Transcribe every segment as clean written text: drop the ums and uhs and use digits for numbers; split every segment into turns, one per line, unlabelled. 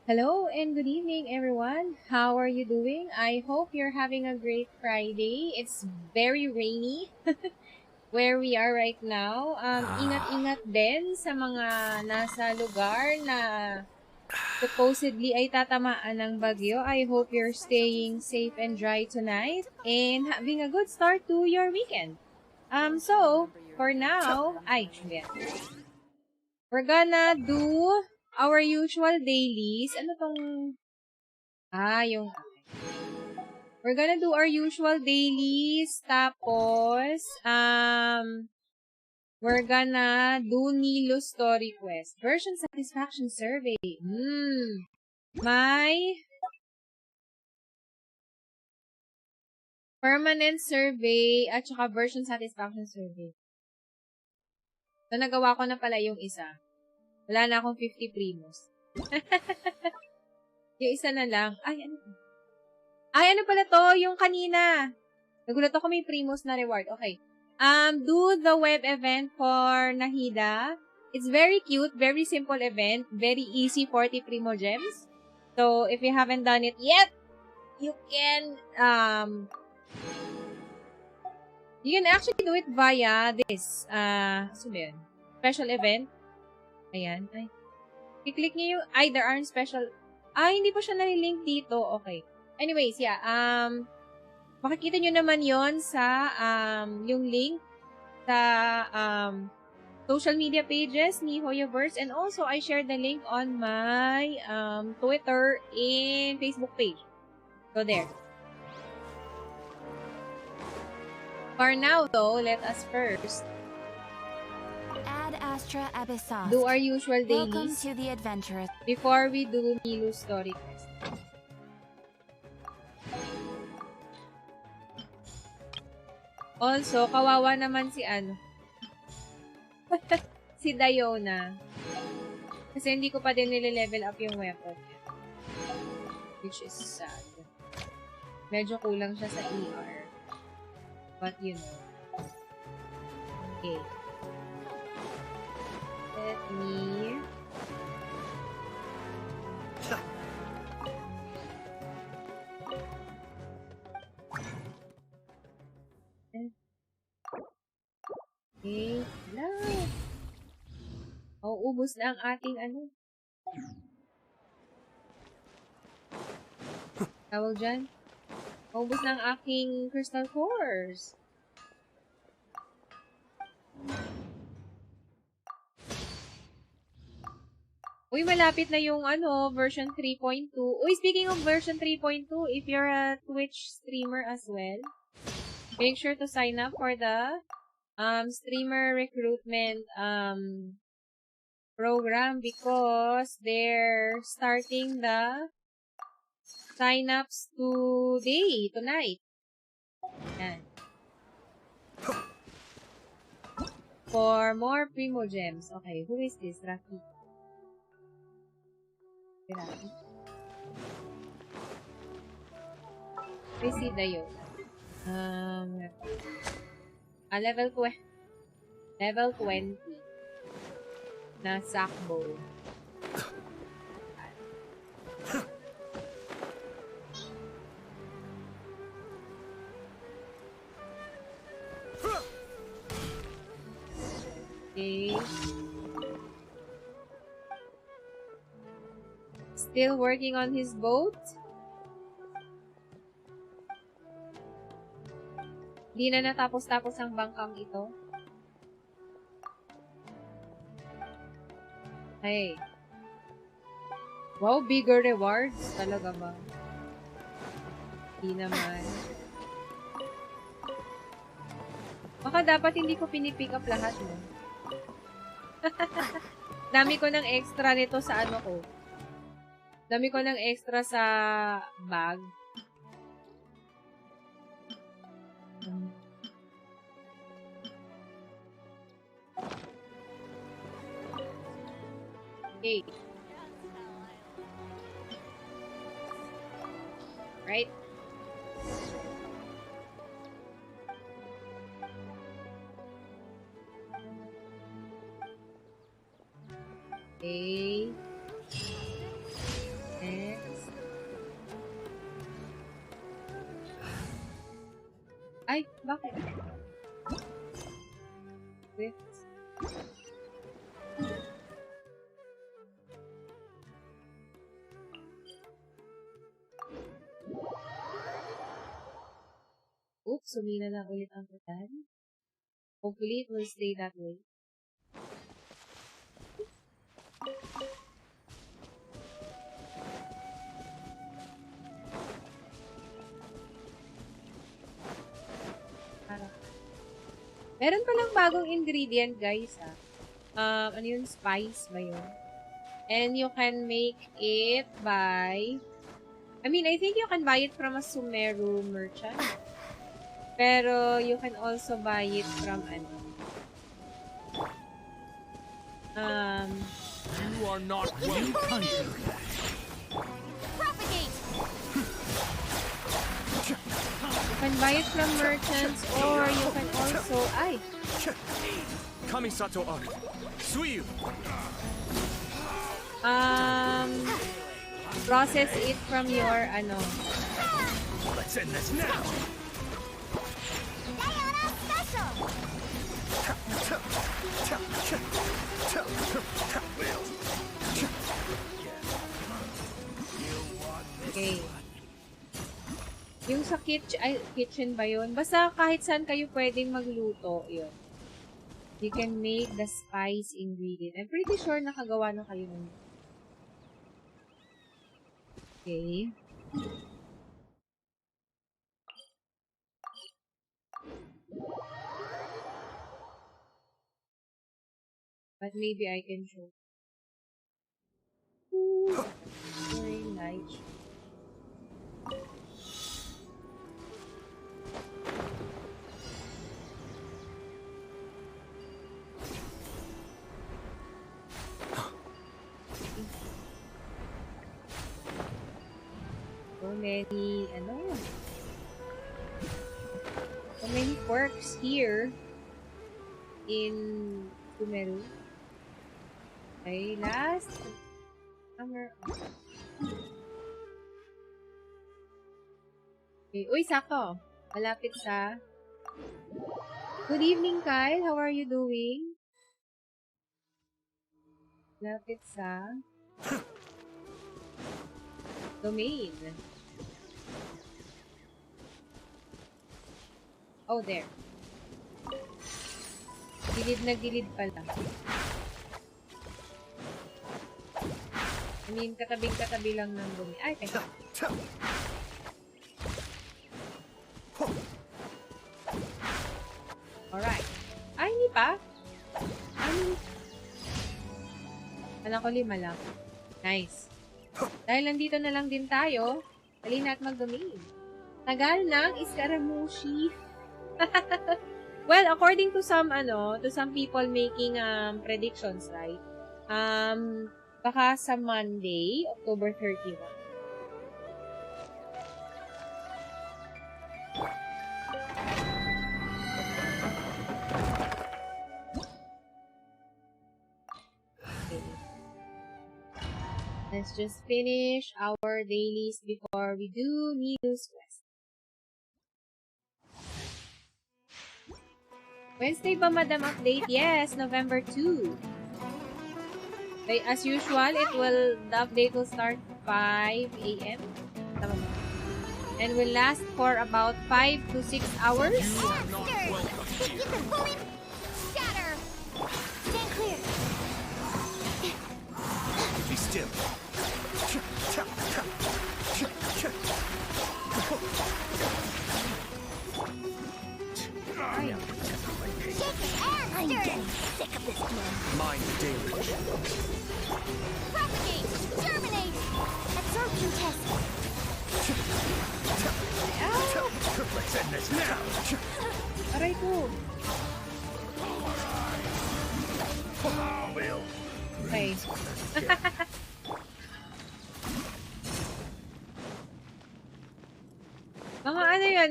Hello and good evening, everyone. How are you doing? I hope you're having a great Friday. It's very rainy where we are right now. Ingat-ingat din sa mga nasa lugar na supposedly ay tatamaan ng bagyo. I hope you're staying safe and dry tonight and having a good start to your weekend. So, for now, we're gonna do our usual dailies. Ano tong... We're gonna do our usual dailies. Tapos, we're gonna do Nilou story quest. Version satisfaction survey. My permanent survey at saka version satisfaction survey. So, nagawa ko na pala yung isa. Wala na akong 50 primos. Yung isa na lang. Ano pala to? Yung kanina. Nagulat ako may primos na reward. Okay. Do the web event for Nahida. It's very cute, very simple event, very easy, 40 primo gems. So, if you haven't done it yet, you can actually do it via this, special event. Ayan. I-click niyo yung, there aren't special, hindi po siya nalilink dito. Okay. Anyways, yeah, makikita nyo naman yon sa, yung link sa, social media pages ni Hoyoverse. And also, I shared the link on my, Twitter and Facebook page. So, there. For now, though, let us first do our usual dailies
to the adventurous
before we do Nilou story quest. Also, kawawa naman si si Diona. Kasi hindi ko pa din nile-level up yung weapon niya. Which is sad. Medyo kulang siya sa ER. But, you know. Okay. Let me... Okay. Wala. Ubos na ang ating tawag dyan? Ubos na ang aking crystal cores. Uy, malapit na yung version 3.2. Uy, speaking of version 3.2, if you're a Twitch streamer as well, make sure to sign up for the streamer recruitment program because they're starting the sign-ups tonight. Yan. For more Primo Gems. Okay, who is this? Rafi. Rafi. I see Dayo. Level 20 na Sakbo. Okay. Still working on his boat. Di na natapos-tapos ang bangkang ito. Hey. Wow, bigger rewards. Talaga ba? Di naman. Baka dapat hindi ko pinipick up lahat, no? Dami ko ng extra nito sa ko. Dami ko ng extra sa bag. Okay. Right? Okay. Ay, bakit? Wait. Oops, sumina na ulit ang kutan. Hopefully, it will stay that way. Meron palang bagong ingredient, guys, ano yun? Spice ba yun? And you can make it by... I think you can buy it from a Sumeru merchant. Pero you can also buy it from,
You are not welcome.
Propagate!
You can buy it from merchants, or you can also... Ay!
Kamisato Ari. Suiyu.
Process it from your,
Let's end this now.
Diana Special!
Okay. Yung sa kitchen ba yun? Basta kahit saan kayo pwedeng magluto, yun. You can make the spice ingredient. I'm pretty sure nakagawa na kayo nun. Okay. But maybe I can show. Ooh, very nice. So many quirks here in Sumeru. Okay, last summer. Okay, uy, sakto. Malapit sa... Good evening, Kyle. How are you doing? Malapit sa... domain. Oh, there. Gilid na gilid pala. Katabing-katabi lang ng domain. Ay, teka. Alright. Ay, hindi pa. Alam ko 5 lang. Nice. Dahil nandito na lang din tayo, dali na at mag-domain. Tagal ng Iskaramushi. Well, according to some people making predictions, right? Baka sa Monday, October 31. Let's just finish our dailies before we do Nilou's quest. Wednesday ba, Madam Update? Yes, November 2. As usual, the update will start 5 a.m. and will last for about 5 to 6 hours.
You can fully shatter! Stand clear!
Be still.
I'm getting sick of this man.
Mind the deluge.
Propagate! Germinate! Absorption test!
Let's end this now.
Aray ko. Okay.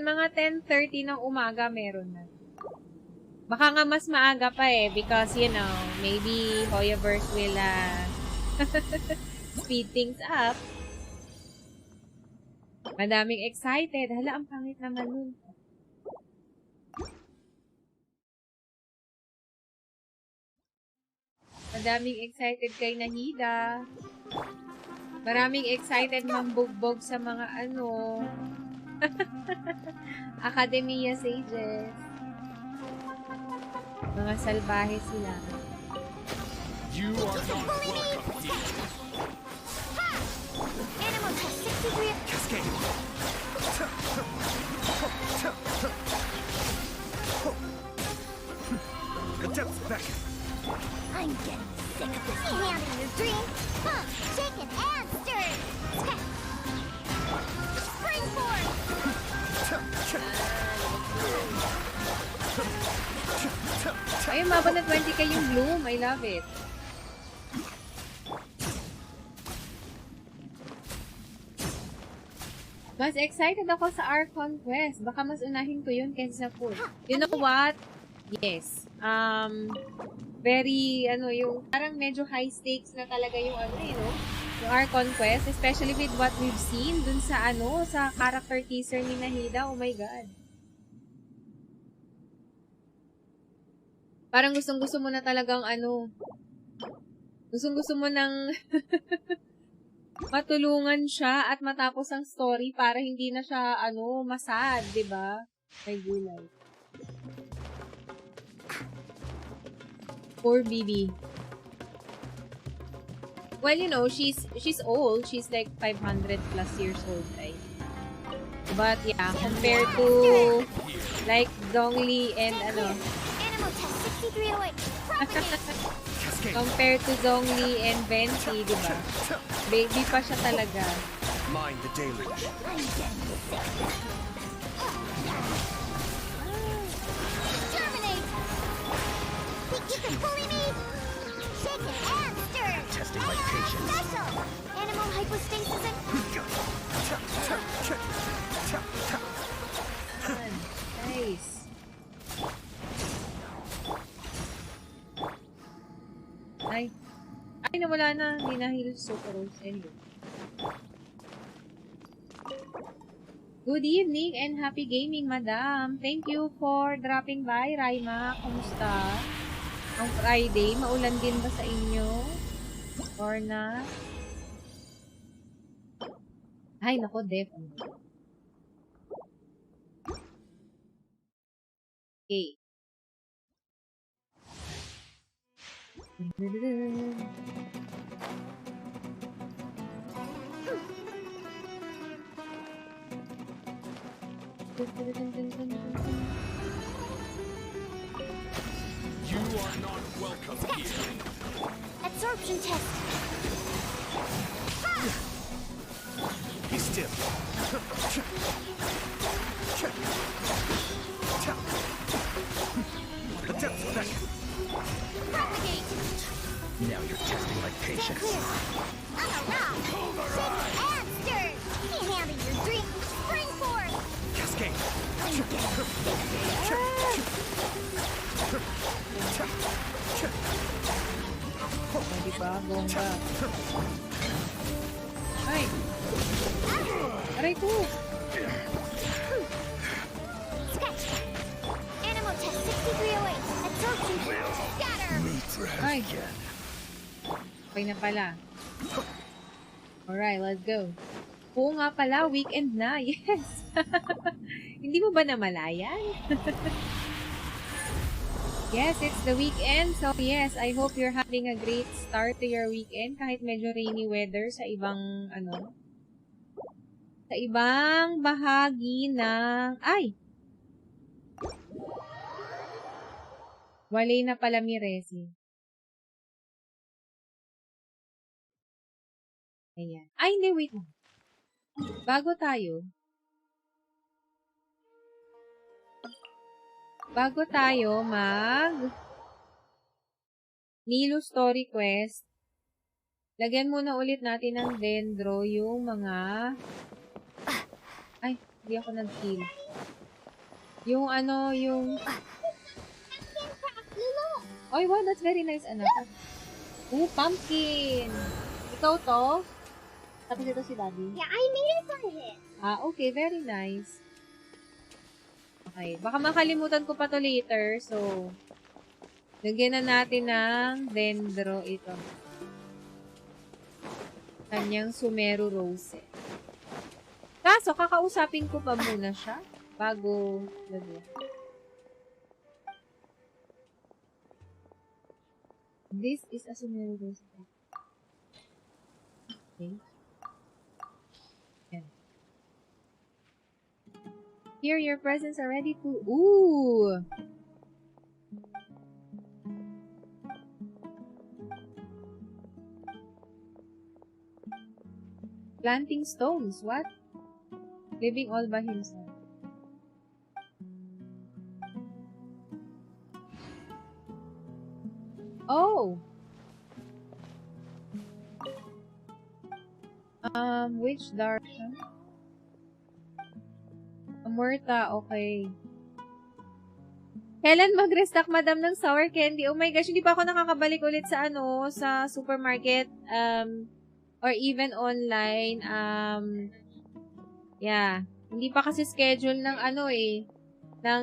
mga 10:30 ng umaga meron na. Baka nga mas maaga pa because, maybe Hoyoverse will speed things up. Madaming excited. Hala, ang pangit naman nun. Madaming excited kay Nahida. Maraming excited mambugbog sa mga Academia Sages. Mga salbahe sila.
You are not welcome here.
Animal test 63.
Cascade. Adept back.
I'm getting sick of this. Hand in your dream. Pump, shaken, and stirred. Springboard.
Ay, umabot na 20k yung Bloom. I love it. Mas excited ako sa Archon Quest. Baka mas unahin ko yun kaysa sa food. You know what? Yes. Very, yung parang medyo high stakes na talaga yung yung Archon Quest. Especially with what we've seen dun sa sa character teaser ni Nahida. Oh my God. Parang gustong-gusto mo na talagang gustong-gusto mo nang matulungan siya at matapos ang story para hindi na siya, masad, diba? May gulay. Poor Bibi. Well, she's old. She's like 500 plus years old, right? But yeah, compared to like Zhongli and
Animal test 6308. Propagate.
compared to Zhongli and Venti, diba? Baby pa siya talaga.
Mind the deluge.
I'm getting sick. Terminate. Think you can bully me? Shaken and stirred.
Testing my patience.
Special. Animal hypostasis and
Nice. Ay, nawala na. Hindi na heal Super Rose anyway. Good evening and happy gaming, madam. Thank you for dropping by, Raima. Kumusta? Ang Friday, maulan din ba sa inyo? Or na? Ay, nako, Def. Okay.
You are not welcome here.
absorption test.
Be still. Adept back.
Propagate.
Now you're testing my
Stay
patience.
clear. I'm a rock. Shaken and stirred. Can't handle your drink. Spring forth.
Cascade.
Hindi ba? Bongga. Ay! Aray ko!
Sketch. Animal test 6308. Absorption test. Scatter.
Ay! Okay na pala. Alright, let's go. Oo nga pala, weekend na. Yes! Hindi mo ba namalayan? Yes, it's the weekend. So yes, I hope you're having a great start to your weekend kahit medyo rainy weather sa ibang sa ibang bahagi ng Walay na pala Miresi. Ayan. Ay, hindi, wait lang. Bago tayo mag Nilou Story Quest, lagyan muna ulit natin ng dendro yung mga hindi ako nag-heal. Yung Oy, wow, that's very nice, anak. Oh, pumpkin! Ikaw to? Tapos ito si Daddy.
Yeah, I made it for him.
Okay, very nice. Okay, baka makalimutan ko pa to later, so Lagyan na natin ng dendro ito. Kanyang Sumeru Rose. Kaso, kakausapin ko pa muna siya bago lagyan. This is a Sumeru Rose. Okay. Yan. Here, your presents are ready to... Ooh! Planting stones. What? Living all by himself. Oh! Which direction? Amurta, okay. Kailan mag-restock, madam, ng sour candy? Oh my gosh, hindi pa ako nakakabalik ulit sa sa supermarket, or even online, yeah. Hindi pa kasi schedule ng ng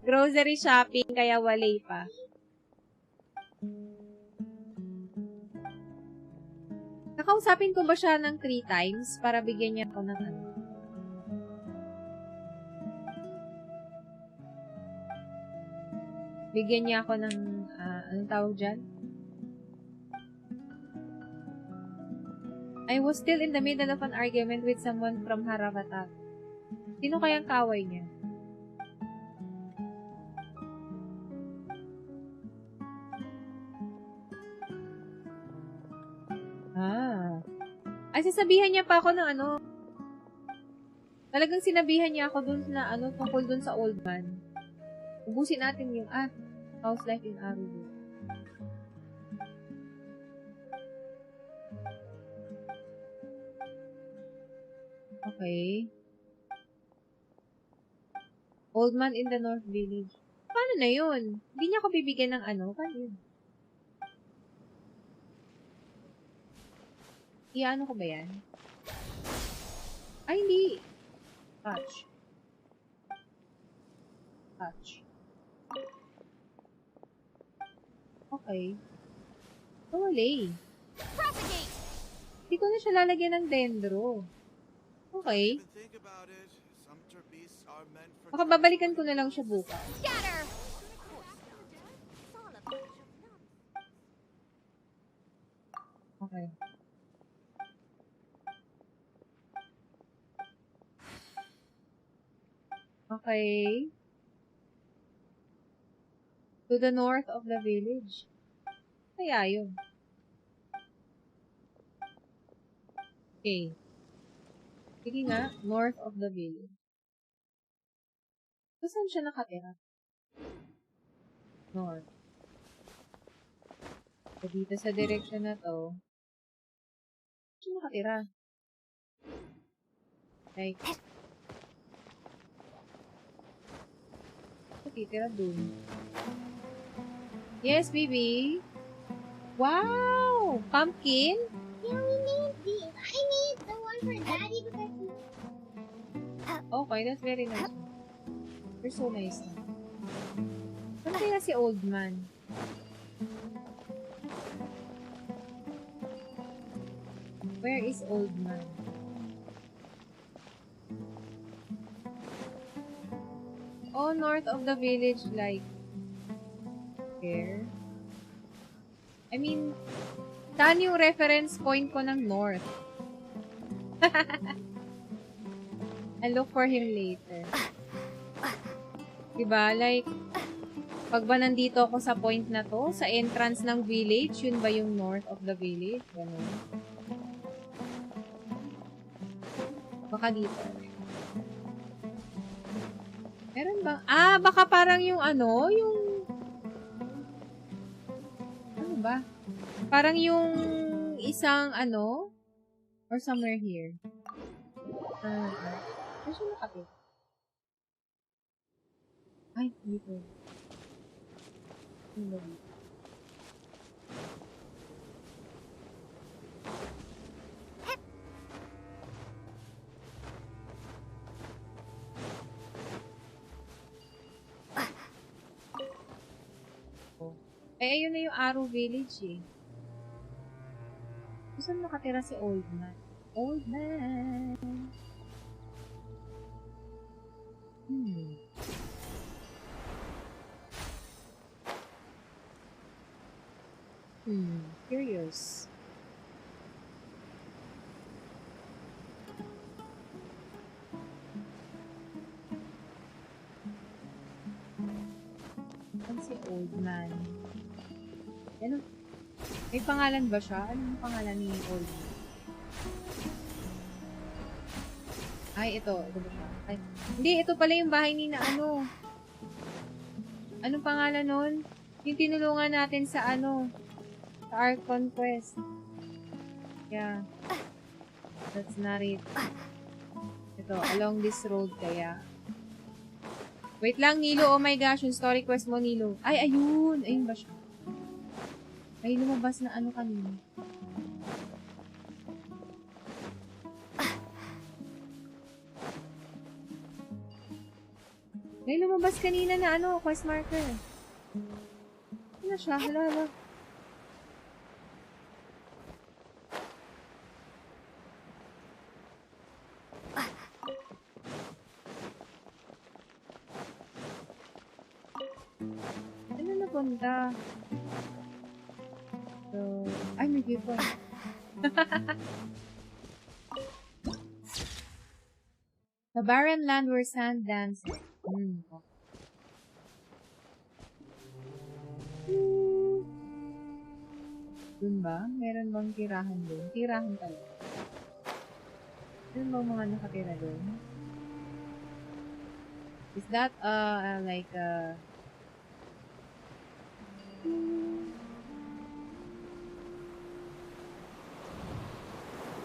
grocery shopping, kaya wala pa. Nakausapin ko ba siya ng 3 times para bigyan niya ako ng Bigyan niya ako ng, anong tawag dyan? I was still in the middle of an argument with someone from Haravatak. Sino kayang kaway niya? Ay, sasabihan niya pa ako ng talagang sinabihan niya ako dun na tungkol dun sa old man. Ubusin natin yung, house life in Aruba. Okay. Old man in the North Village. Paano na yun? Hindi niya ako bibigyan ng paano yun? Iano ko ba yan? Ay, hindi. Touch. Touch. Okay. Wala. Hindi ko na siya lalagyan ng dendro. Okay. Baka babalikan ko na lang siya bukas. Okay. Okay. To the north of the village. Kaya yun. Okay. Sige nga, north of the village. So, saan siya nakatira? North. So, dito sa direction na to, saan siya nakatira? Like, titira dun. Yes, baby. Wow! Pumpkin?
Yeah, we need these. I need the one for Daddy because
Okay, that's very nice. You're so nice. Saan kaya si old man? Where is old man? Oh, north of the village, like here. I mean, saan yung reference point ko ng north? I'll look for him later. Diba? Like, pag ba nandito ako sa point na to, sa entrance ng village, yun ba yung north of the village? Ganun. Baka dito. Meron ba? Baka parang yung yung ano ba? Parang yung isang or somewhere here. Ano siya nakapit? Ay, dito. Ano ba dito? Eh, ayun na yung Arrow Village eh. Saan nakatira si Old Man? Old Man! Curious. Saan si Old Man? Ano? May pangalan ba siya? Anong pangalan ni Old Man? Ay, ito. Ito ba siya? Ay, hindi, ito pala yung bahay ni na ano. Anong pangalan nun? Yung tinulungan natin sa ano, sa Ark Conquest. Yeah. That's not it. Ito, along this road kaya. Wait lang, Nilou. Oh my gosh, yung story quest mo, Nilou. Ay, ayun. Ayun ba siya? Ay, lumabas na ano kanina. May lumabas kanina na ano, quest marker. Ano siya? Hala. Ano napunta? So, ay, may viewpoint. The barren land where sand dances. Dun ba? Meron bang tirahan dun? Tirahan talaga. Meron bang mga nakatira dun? Is that, like,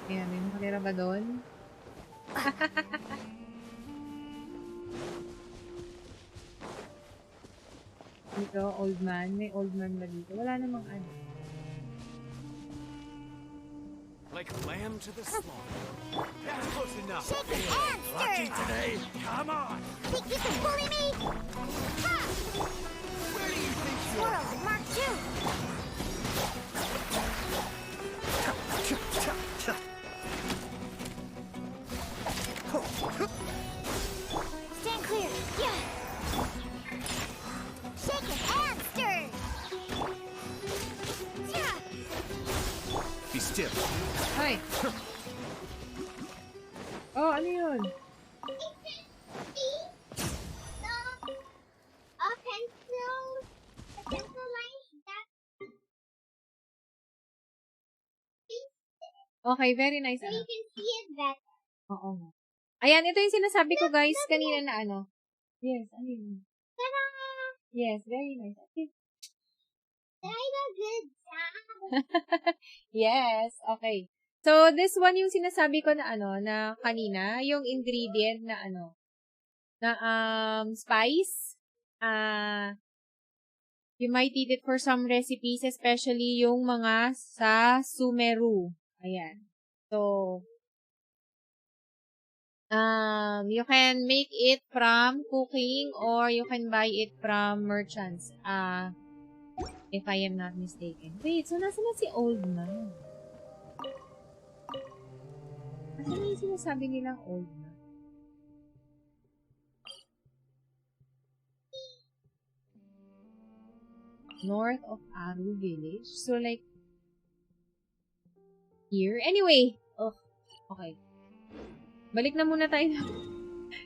Ayan, may nakatira ba dun? Dito, old man. May old man ba dito? Wala namang ano.
Like a lamb to the slaughter. That's close enough.
Shake your hands,
Lucky
sir.
today. Come on.
Think you can bully me? Ha!
Where do you think you're?
Squirrels at Mark II. Stand clear. Yeah. Shake your hands, sir. Yeah.
Be still.
Ay! Oh, ano yun? Okay, very nice.
So you can see it better.
Oo nga. Ayan, ito yung sinasabi ko guys kanina na ano. Yes, ano yun?
Ta-da!
Yes, very nice. Okay.
Did I do a good job?
Yes, okay. So, this one yung sinasabi ko na ano, na kanina, yung ingredient na ano, na spice. You might eat it for some recipes, especially yung mga sa sumeru. Ayan. So, you can make it from cooking or you can buy it from merchants. If I am not mistaken. Wait, so nasa na si old man? Nasa na yung sinasabi nilang old man? North of Aru Village. So, like, here. Anyway. Oh, okay. Balik na muna tayo na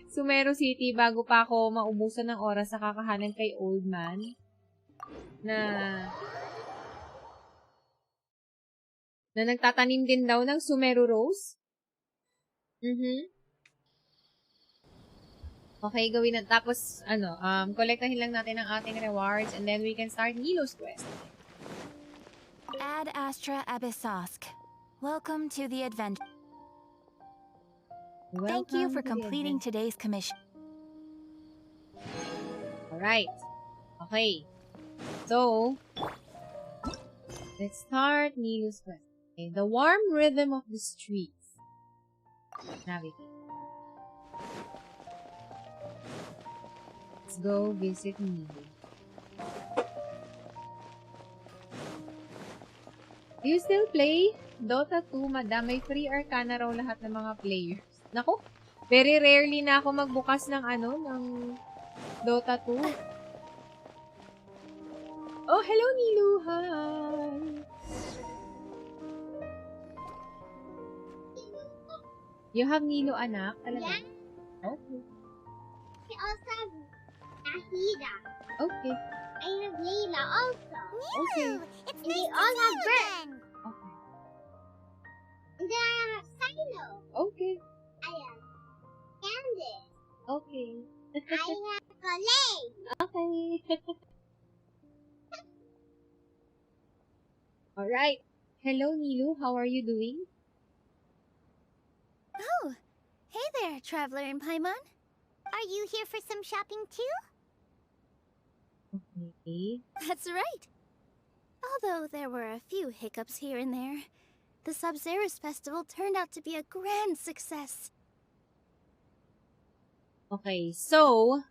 Sumeru City bago pa ako maubusan ng oras sa kakahanan kay old man. Na nagtatanim din daw ng Sumeru Rose. Okay, gawin na. Tapos, kolektahin lang natin ang ating rewards and then we can start Nilou's quest.
Ad Astra Abyssosk. Welcome to the adventure. Thank you for completing today's commission.
Alright. Okay. So, let's start Nilou's quest. Okay. The warm rhythm of the streets. Navigate. Let's go visit Nilou. Do you still play Dota 2, madam? May free Arcana raw lahat ng mga players. Naku, very rarely na ako magbukas ng ng Dota 2. Oh, hello, Nilou. Hi. You have Nilou, anak? Talaga?
Yeah.
Okay.
I also have Nahida.
Okay.
I have Layla also.
Okay.
It's nice they all have birds.
Okay.
And then I have Sino.
Okay.
I have Candace.
Okay.
I have Valet.
Okay. Alright. Hello, Nilou. How are you doing?
Oh, hey there, Traveler in Paimon.
Are you here for some shopping too?
Okay.
That's right. Although there were a few hiccups here and there, the Sub-Zerus Festival turned out to be a grand success.
Okay, so,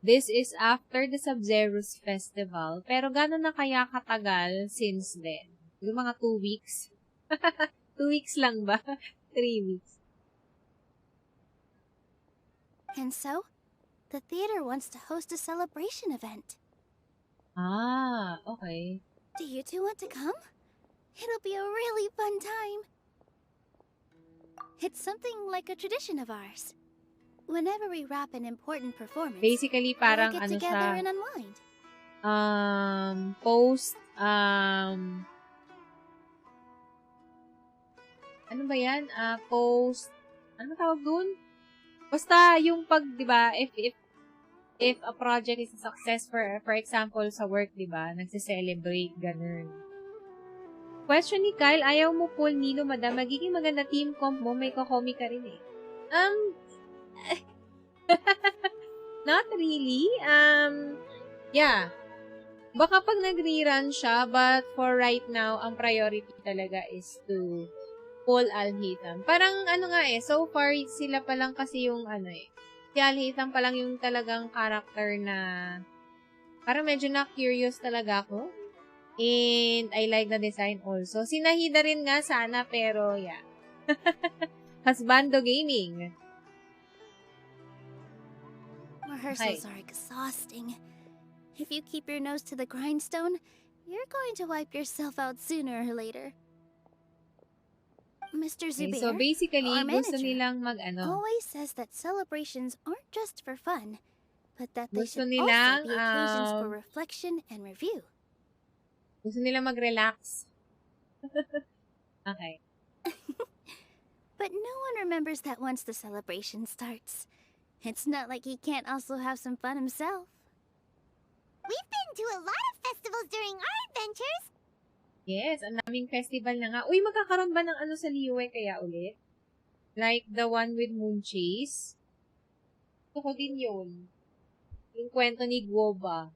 this is after the Sub-Zerus Festival. Pero gano'n na kaya katagal since then? Yung mga 2 weeks? 2 weeks lang ba? 3 weeks.
And so, the theater wants to host a celebration event.
Ah, okay.
Do you two want to come? It'll be a really fun time. It's something like a tradition of ours. Whenever we wrap an important performance,
Basically,
we'll
parang
get
ano
together
siya,
and unwind.
post, ano ba yan? Post, ano tawag dun? Basta yung pag, di ba, if a project is a success, for example, sa work, di ba, nagse-celebrate, ganun. Question ni Kyle, ayaw mo pull Nilou, madam, magiging maganda team comp mo, may kokomi ka rin eh. Not really. Yeah. Baka pag nag-rerun siya, but for right now, ang priority talaga is to pull Alhitam. Parang ano nga eh, so far sila pa lang kasi yung si Alhitam pa lang yung talagang character na parang medyo na-curious talaga ako. And I like the design also. Si Nahida rin nga sana, pero yeah. Husbando Gaming.
Rehearsals are exhausting. If you keep your nose to the grindstone, you're going to wipe yourself out sooner or later. Mr.
Okay,
Zubair,
so basically,
our
gusto
manager,
nilang
always says that celebrations aren't just for fun, but that they
gusto
should
nilang,
also be occasions for reflection and review.
gusto nilang mag-relax. Okay.
But no one remembers that once the celebration starts. It's not like he can't also have some fun himself.
We've been to a lot of festivals during our adventures.
Yes, ang daming festival na nga. Uy, magkakaroon ba ng sa Liyue kaya ulit? Like the one with Moon Chase? Gusto ko din yun. Yung kwento ni Guoba.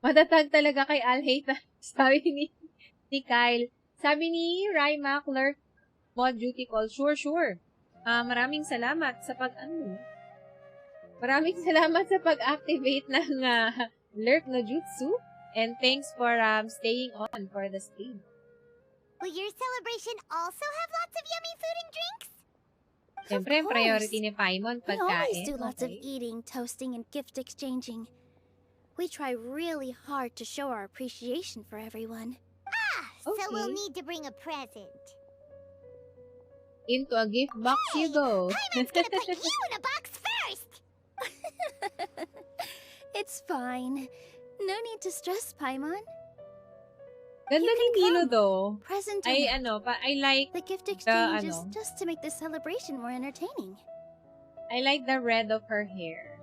Matatag talaga kay Alheta. Sabi ni Kyle. Sabi ni Raima, clerk, mod duty call. Sure. Maraming salamat sa Maraming salamat sa pag-activate ng lurk no jutsu. And thanks for staying on for the stream.
Will your celebration also have lots of yummy food and drinks?
Siyempre, ang priority ni Paimon,
We always
pagkain.
do lots of eating, toasting, and gift exchanging. We try really hard to show our appreciation for everyone.
So
Okay.
we'll need to bring a present.
Into a gift box you go.
Paimon's gonna put you in a box first!
It's fine. No need to stress, Paimon.
Ganda
You
ni
can
Nilou
come.
though.
Present or
I
not,
like
the gift exchange is
ano.
just to make the celebration more entertaining.
I like the red of her hair.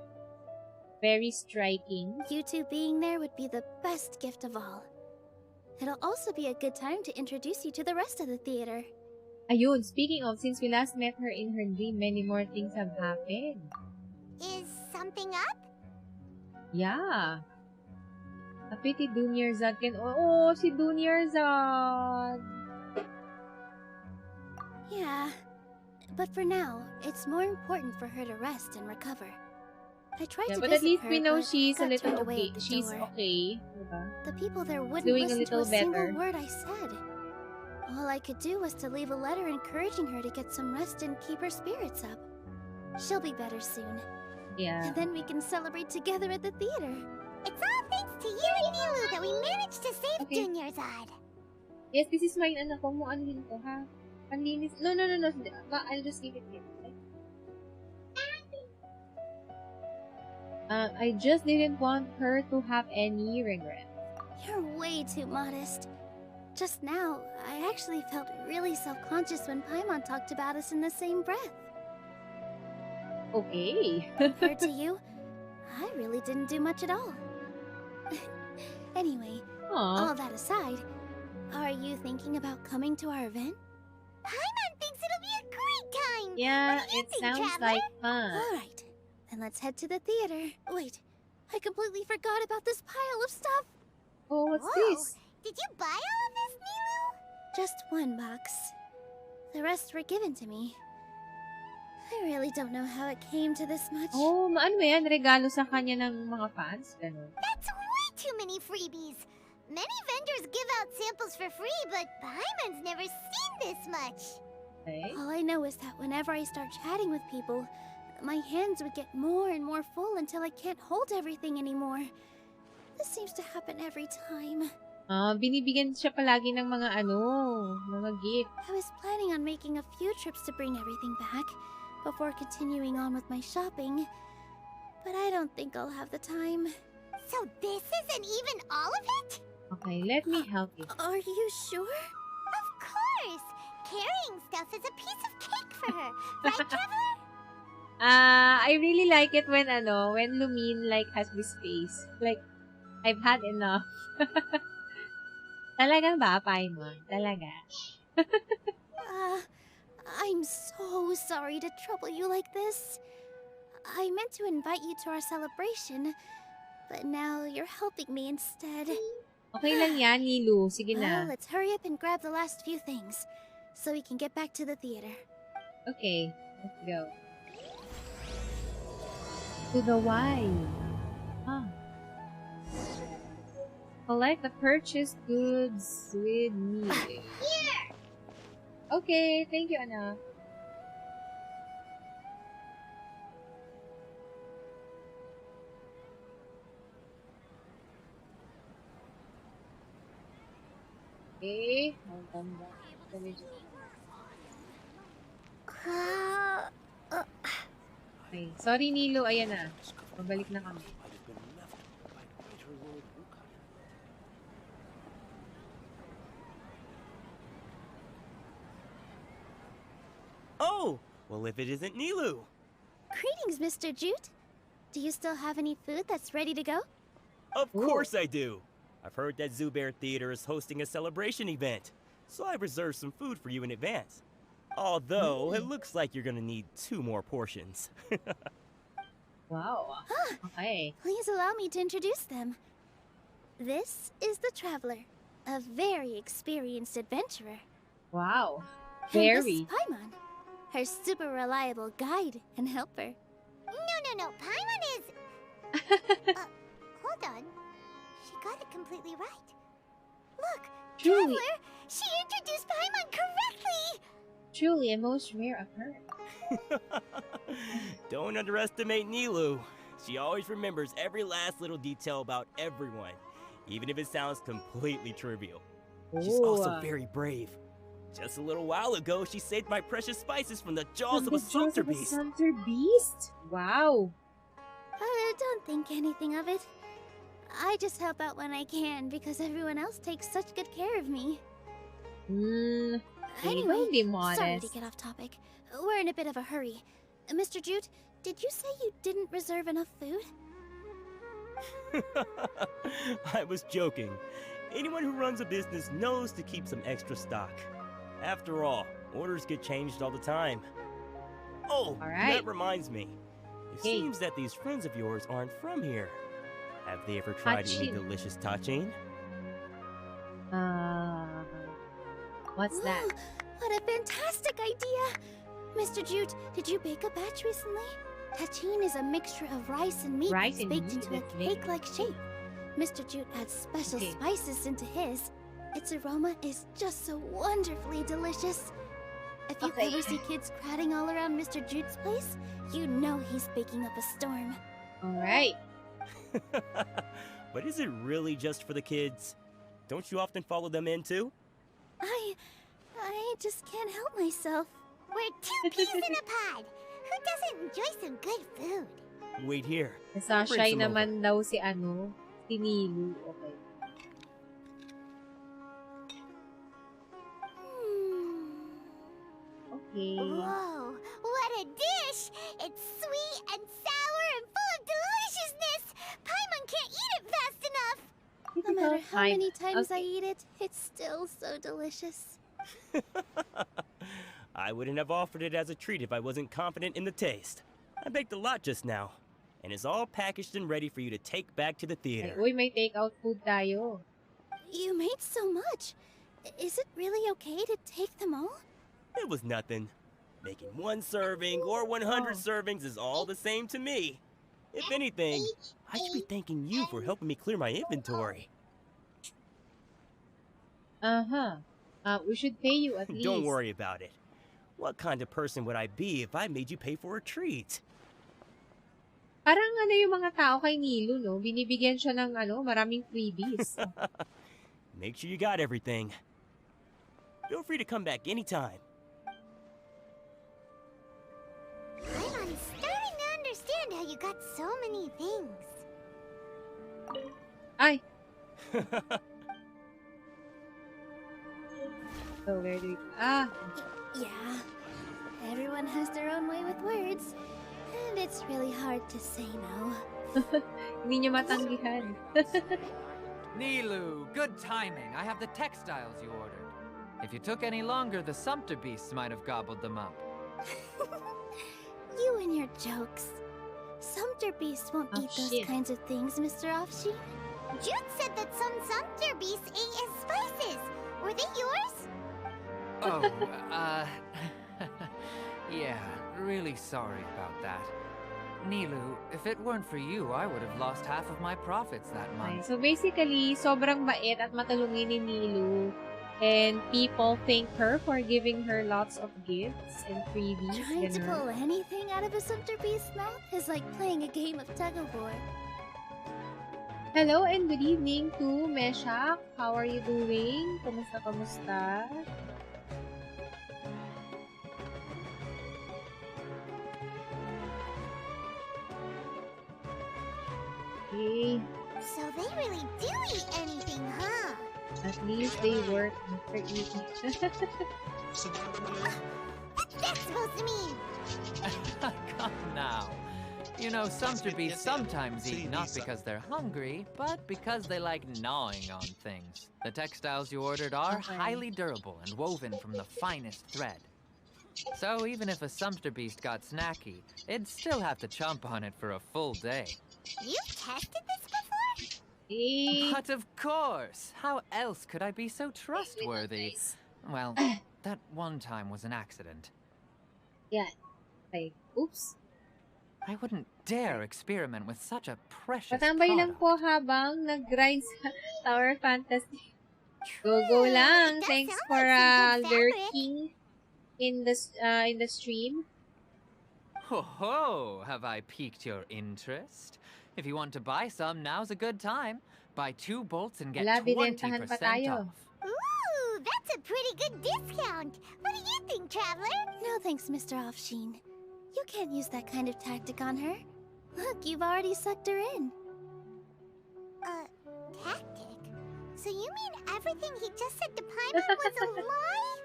Very striking.
You two being there would be the best gift of all. It'll also be a good time to introduce you to the rest of the theater.
Ayun, speaking of, since we last met her in her dream, many more things have happened.
Is something up?
Yeah. A pity Dunyarzad can... Oo, si Dunyarzad.
Yeah, but for now, it's more important for her to rest and recover. I tried
Yeah,
to
but at
visit
least
her,
we know
but
she's a
got
little
turned away
okay.
at the
She's
door.
okay. Diba?
The people there wouldn't
Doing a
listen to
little
a single
better.
word I said. All I could do was to leave a letter encouraging her to get some rest and keep her spirits up. She'll be better soon.
Yeah.
And then we can celebrate together at the theater.
It's all thanks to you and Nilou that we managed to save
Okay.
Dunyarzad.
Yes, this is mine, anak. Huwag mo anuhin to, ha? Panlinis. No. I'll just leave it here. Okay? I just didn't want her to have any regret.
You're way too modest. Just now, I actually felt really self-conscious when Paimon talked about us in the same breath.
Okay.
Compared to you, I really didn't do much at all. Anyway,
Aw.
all that aside, are you thinking about coming to our event?
Paimon thinks it'll be a great time.
Yeah,
What do you
it
think,
sounds
Traveler?
like fun.
Alright, then let's head to the theater. Wait, I completely forgot about this pile of stuff.
Oh, what's
Whoa.
this?
Did you buy all of this, Nilou?
Just one box. The rest were given to me. I really don't know how it came to this much.
Oh, ano yan? Regalo sa kanya ng mga fans? Ganun.
That's way too many freebies. Many vendors give out samples for free, but Paimon's never seen this much.
Okay.
All I know is that whenever I start chatting with people, my hands would get more and more full until I can't hold everything anymore. This seems to happen every time.
Binibigyan siya palagi ng mga mga gift.
I was planning on making a few trips to bring everything back before continuing on with my shopping, but I don't think I'll have the time.
So this isn't even all of it?
Okay, let me help you.
Are you sure?
Of course! Carrying stuff is a piece of cake for her. Right, Traveler?
I really like it when Lumine like has this face. Like, I've had enough. Talagang ba, Paimon? Talaga.
I'm so sorry to trouble you like this. I meant to invite you to our celebration, but now you're helping me instead.
Okay lang yan, Nilou. Sige
Well,
na.
let's hurry up and grab the last few things, so we can get back to the theater.
Okay, let's go. To the Y. Collect the purchased goods with me.
Here!
Okay, thank you, anak. Okay, hold on. Let me just... Okay, sorry Nilou, ayan na. Mabalik na kami.
Might have been left by Greater Lord Wukai.
Oh! Well, if it isn't Nilou!
Greetings, Mr. Jute. Do you still have any food that's ready to go?
Of
Ooh.
course I do! I've heard that Zubair Theater is hosting a celebration event, so I've reserved some food for you in advance. Although, it looks like you're gonna need 2 more portions.
Wow. Okay.
Please allow me to introduce them. This is the Traveler, a very experienced adventurer.
Wow.
And this is
Very.
Paimon, her super reliable guide and helper.
No. Paimon is... hold on. She got it completely right. Look,
Truly.
Traveler, she introduced Paimon correctly!
Truly a most rare occurrence.
Don't underestimate Nilou. She always remembers every last little detail about everyone, even if it sounds completely trivial. She's also very brave. Just a little while ago, she saved my precious spices from the jaws of a sumpter beast.
Sumpter beast? Wow.
Don't think anything of it. I just help out when I can because everyone else takes such good care of me.
Anyway, don't be modest.
Sorry to get off topic. We're in a bit of a hurry. Mr. Jute, did you say you didn't reserve enough food?
I was joking. Anyone who runs a business knows to keep some extra stock. After all, orders get changed all the time. Oh,
Alright.
that reminds me. It
Hey.
seems that these friends of yours aren't from here. Have they ever tried any
Tachin.
delicious tachin?
What's that?
What a fantastic idea! Mr. Jute, did you bake a batch recently? Tachin is a mixture of rice and meat
Rice
that's
and
baked
meat
into a
that's baked.
cake-like shape. Mr. Jute adds special
Okay.
spices into his. Its aroma is just so wonderfully delicious. If you
Okay.
ever see kids crowding all around Mr. Jute's place, you know he's baking up a storm.
Alright.
But is it really just for the kids? Don't you often follow them in too?
I just can't help myself.
We're 2 peas in a pod. Who doesn't enjoy some good food?
Wait here.
Nasashy
some
naman daw si si Nilou. Okay. Okay.
Whoa, what a dish! It's sweet and sour and full of deliciousness! Paimon can't eat it fast enough!
No matter how
Fine.
many times I
Okay.
eat it, it's still so delicious.
I wouldn't have offered it as a treat if I wasn't confident in the taste. I baked a lot just now, and it's all packaged and ready for you to take back to the
Ay,
theater.
uy, may take-out food tayo.
You made so much. Is it really okay to take them all?
It was nothing. Making 1 serving or 100 servings is all the same to me. If anything, I should be thanking you for helping me clear my inventory.
Uh-huh. We should pay you at least.
Don't worry about it. What kind of person would I be if I made you pay for a treat?
Parang yung mga tao kay Nilou, no? Binibigyan siya ng maraming freebies.
Make sure you got everything. Feel free to come back anytime.
I'm starting to understand how you got so many things.
Ay! So, where do we...
Yeah. Everyone has their own way with words. And it's really hard to say no.
Hindi niyo matanggihan.
Nilou, good timing. I have the textiles you ordered. If you took any longer, the sumpter beasts might have gobbled them up.
You and your jokes. Sumpter beasts won't eat those
shit.
kinds of things, Mr. Offsheet.
Jude said that some sumpter beasts ate his spices. Were they yours?
Oh, yeah, really sorry about that. Nilou, if it weren't for you, I would have lost half of my profits that
Okay,
month.
so basically, sobrang bait at matulungin ni Nilou. And people thank her for giving her lots of gifts and freebies.
Trying to
ganun.
pull anything out of a sumpter beast's mouth is like playing a game of tug-of-war.
Hello and good evening to Meshak. How are you doing? Kamusta? Okay.
So they really do eat anything, huh?
At least they work after eating.
What's that supposed to mean?
Come now. You know, sumpter beasts sometimes eat not because they're hungry, but because they like gnawing on things. The textiles you ordered are
Okay.
highly durable and woven from the finest thread. So even if a sumpter beast got snacky, it'd still have to chomp on it for a full day.
You've tested this before?
Eh,
But of course! How else could I be so trustworthy? Well, that one time was an accident.
yeah. Okay. Oops.
I wouldn't dare experiment with such a precious
Patambay lang
product.
po habang nag-grind sa Tower Fantasy. Go lang.
That
Thanks
sounds
for
like some good fabric.
lurking in the stream.
Ho ho! Have I piqued your interest? If you want to buy some, now's a good time. Buy 2 bolts and get
Wala, binentahan
20%
pa tayo.
off.
Ooh, that's a pretty good discount. What do you think, Traveler?
No thanks, Mr. Offsheen. You can't use that kind of tactic on her. Look, you've already sucked her in.
Tactic? So you mean everything he just said to Paimon was a lie?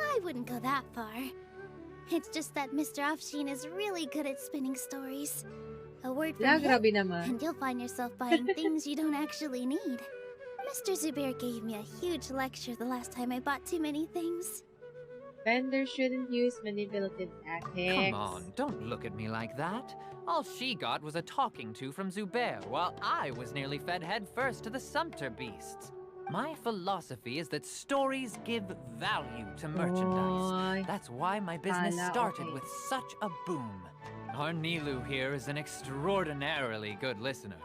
I wouldn't go that far. It's just that Mr. Offsheen is really good at spinning stories. A word from
La,
him,
grabe naman.
and you'll find yourself buying things you don't actually need. Mr. Zubair gave me a huge lecture the last time I bought too many things.
Vendors shouldn't use manipulative tactics.
Come on, don't look at me like that. All she got was a talking to from Zubair, while I was nearly fed headfirst to the sumpter beasts. My philosophy is that stories give value to merchandise.
Oy.
That's why my business
Hala,
started
okay.
with such a boom. Our Nilou here is an extraordinarily good listener.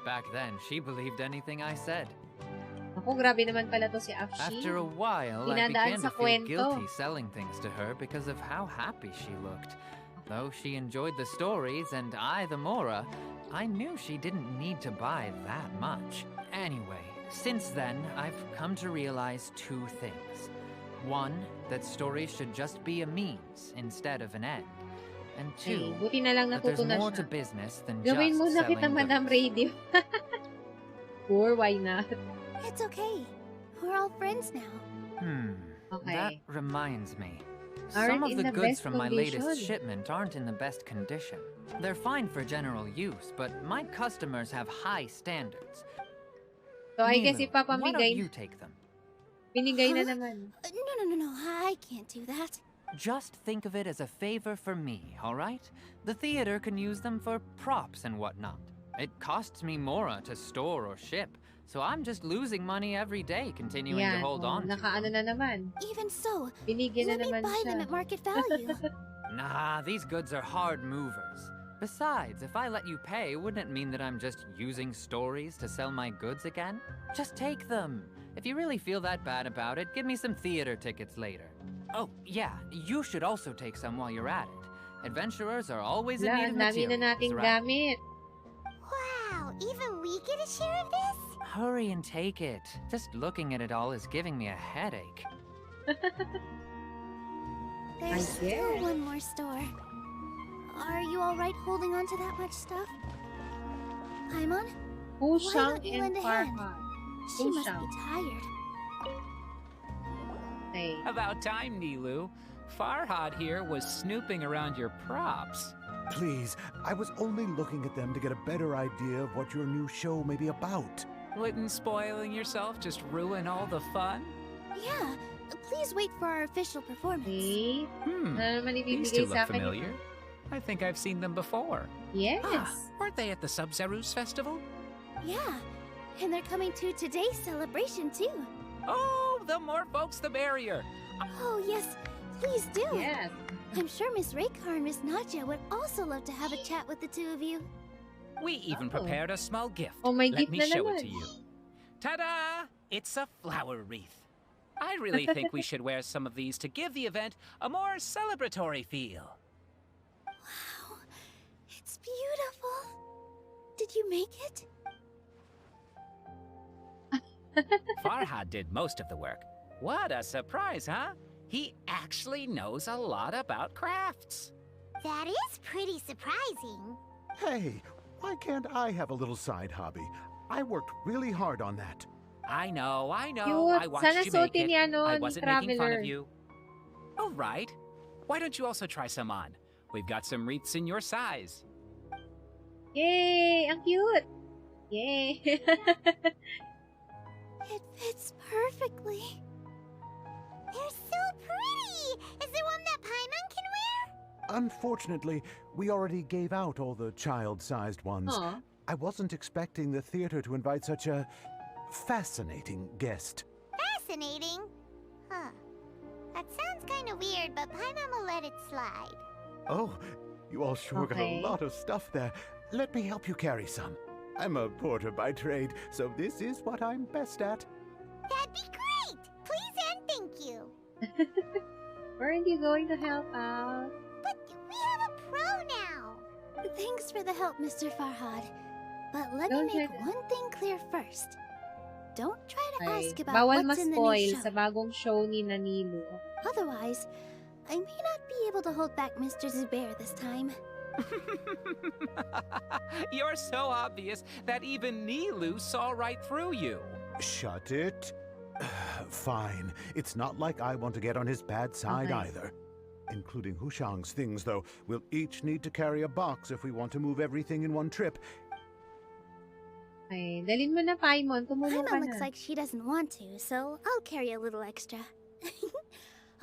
Back then, she believed anything I said.
Ako, grabe naman pala to si Afshi.
After a while, I
Dinadaan
began
sa
to feel
kwento.
guilty selling things to her because of how happy she looked. Though she enjoyed the stories and I the Mora, I knew she didn't need to buy that much. Anyway, since then, I've come to realize two things. One, that stories should just be a means instead of an end. And two,
buti na lang
that there's
natuto na
more
siya.
to business than
Gawin
just
mo na
selling
kita, Madam
goods.
Radio. Or why not?
It's okay. We're all friends now.
Okay.
That reminds me.
Aren't
Some of
in
the
the
goods
best
from my latest
condition.
shipment aren't in the best condition. They're fine for general use, but my customers have high standards.
So, I guess
Nilou, why don't
ipapamigay.
you take them?
Binigay na
Huh?
naman.
No, I can't do that.
Just think of it as a favor for me, all right? The theater can use them for props and whatnot. It costs me Mora to store or ship, so I'm just losing money every day continuing to
Yan.
hold on to
Nakaano
them.
na naman.
Even so,
Binigyan
let
na
me
naman
buy them
siya.
at market value.
Nah, these goods are hard movers. Besides, if I let you pay, wouldn't it mean that I'm just using stories to sell my goods again? Just take them. If you really feel that bad about it, give me some theater tickets later. Oh, yeah, you should also take some while you're at it. Adventurers are always in
Wala,
need
ang
of
dami na
materials,
nating
right?
gamit.
Wow, even we get a share of this?
Hurry and take it. Just looking at it all is giving me a headache.
There's still
guess.
one more store. Are you alright holding on to that much stuff? Paimon?
Pushang
don't you
and
lend a hand?
Farhan.
She must
Pushang.
be tired.
Okay.
About time, Nilou. Farhad here was snooping around your props.
Please, I was only looking at them to get a better idea of what your new show may be about.
Wouldn't spoiling yourself just ruin all the fun?
Yeah, please wait for our official performance.
Okay. Ano naman
These
ibibigay
two
sa
look
akin?
familiar. I think I've seen them before.
Yes.
Weren't they at the Sub-Zerus festival?
Yeah, and they're coming to today's celebration too.
Oh, the more folks, the merrier.
Oh yes, please do.
Yes.
I'm sure Miss Raykar and Miss Nadja would also love to have a chat with the two of you.
We even
Oh.
prepared a small gift.
Oh, may
Let
gift
me
na
show
naman.
it to you. Ta-da! It's a flower wreath. I really think we should wear some of these to give the event a more celebratory feel.
Wow, it's beautiful. Did you make it?
Farhad did most of the work. What a surprise, huh? He actually knows a lot about crafts.
That is pretty surprising.
Hey, why can't I have a little side hobby? I worked really hard on that.
I know. I
Cute.
watched
Sana
you make
suotin
it.
niya nun,
I wasn't making fun
Traveler.
of you. All right. Why don't you also try some on? We've got some wreaths in your size.
Yay! Ang cute! Yay!
It fits perfectly.
They're so pretty! Is there one that Paimon can wear?
Unfortunately, we already gave out all the child-sized ones.
Aw.
I wasn't expecting the theater to invite such a fascinating guest.
Fascinating. Huh. That sounds kind of weird, but Paimon will let it slide.
Oh, you all sure got
Okay.
a lot of stuff there. Let me help you carry some. I'm a porter by trade, so this is what I'm best at.
That'd be great! Please and thank you.
Weren't you going to help out?
But we have a pro now.
Thanks for the help, Mr. Farhad. But let
Don't
me make
try to-
one thing clear first. Don't try to
Ay,
ask about
bawal
what's in the new
ma-spoil
show.
sa bagong show ni Nilou.
Otherwise, I may not be able to hold back Mr. Zubair this time.
You're so obvious that even Nilou saw right through you.
Shut it. Fine. It's not like I want to get on his bad side
Okay.
either. Including Hushang's things, though. We'll each need to carry a box if we want to move everything in one trip.
Ay, dalin mo na, Paimon. Tumulong ka
Paimon
na.
looks like she doesn't want to, so I'll carry a little extra.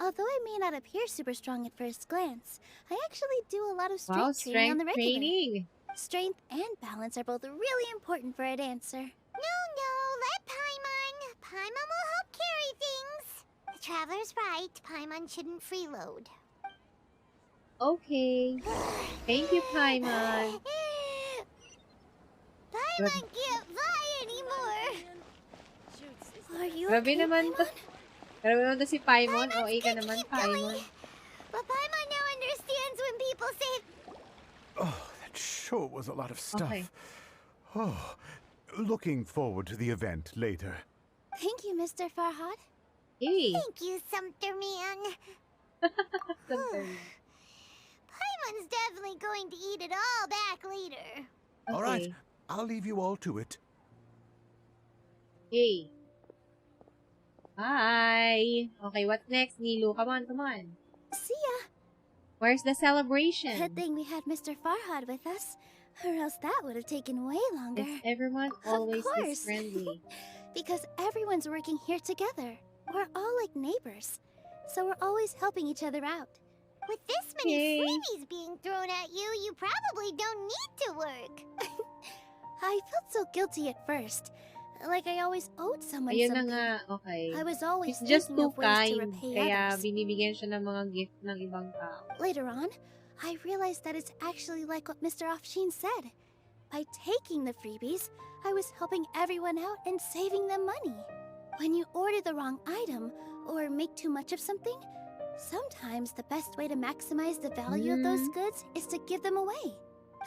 Although I may not appear super strong at first glance, I actually do a lot of
Wow,
strength training on the
strength
regular.
training.
Strength and balance are both really important for a dancer.
No, let Paimon. Paimon will help carry things. The Traveler's right. Paimon shouldn't freeload.
Okay. Thank you, Paimon.
Paimon can't fly anymore.
Are you
Grabe
okay,
naman to.
Paimon?
Grabe naman to si Paimon.
Paimon's
OA ka
good to
naman,
keep going.
Paimon.
But Paimon now understands when people say,
Oh, that sure was a lot of stuff.
Okay.
Oh, looking forward to the event later.
Thank you, Mr. Farhad.
Hey.
"Thank you, Sumpter Man." Paimon's definitely going to eat it all back later.
All right,
Okay.
I'll leave you all to it.
Hey. Bye. Okay, what's next, Nilou? Come on, come on.
See ya.
Where's the celebration?
Good thing we had Mr. Farhad with us, or else that would have taken way longer.
Is everyone always
Of
this
course.
friendly?
Because everyone's working here together. We're all like neighbors, so we're always helping each other out.
With this many
Okay.
freebies being thrown at you, you probably don't need to work.
I felt so guilty at first, like I always owed someone
Ayun na
something.
nga, okay.
I was always
He's just
thinking
too
of ways to
kind.
repay
Kaya
others.
binibigyan siya ng mga gift ng ibang tao.
Later on, I realized that it's actually like what Mr. Afshin said. By taking the freebies, I was helping everyone out and saving them money. When you order the wrong item or make too much of something, sometimes the best way to maximize the value of those goods is to give them away.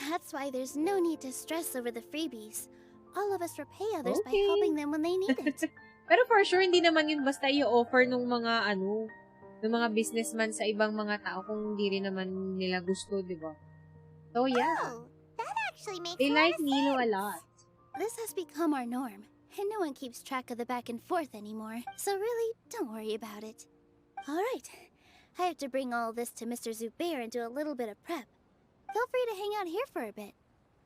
That's why there's no need to stress over the freebies. All of us repay others by
Okay.
helping them when they need it.
Pero for sure, hindi naman yun basta i-offer nung mga ng mga businessman sa ibang mga tao kung hindi rin naman nila gusto, di ba? So, yeah.
Oh, that actually makes
They
a lot
like
of
Nilou a
sense.
lot.
This has become our norm, and no one keeps track of the back and forth anymore, so really, don't worry about it. Alright, I have to bring all this to Mr. Zubair and do a little bit of prep. Feel free to hang out here for a bit.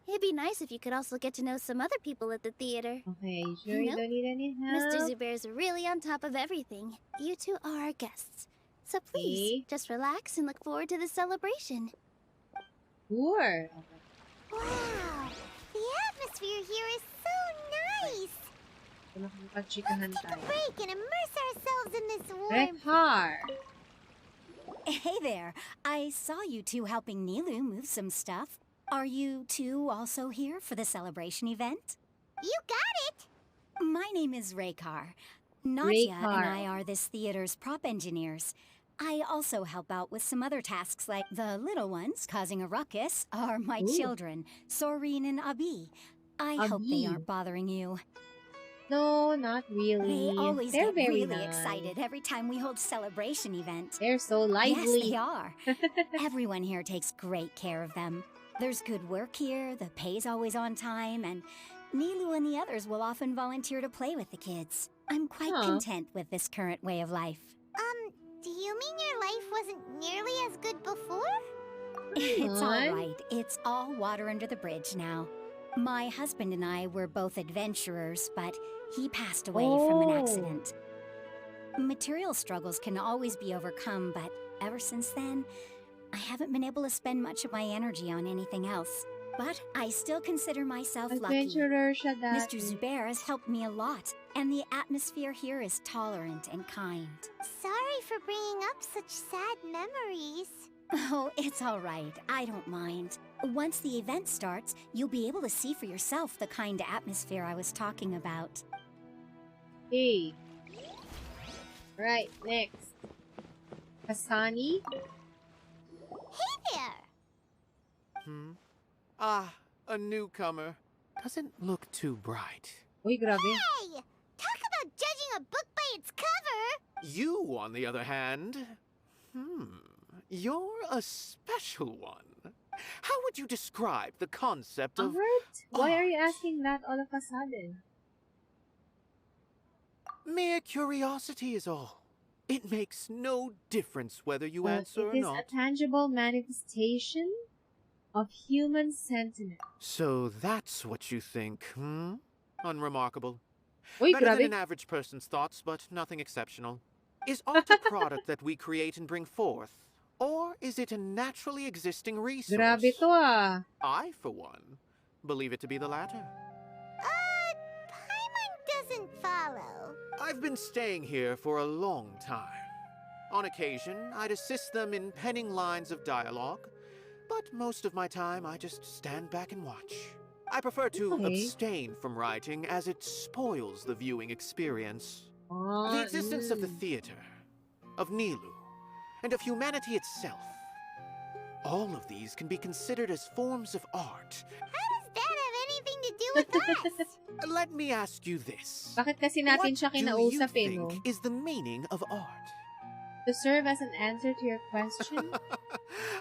It'd be nice if you could also get to know some other people at the theater.
Okay, sure you
Nope.
don't need any help?
Mr. Zubair's really on top of everything. You two are our guests. So please,
Okay.
just relax and look forward to the celebration.
Sure. Okay.
Wow, the atmosphere here is so nice.
So, makikipag-chikahan
Let's take a
tayo.
break and immerse ourselves in this warm.
Rekhar.
Hey there. I saw you two helping Nilou move some stuff. Are you two also here for the celebration event?
You got it.
My name is Raykar. Nadia and
Raykar.
I are this theater's prop engineers. I also help out with some other tasks like the little ones causing a ruckus are my
Ooh.
children, Soreen and Abi. I hope they
Abi.
aren't bothering you.
No, not really.
They always
They're
get
very
really
nice.
excited every time we hold celebration event.
They're so
Yes,
lively.
they are. Everyone here takes great care of them. There's good work here, the pay's always on time, and Nilou and the others will often volunteer to play with the kids. I'm quite
Huh.
content with this current way of life.
Do you mean your life wasn't nearly as good before?
It's all
on.
right. It's all water under the bridge now. My husband and I were both adventurers, but he passed away from an
Oh.
accident. Material struggles can always be overcome, but ever since then, I haven't been able to spend much of my energy on anything else. But I still consider myself lucky.
Adventurer siya
Mr.
dati.
Zubair has helped me a lot, and the atmosphere here is tolerant and kind.
Sorry for bringing up such sad memories.
Oh, it's all right. I don't mind. Once the event starts, you'll be able to see for yourself the kind of atmosphere I was talking about.
Hey. Right, next. Kasani?
Hey there.
A newcomer. Doesn't look too bright.
Uy, grabe.
Hey, talk about judging a book by its cover.
You, on the other hand, you're a special one. How would you describe the concept of
Art? Why are you
art?
asking that all of a sudden?
Mere curiosity is all. It makes no difference whether you answer or
It is
not.
a tangible manifestation of human sentiment.
So that's what you think, Unremarkable.
Uy,
Better than
grabe.
an average person's thoughts, but nothing exceptional. Is art a product that we create and bring forth? Or is it a naturally existing resource?
Grabe to ah.
I, for one, believe it to be the latter.
Paimon doesn't follow.
I've been staying here for a long time. On occasion, I'd assist them in penning lines of dialogue, But most of my time, I just stand back and watch. I prefer to abstain from writing as it spoils the viewing experience. The existence of the theater, of Nilou, and of humanity itself. All of these can be considered as forms of art.
How does that have anything to do with us?
Let me ask you this.
Bakit kasi natin siya kinausap
What do you
no?
think is the meaning of art?
To serve as an answer to your question?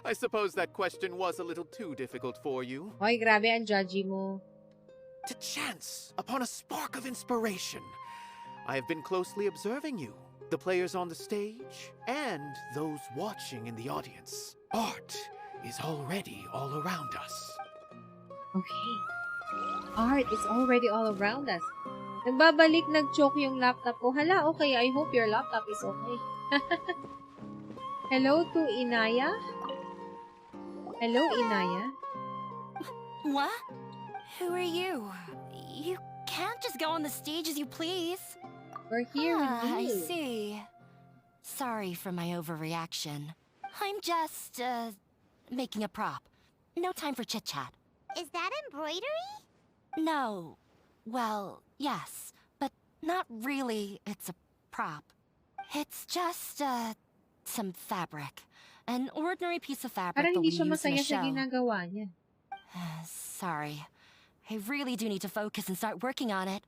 I suppose that question was a little too difficult for you.
Hoy, grabe ang judgy mo.
To chance upon a spark of inspiration. I have been closely observing you, the players on the stage, and those watching in the audience. Art is already all around us.
Okay. Art is already all around us. Nagbabalik, nag-choke yung laptop ko. Hala, okay. I hope your laptop is okay. Hello to Inaya? Hello, Inaya?
What? Who are you? You can't just go on the stage as you please.
We're here with you.
I see. Sorry for my overreaction. I'm just, making a prop. No time for chit-chat.
Is that embroidery?
No. Well, yes. But not really. It's a prop. It's just, some fabric. An ordinary piece of fabric
Parang
that we
hindi siya
use in a
masaya sa
show.
ginagawa niya.
Sorry. I really do need to focus and start working on it.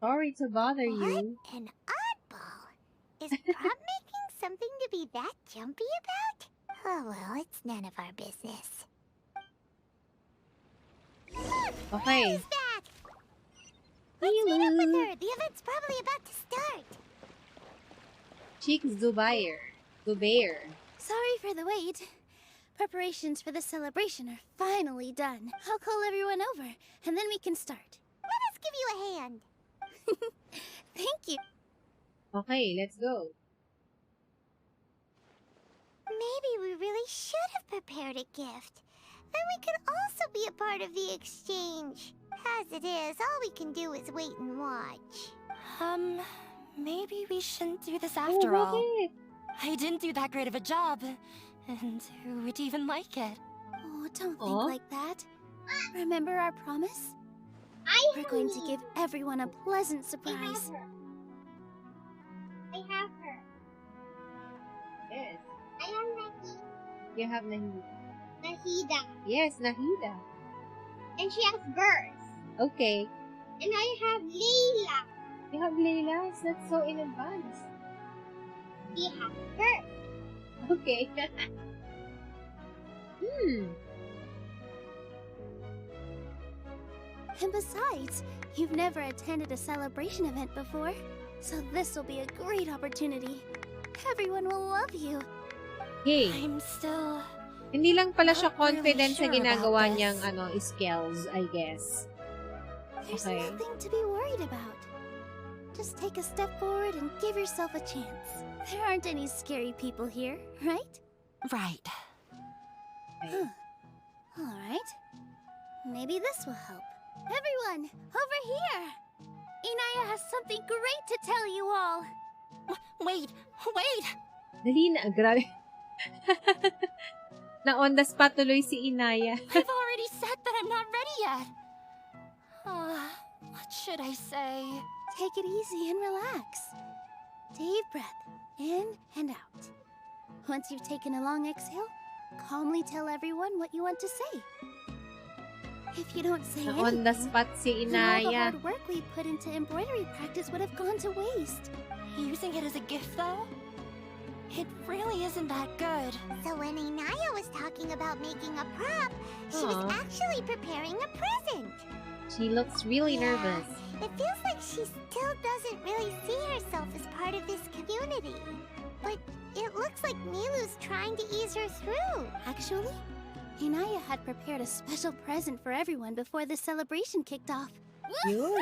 Sorry to bother you.
What an oddball. Is prop making something to be that jumpy about? Oh well, it's none of our business. Look!
Okay.
Who's that? Let's meet up with her. The event's probably about to start.
Cheek Zubair.
Sorry for the wait. Preparations for the celebration are finally done. I'll call everyone over, and then we can start.
Let us give you a hand.
Thank you.
Okay, let's go.
Maybe we really should have prepared a gift. Then we could also be a part of the exchange. As it is, all we can do is wait and watch.
Maybe we shouldn't do this after all.
Bakit?
I didn't do that great of a job. And who would even like it?
Oh, don't think like that. Remember our promise? We're going to give everyone a pleasant surprise.
I have her.
Yes.
I have Nahida.
You have Nahida.
Nahida.
Yes, Nahida.
And she has birds.
Okay.
And I have Layla.
You have Layla? That's so in advance.
She has birds.
Okay.
And besides, you've never attended a celebration event before, so this will be a great opportunity. Everyone will love you.
Hey,
I'm still...
hindi lang pala siya
not really
confident sa
sure
ginagawa
about
niyang
this.
skills, I guess.
There's
Okay.
nothing to be worried about. Just take a step forward and give yourself a chance. There aren't any scary people here, right?
Right.
Okay.
Alright. Maybe this will help. Everyone, over here! Inaya has something great to tell you all.
Wait!
Dali na, grabe. Na on the spot tuloy si Inaya.
I've already said that I'm not ready yet. What should I say?
Take it easy and relax. Deep breath, in and out. Once you've taken a long exhale, calmly tell everyone what you want to say. If you don't say
Na on the
anything,
spot si
then all the
Inaya.
hard work we put into embroidery practice would have gone to waste.
Using it as a gift, though? It really isn't that good.
So when Inaya was talking about making a prop, she was
Aw.
actually preparing a present.
She looks really
Yeah,
nervous.
It feels like she still doesn't really see herself as part of this community. But it looks like Nilou's trying to ease her through.
Actually, Inaya had prepared a special present for everyone before the celebration kicked off.
Yun.
Woo!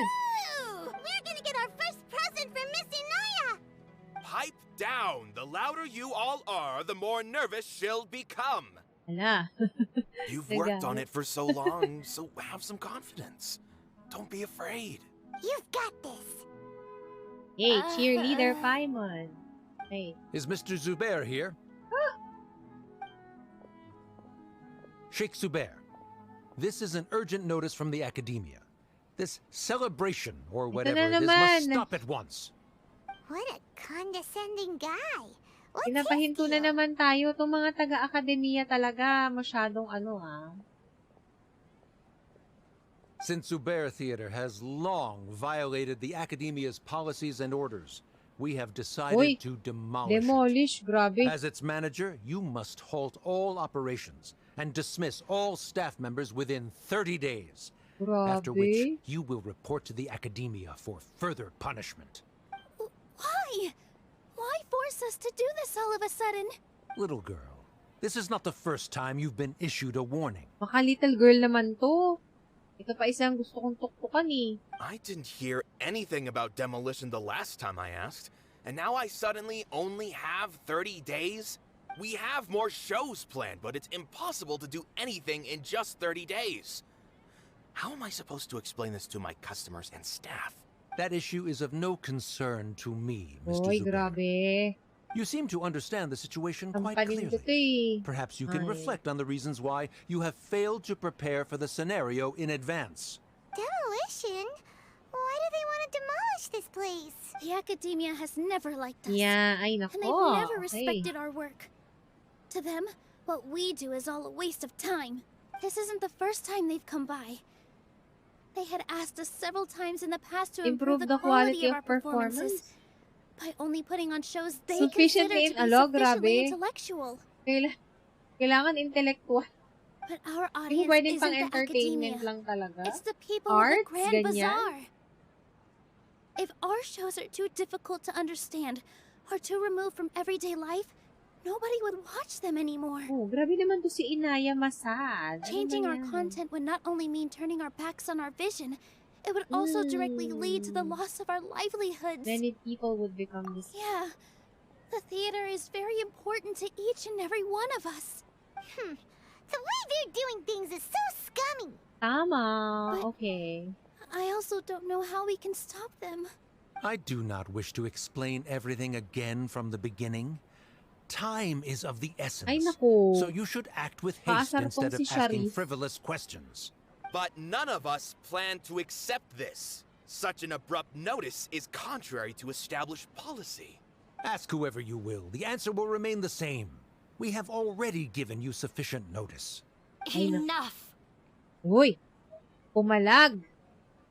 We're gonna get our first present from Miss Inaya!
Pipe down! The louder you all are, the more nervous she'll become.
Hala.
You've
Nagalit.
worked on it for so long, so have some confidence. Don't be afraid.
You've got this.
Hey, cheerleader Paimon. Hey.
Is Mr. Zubair here? Sheikh Zubair, this is an urgent notice from the Academia. This celebration, or whatever it is, must stop at once.
What a condescending guy. What's
Pinapahinto
his
na
deal?
naman tayo. Itong mga taga-akademiya talaga, masyadong
Since Zubair Theater has long violated the Academia's policies and orders, we have decided to demolish it.
Grabe.
As its manager, you must halt all operations and dismiss all staff members within 30 days. After which, you will report to the Academia for further punishment.
Why? Why force us to do this all of a sudden?
Little girl, this is not the first time you've been issued a warning.
Baka little girl naman to. Ito pa isang gusto kong tuktukan eh.
I didn't hear anything about demolition the last time I asked, and now I suddenly only have 30 days? We have more shows planned, but it's impossible to do anything in just 30 days. How am I supposed to explain this to my customers and staff?
That issue is of no concern to me, Mr.
Oy,
Zubair.
grabe.
You seem to understand the situation quite
Pampanin ko
clearly.
to eh.
Perhaps you can
Ay.
reflect on the reasons why you have failed to prepare for the scenario in advance.
Demolition? Why do they want to demolish this place?
The Academia has never liked us.
Yeah, ay nako.
And they've never
Okay.
respected our work. To them, what we do is all a waste of time. This isn't the first time they've come by. They had asked us several times in the past to improve the quality of our performances by only putting on shows they consider to be sufficiently intellectual.
Kailangan intellectual.
But our
Hindi
audience
pwedeng
isn't
pang
the
entertainment
Academia.
lang talaga.
It's the people of the
Arts,
Grand
ganyan.
Bazaar. If our shows are too difficult to understand or too removed from everyday life, nobody would watch them anymore.
Oh, grabe naman to si Inaya Masad.
Changing our content would not only mean turning our backs on our vision, it would also directly lead to the loss of our livelihoods.
Many people would become this.
Yeah, the theater is very important to each and every one of us.
The way they're doing things is so scummy.
Tama. Okay.
I also don't know how we can stop them.
I do not wish to explain everything again from the beginning. Time is of the essence.
Ay naku.
So you should act with haste
Paasar
instead of
tong si
asking
Sharif.
frivolous questions.
But none of us plan to accept this. Such an abrupt notice is contrary to established policy.
Ask whoever you will. The answer will remain the same. We have already given you sufficient notice.
Enough!
Uy! Pumalag!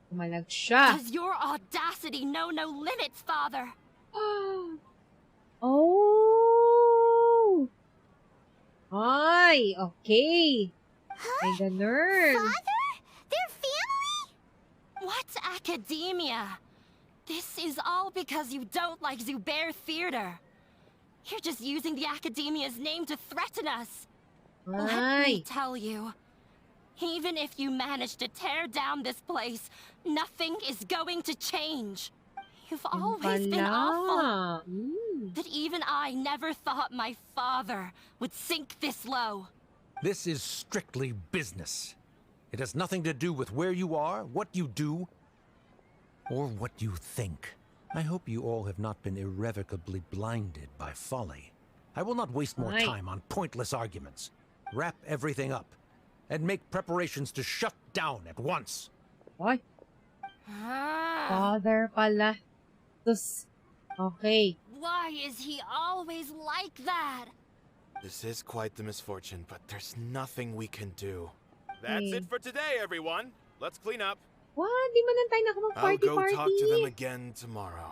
Pumalag siya.
Does your audacity know no limits, Father?
Oh! Ay, okay. Ay, ganun.
Father? Their family?
What academia? This is all because you don't like Zubair Theater. You're just using the Academia's name to threaten us. Let me
Ay.
tell you, even if you manage to tear down this place, nothing is going to change. You've always been awful. But even I never thought my father would sink this low.
This is strictly business. It has nothing to do with where you are, what you do, or what you think. I hope you all have not been irrevocably blinded by folly. I will not waste more time on pointless arguments. Wrap everything up, and make preparations to shut down at once.
Ay. Father pala. Sus. Okay.
Why is he always like that?
This is quite the misfortune, but there's nothing we can do. That's it for today, everyone. Let's clean up.
What? Di man lang tayo
I'll
nakapag-party-party.
go talk to them again tomorrow.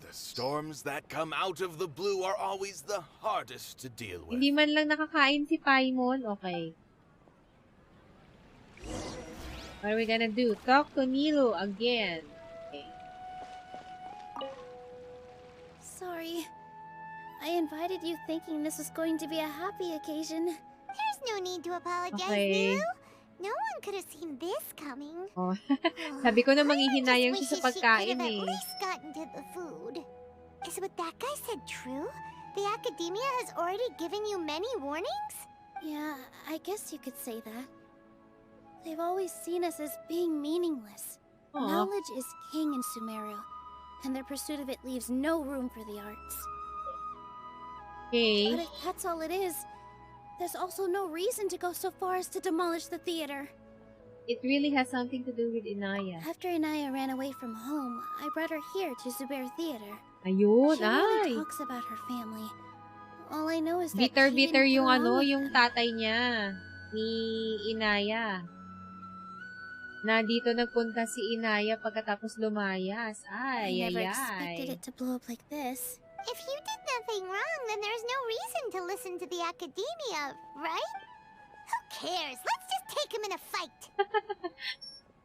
The storms that come out of the blue are always the hardest to deal with.
Hindi man lang nakakain si Paimon. Okay. What are we gonna do? Talk to Nilou again. Okay.
Sorry. I invited you thinking this was going to be a happy occasion.
There's no need to apologize,
Okay.
Nilou. No one could have seen this coming.
Oh. Sabi ko na manghihinayang siya sa
Wishes
pagkain
she could have
eh.
at least gotten to the food. Is what that guy said true? The Academia has already given you many warnings?
Yeah, I guess you could say that. They've always seen us as being meaningless.
Aw.
Knowledge is king in Sumeru, and their pursuit of it leaves no room for the arts.
Okay.
But if that's all it is, There's also no reason to go so far as to demolish the theater.
It really has something to do with Inaya.
After Inaya ran away from home, I brought her here to Zubair Theater.
Ayun,
She really talks about her family. All I know is that
bitter yung yung tatay niya ni Inaya. Na dito nagpunta si Inaya pagkatapos lumayas.
I never expected it to blow up like this.
If you did nothing wrong, then there's no reason to listen to the academia, right? Who cares? Let's just take him in a fight.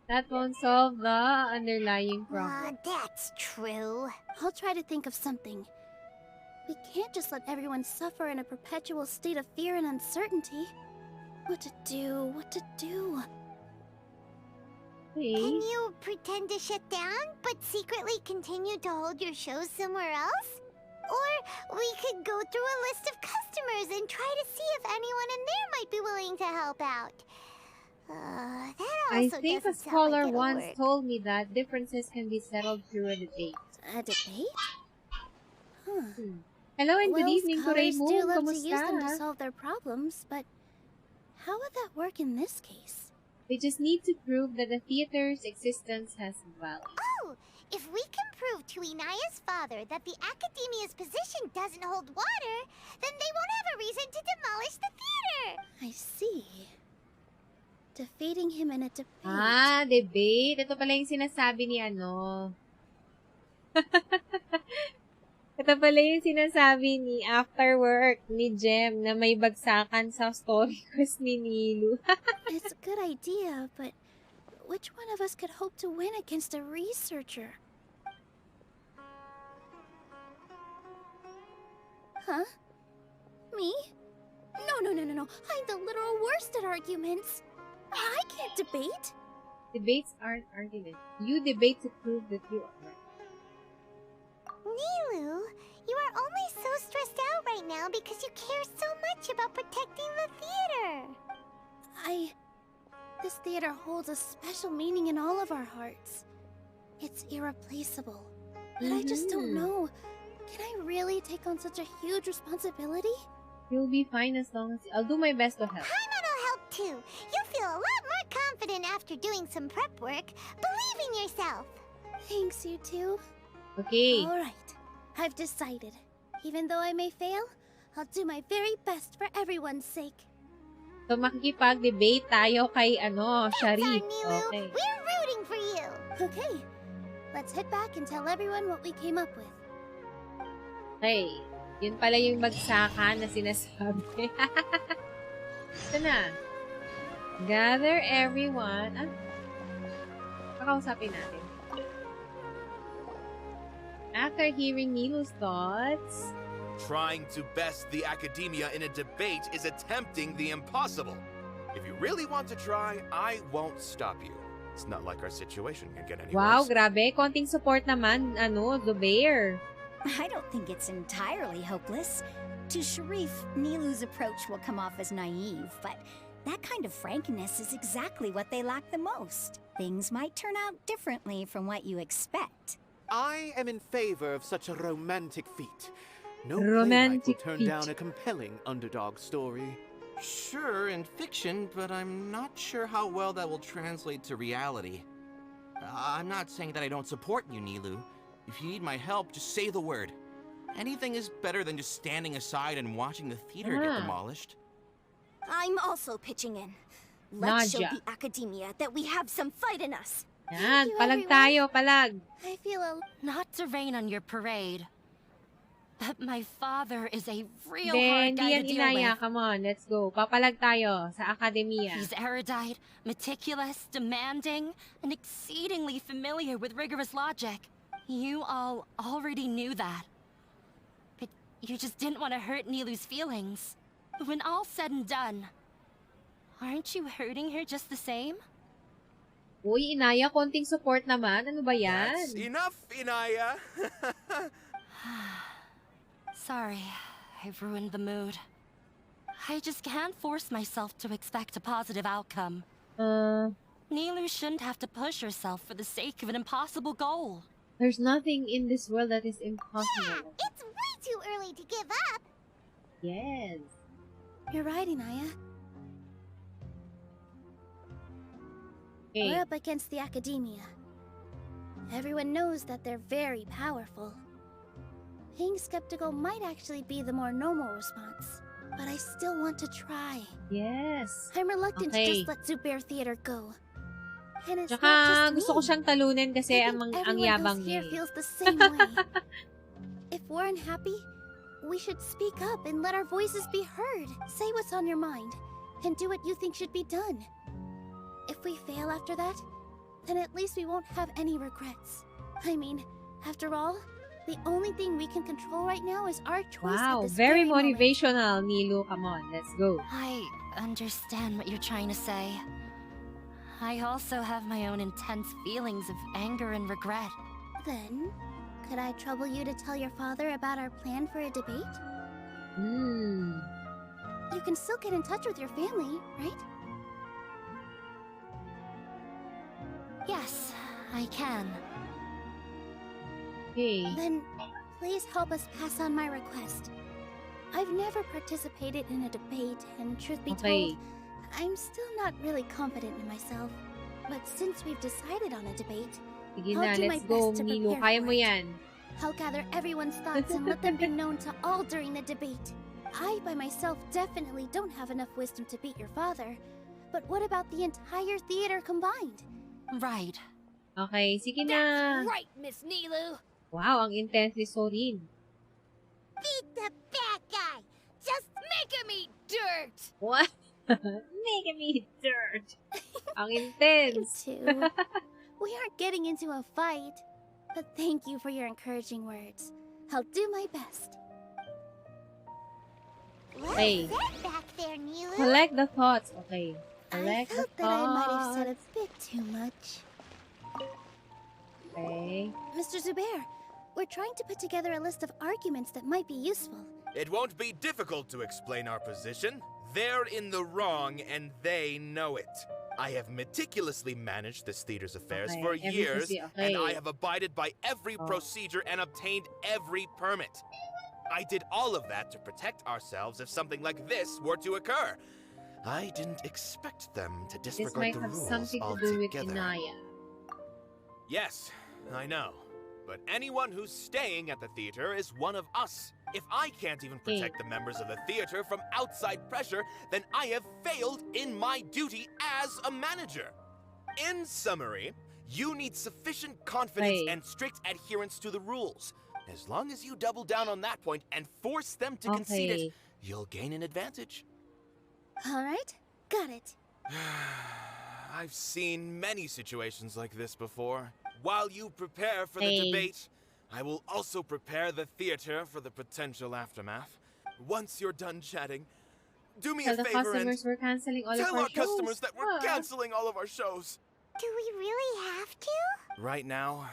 That won't solve the underlying problem.
That's true.
I'll try to think of something. We can't just let everyone suffer in a perpetual state of fear and uncertainty. What to do? What to do?
Hey.
Can you pretend to shut down, but secretly continue to hold your shows somewhere else? Or we could go through a list of customers and try to see if anyone in there might be willing to help out. That also
I think a scholar once told me that differences can be settled through a debate.
A debate? Huh.
Hello and good evening to
Scholars
Raymoon.
do love to use them to
Kumusta?
solve their problems, but how would that work in this case?
They just need to prove that the theater's existence has value.
Oh! If we can prove to Inaya's father that the Academia's position doesn't hold water, then they won't have a reason to demolish the theater!
I see. Defeating him in a debate.
Ah, debate. Ito pala yung sinasabi ni ano. Ito pala yung sinasabi ni After Work, ni Jem, na may bagsakan sa story quest ni Nilou.
It's a good idea, but which one of us could hope to win against a researcher? Huh? Me? No. I'm the literal worst at arguments. I can't debate.
Debates aren't arguments. You debate to prove that you are right.
Nilou, you are only so stressed out right now because you care so much about protecting the theater.
This theater holds a special meaning in all of our hearts. It's irreplaceable. But I just don't know. Can I really take on such a huge responsibility?
You'll be fine as long as... I'll do my best to help.
Paimon'll help too. You'll feel a lot more confident after doing some prep work. Believe in yourself.
Thanks, you two.
Okay.
Alright. I've decided. Even though I may fail, I'll do my very best for everyone's sake.
So, makikipag-debate tayo kay, Sharif.
Nilou.
Okay.
We're rooting for you.
Okay. Let's head back and tell everyone what we came up with.
Okay. Yun pala yung bagsakan na sinasabi. Ito na. Gather everyone. Kakausapin natin. After hearing Nilou's thoughts...
Trying to best the academia in a debate is attempting the impossible. If you really want to try, I won't stop you. It's not like our situation can get any
Wow,
worse.
grabe. Konting support naman, Zubair.
I don't think it's entirely hopeless. To Sharif, Nilou's approach will come off as naive, but that kind of frankness is exactly what they lack the most. Things might turn out differently from what you expect.
I am in favor of such a romantic feat. No
Romantic
playwright will turn
feat.
down a compelling underdog story.
Sure, in fiction, but I'm not sure how well that will translate to reality. I'm not saying that I don't support you, Nilou. If you need my help, just say the word. Anything is better than just standing aside and watching the theater get demolished.
I'm also pitching in. Let's show
Nadia.
the academia that we have some fight in us.
Yan, palag tayo, palag.
I feel
Not to rain on your parade, but my father is a real
Then,
hard guy to
hindi
deal
yan inaya.
with.
Come on, let's go. Papalag tayo sa akademia.
He's erudite, meticulous, demanding, and exceedingly familiar with rigorous logic. You all already knew that. But you just didn't want to hurt Nilou's feelings. But when all's said and done, aren't you hurting her just the same?
Uy, Inaya, konting support naman. Ano ba yan?
That's enough, Inaya!
Sorry, I've ruined the mood. I just can't force myself to expect a positive outcome. Nilou shouldn't have to push herself for the sake of an impossible goal.
There's nothing in this world that is impossible.
Yeah, it's way too early to give up.
Yes.
You're right, Inaya.
Okay.
We're up against the Academia. Everyone knows that they're very powerful. Being skeptical might actually be the more normal response, but I still want to try.
Yes.
I'm reluctant to
Okay.
just let Zubair Theater go. And it's
Tsaka,
not just me.
gusto ko siyang talunin kasi
I
ang
think
yabang
everyone else
niya.
here feels the same way. If we're unhappy, we should speak up and let our voices be heard. Say what's on your mind, and do what you think should be done. If we fail after that, then at least we won't have any regrets. I mean, after all, the only thing we can control right now is our choice at
Wow,
this
very
moment.
motivational, Nilou. Come on, let's go.
I understand what you're trying to say. I also have my own intense feelings of anger and regret.
Then, could I trouble you to tell your father about our plan for a debate? You can still get in touch with your family, right?
Yes, I can.
Okay.
Then, please help us pass on my request. I've never participated in a debate, and truth be told, I'm still not really confident in myself. But since we've decided on a debate,
Sige
I'll
na,
do my
let's go,
best to
Nilou.
prepare
Kaya
for
mo
it.
yan.
I'll gather everyone's thoughts and let them be known to all during the debate. I, by myself, definitely don't have enough wisdom to beat your father. But what about the entire theater combined?
Right.
Okay, sige na.
Right, Miss Nilou.
Wow, ang intense ni Sorin.
Beat the bad guy. Just make him eat dirt.
What? Making me dirt. Ang intense.
You too. We aren't getting into a fight. But thank you for your encouraging words. I'll do my best.
What's
Hey.
that back there, Nilou?
Collect the thoughts. Okay.
I
Collect the
felt that I might have said a
thoughts.
bit too much.
Okay.
Mr. Zubair, we're trying to put together a list of arguments that might be useful.
It won't be difficult to explain our position. They're in the wrong, and they know it. I have meticulously managed this theater's affairs
Okay,
for
every
years, and I
okay.
have abided by every procedure and obtained every permit. I did all of that to protect ourselves if something like this were to occur. I didn't expect them to
This
disregard
might
the
have
rules
something to do with
altogether.
Inaya.
Yes, I know. But anyone who's staying at the theater is one of us. If I can't even protect the members of the theater from outside pressure, then I have failed in my duty as a manager. In summary, you need sufficient confidence and strict adherence to the rules. As long as you double down on that point and force them to concede it, you'll gain an advantage.
All right, got it.
I've seen many situations like this before. While you prepare for the debate, I will also prepare the theater for the potential aftermath. Once you're done chatting, do me
Tell
a
the
favor and
customers we're canceling all of
tell
our
our customers
shows.
that we're canceling all of our shows.
Do we really have to?
Right now,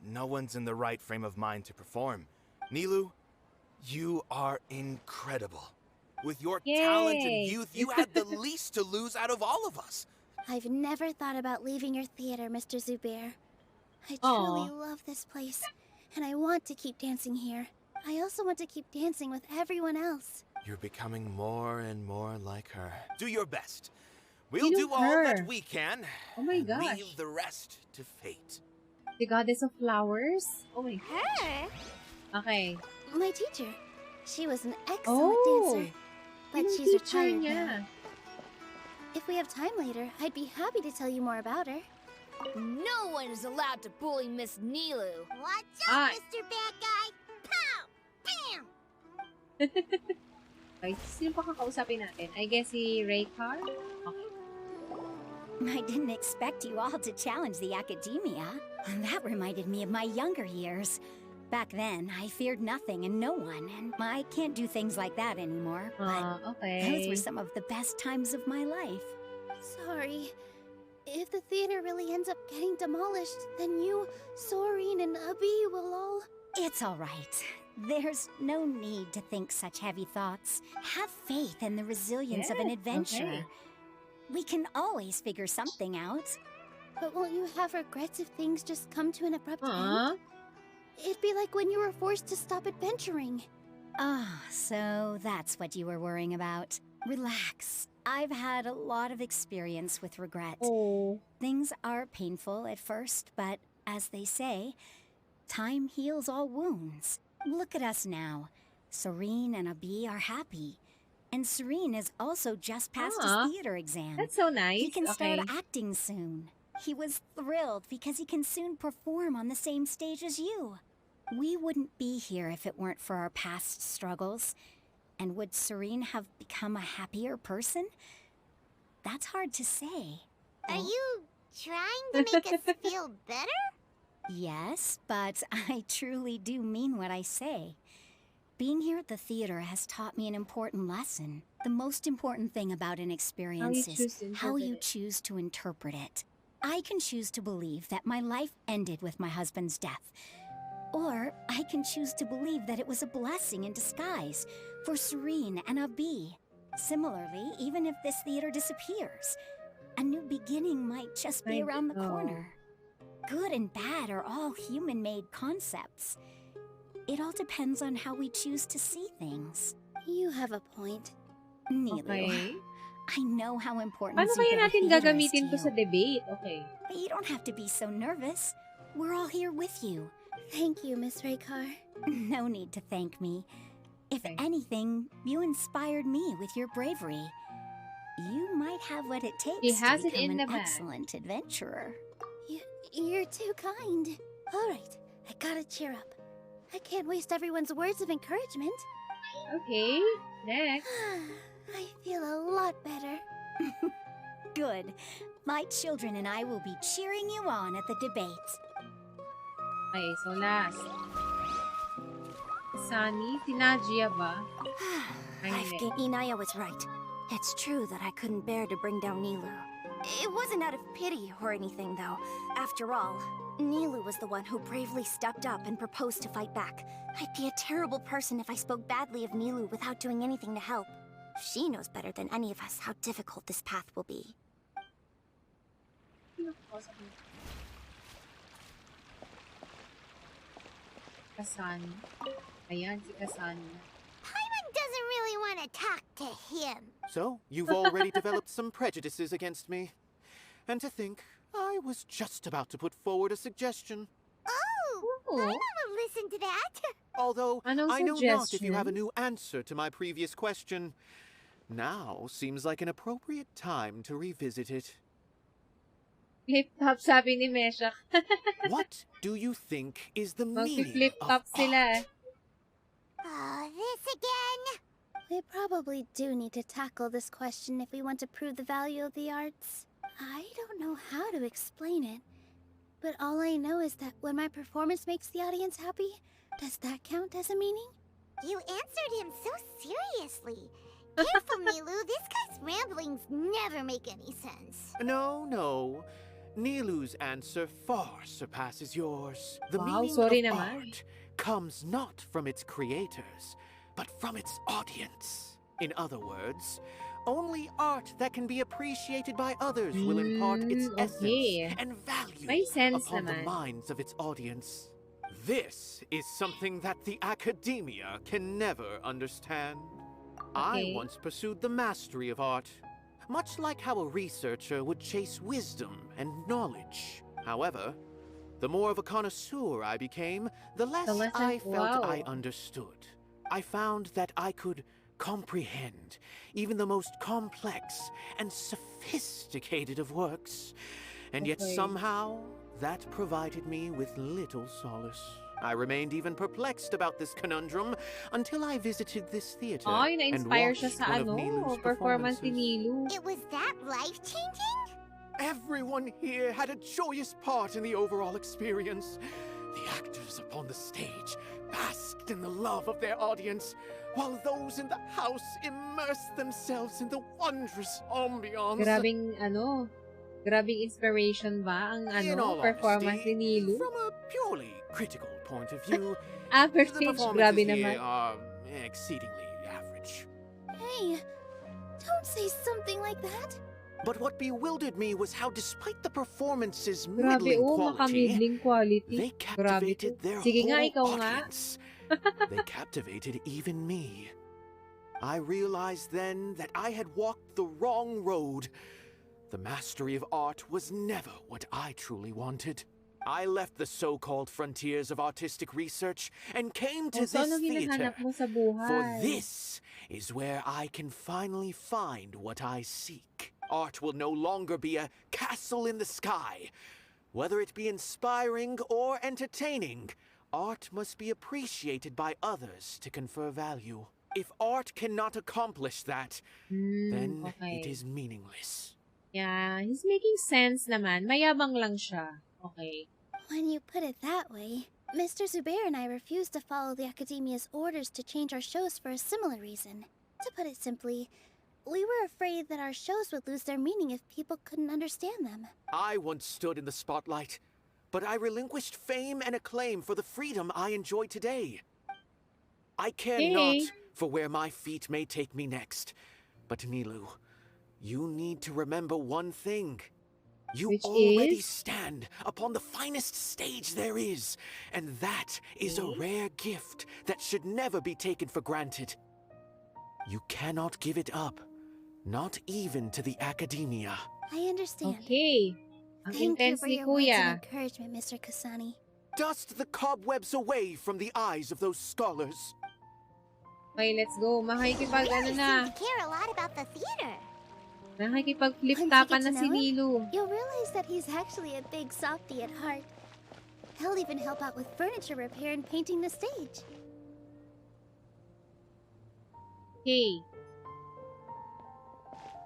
no one's in the right frame of mind to perform. Nilou, you are incredible. With your talent and youth, you had the least to lose out of all of us.
I've never thought about leaving your theater, Mr. Zubair. I truly love this place, and I want to keep dancing here. I also want to keep dancing with everyone else.
You're becoming more and more like her. Do your best. We'll
You
do all
her.
that we can.
Oh my
and
gosh.
leave the rest to fate.
The goddess of flowers? Oh my
Her?
Okay.
My teacher. She was an excellent dancer, but
yung
she's
teacher
retired
niya.
now. If we have time later, I'd be happy to tell you more about her.
No one is allowed to bully Miss Nilou.
Watch out, Mr. Bad Guy! Pow! Bam!
Okay, sino pa kakausapin natin? I guess si Raycar? Okay.
I didn't expect you all to challenge the Academia. That reminded me of my younger years. Back then, I feared nothing and no one, and I can't do things like that anymore. But those were some of the best times of my life.
Sorry. If the theater really ends up getting demolished, then you, Sorin, and Abi will all...
It's all right. There's no need to think such heavy thoughts. Have faith in the resilience of an adventure.
okay.
We can always figure something out.
But won't you have regrets if things just come to an abrupt
Aw.
end? It'd be like when you were forced to stop adventuring.
So that's what you were worrying about. Relax. I've had a lot of experience with regret.
Oh.
Things are painful at first, but as they say, time heals all wounds. Look at us now. Serene and Abi are happy. And Serene has also just passed his theater exam.
That's so nice.
He can start acting soon. He was thrilled because he can soon perform on the same stage as you. We wouldn't be here if it weren't for our past struggles. And would Serene have become a happier person? That's hard to say.
Are you trying to make us feel better?
Yes, but I truly do mean what I say. Being here at the theater has taught me an important lesson. The most important thing about an experience is how you choose to interpret it. I can choose to believe that my life ended with my husband's death. Or I can choose to believe that it was a blessing in disguise for Serene and Abi. Similarly, even if this theater disappears, a new beginning might just be around the corner. Good and bad are all human-made concepts. It all depends on how we choose to see things.
You have a point.
Nilou, I know how important
Paano kaya
superhero
natin
theater is
gagamitin
to
to sa
you.
debate? Okay.
But you don't have to be so nervous. We're all here with you.
Thank you, Miss Raykar.
No need to thank me. If anything, you inspired me with your bravery. You might have what it takes
He has
to
it in
become
the
an
bag.
excellent adventurer.
You're too kind. All right, I gotta cheer up. I can't waste everyone's words of encouragement.
Okay, next.
I feel a lot better.
Good. My children and I will be cheering you on at the debate.
Okay, so last. Sunny, si Najia ba?
I think Inaya was right. It's true that I couldn't bear to bring down Nilou. It wasn't out of pity or anything, though. After all, Nilou was the one who bravely stepped up and proposed to fight back. I'd be a terrible person if I spoke badly of Nilou without doing anything to help. She knows better than any of us how difficult this path will be.
Kasan. Ayan, si Kasan.
Paimon doesn't really want to talk to him.
So, you've already developed some prejudices against me. And to think, I was just about to put forward a suggestion.
Oh, I will listen to that.
Although,
Anong
I know not if you have a
suggestion?
new answer to my previous question. Now seems like an appropriate time to revisit it.
Flip top sabi ni Meshach.
What do you think is the meaning
Magpi-flip
of
top sila.
Oh, this again?
We probably do need to tackle this question if we want to prove the value of the arts. I don't know how to explain it, but all I know is that when my performance makes the audience happy, does that count as a meaning?
You answered him so seriously. Careful, Nilou. This guy's ramblings never make any sense.
No. Nilou's answer far surpasses yours. The
Wow,
meaning
sorry
of
naman.
art comes not from its creators, but from its audience. In other words, only art that can be appreciated by others will impart its essence and value
May sense
upon the
naman.
minds of its audience. This is something that the academia can never understand. I
Okay.
once pursued the mastery of art, much like how a researcher would chase wisdom and knowledge. However, the more of a connoisseur I became, the less I felt I understood. I found that I could comprehend even the most complex and sophisticated of works, and yet
Okay.
somehow that provided me with little solace. I remained even perplexed about this conundrum until I visited this theater
Ay,
and
na-inspire siya
watched
sa
one of Nilou's
performance ni
performances.
Nilou.
It was that life-changing?
Everyone here had a joyous part in the overall experience. The actors upon the stage basked in the love of their audience, while those in the house immersed themselves in the wondrous ambiance.
Grabing inspiration ba ang
In all
performance
honesty,
ni Nilou?
From a purely critical point of view,
Average,
the performances
grabe
here
naman.
are exceedingly average.
Hey, don't say something like that.
But what bewildered me was how, despite the performance's
Grabe,
middling quality,
maka-middling quality.
they
Grabe
captivated
to.
their
Sige nga,
whole
ikaw nga.
audience They captivated even me. I realized then that I had walked the wrong road. The mastery of art was never what I truly wanted. I left the so-called frontiers of artistic research and came to this theater. For this is where I can finally find what I seek. Art will no longer be a castle in the sky. Whether it be inspiring or entertaining, art must be appreciated by others to confer value. If art cannot accomplish that, then it is meaningless.
Yeah, he's making sense naman. Mayabang lang siya. Okay.
When you put it that way, Mr. Zubair and I refused to follow the Academia's orders to change our shows for a similar reason. To put it simply, we were afraid that our shows would lose their meaning if people couldn't understand them.
I once stood in the spotlight, but I relinquished fame and acclaim for the freedom I enjoy today. I care not for where my feet may take me next. But Nilou, you need to remember one thing. You already stand upon the finest stage there is, and that is a rare gift that should never be taken for granted. You cannot give it up, not even to the Academia.
I understand.
Okay.
Thank you for your words of encouragement, Mr. Kasani.
Dust the cobwebs away from the eyes of those scholars.
Okay, let's go. Makikipag ano na.
Care a lot about the theater.
Nakikipag-flip-tapan na si Nilou.
You'll realize that he's actually a big softie at heart. He'll even help out with furniture repair and painting the stage.
Hey.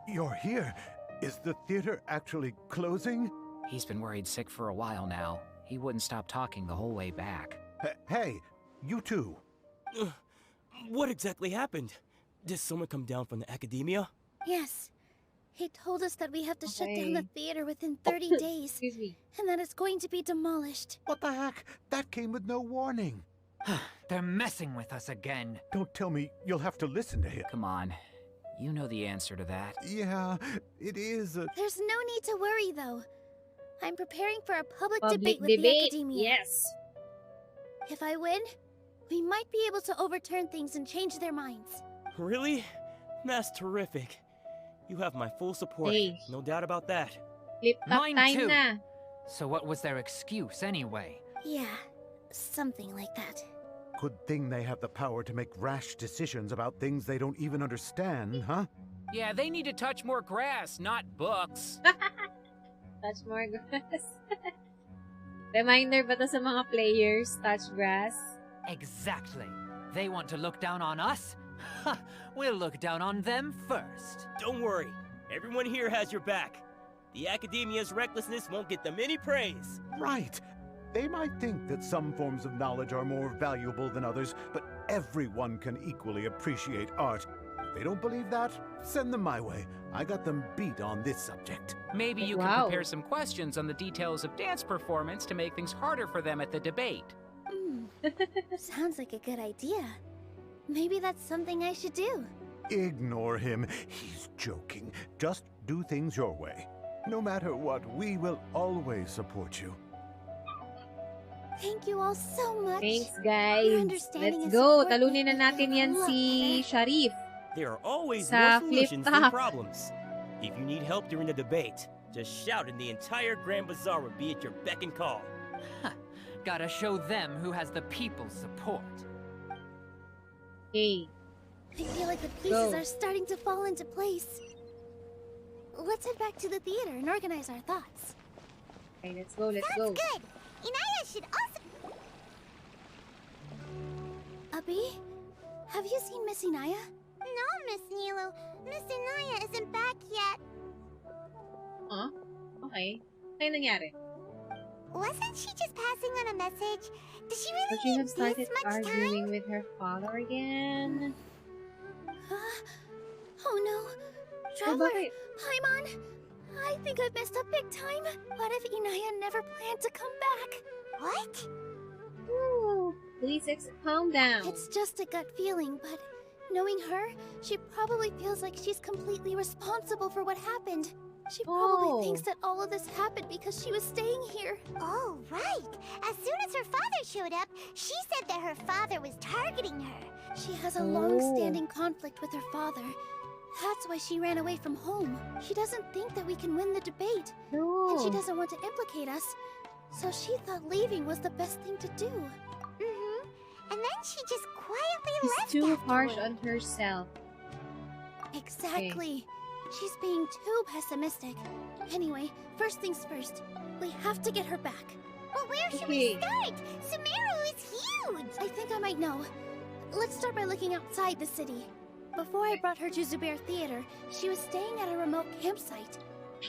You're here. Is the theater actually closing?
He's been worried sick for a while now. He wouldn't stop talking the whole way back.
Hey, you two.
What exactly happened? Did someone come down from the Academia?
Yes. He told us that we have to shut down the theater within 30 days.
Excuse me.
And that it's going to be demolished.
What the heck? That came with no warning.
They're messing with us again.
Don't tell me you'll have to listen to him.
Come on. You know the answer to that.
Yeah, it is a...
There's no need to worry, though. I'm preparing for a public debate with the Academia.
Yes.
If I win, we might be able to overturn things and change their minds.
Really? That's terrific. You have my full support. No doubt about that.
Mine too. So what was their excuse anyway?
Yeah, something like that.
Good thing they have the power to make rash decisions about things they don't even understand, huh?
Yeah, they need to touch more grass, not books.
Touch more grass. Reminder ba to sa mga players, touch grass?
Exactly. They want to look down on us? We'll look down on them first.
Don't worry. Everyone here has your back. The Academia's recklessness won't get them any praise.
Right. They might think that some forms of knowledge are more valuable than others, but everyone can equally appreciate art. If they don't believe that, send them my way. I got them beat on this subject.
Maybe you can prepare some questions on the details of dance performance to make things harder for them at the debate.
Sounds like a good idea. Maybe that's something I should do.
Ignore him. He's joking. Just do things your way. No matter what, we will always support you.
Thank you all so much.
Thanks, guys. Let's go. Talunin na natin yan si Sharif.
There are always
Sa
more solutions than
flip-top.
problems. If you need help during the debate, just shout and the entire Grand Bazaar will be at your beck and call.
Gotta show them who has the people's support.
Hey.
I feel like the pieces are starting to fall into place. Let's head back to the theater and organize our thoughts.
Okay, let's go, let's
Sounds good. Inaya should also...
Abi, have you seen Miss Inaya?
No, Miss Nilou. Miss Inaya isn't back yet.
Huh? Okay. Ano nangyari?
Wasn't she just passing on a message? Does she really
But she
need
had started
this much
arguing
time?
with her father again.
Oh no. Traveler, Paimon, I think I've messed up big time. What if Inaya never planned to come back?
What?
Ooh, please calm down.
It's just a gut feeling, but knowing her, she probably feels like she's completely responsible for what happened. She probably thinks that all of this happened because she was staying here.
Oh, right. As soon as her father showed up, she said that her father was targeting her.
She has a long-standing conflict with her father. That's why she ran away from home. She doesn't think that we can win the debate.
No.
And she doesn't want to implicate us. So she thought leaving was the best thing to do.
And then she just quietly left
She's too
afterward.
harsh on herself.
Exactly. She's being too pessimistic. Anyway, first things first. We have to get her back.
Well, where should we start? Sumeru is huge!
I think I might know. Let's start by looking outside the city. Before I brought her to Zubair Theater, she was staying at a remote campsite.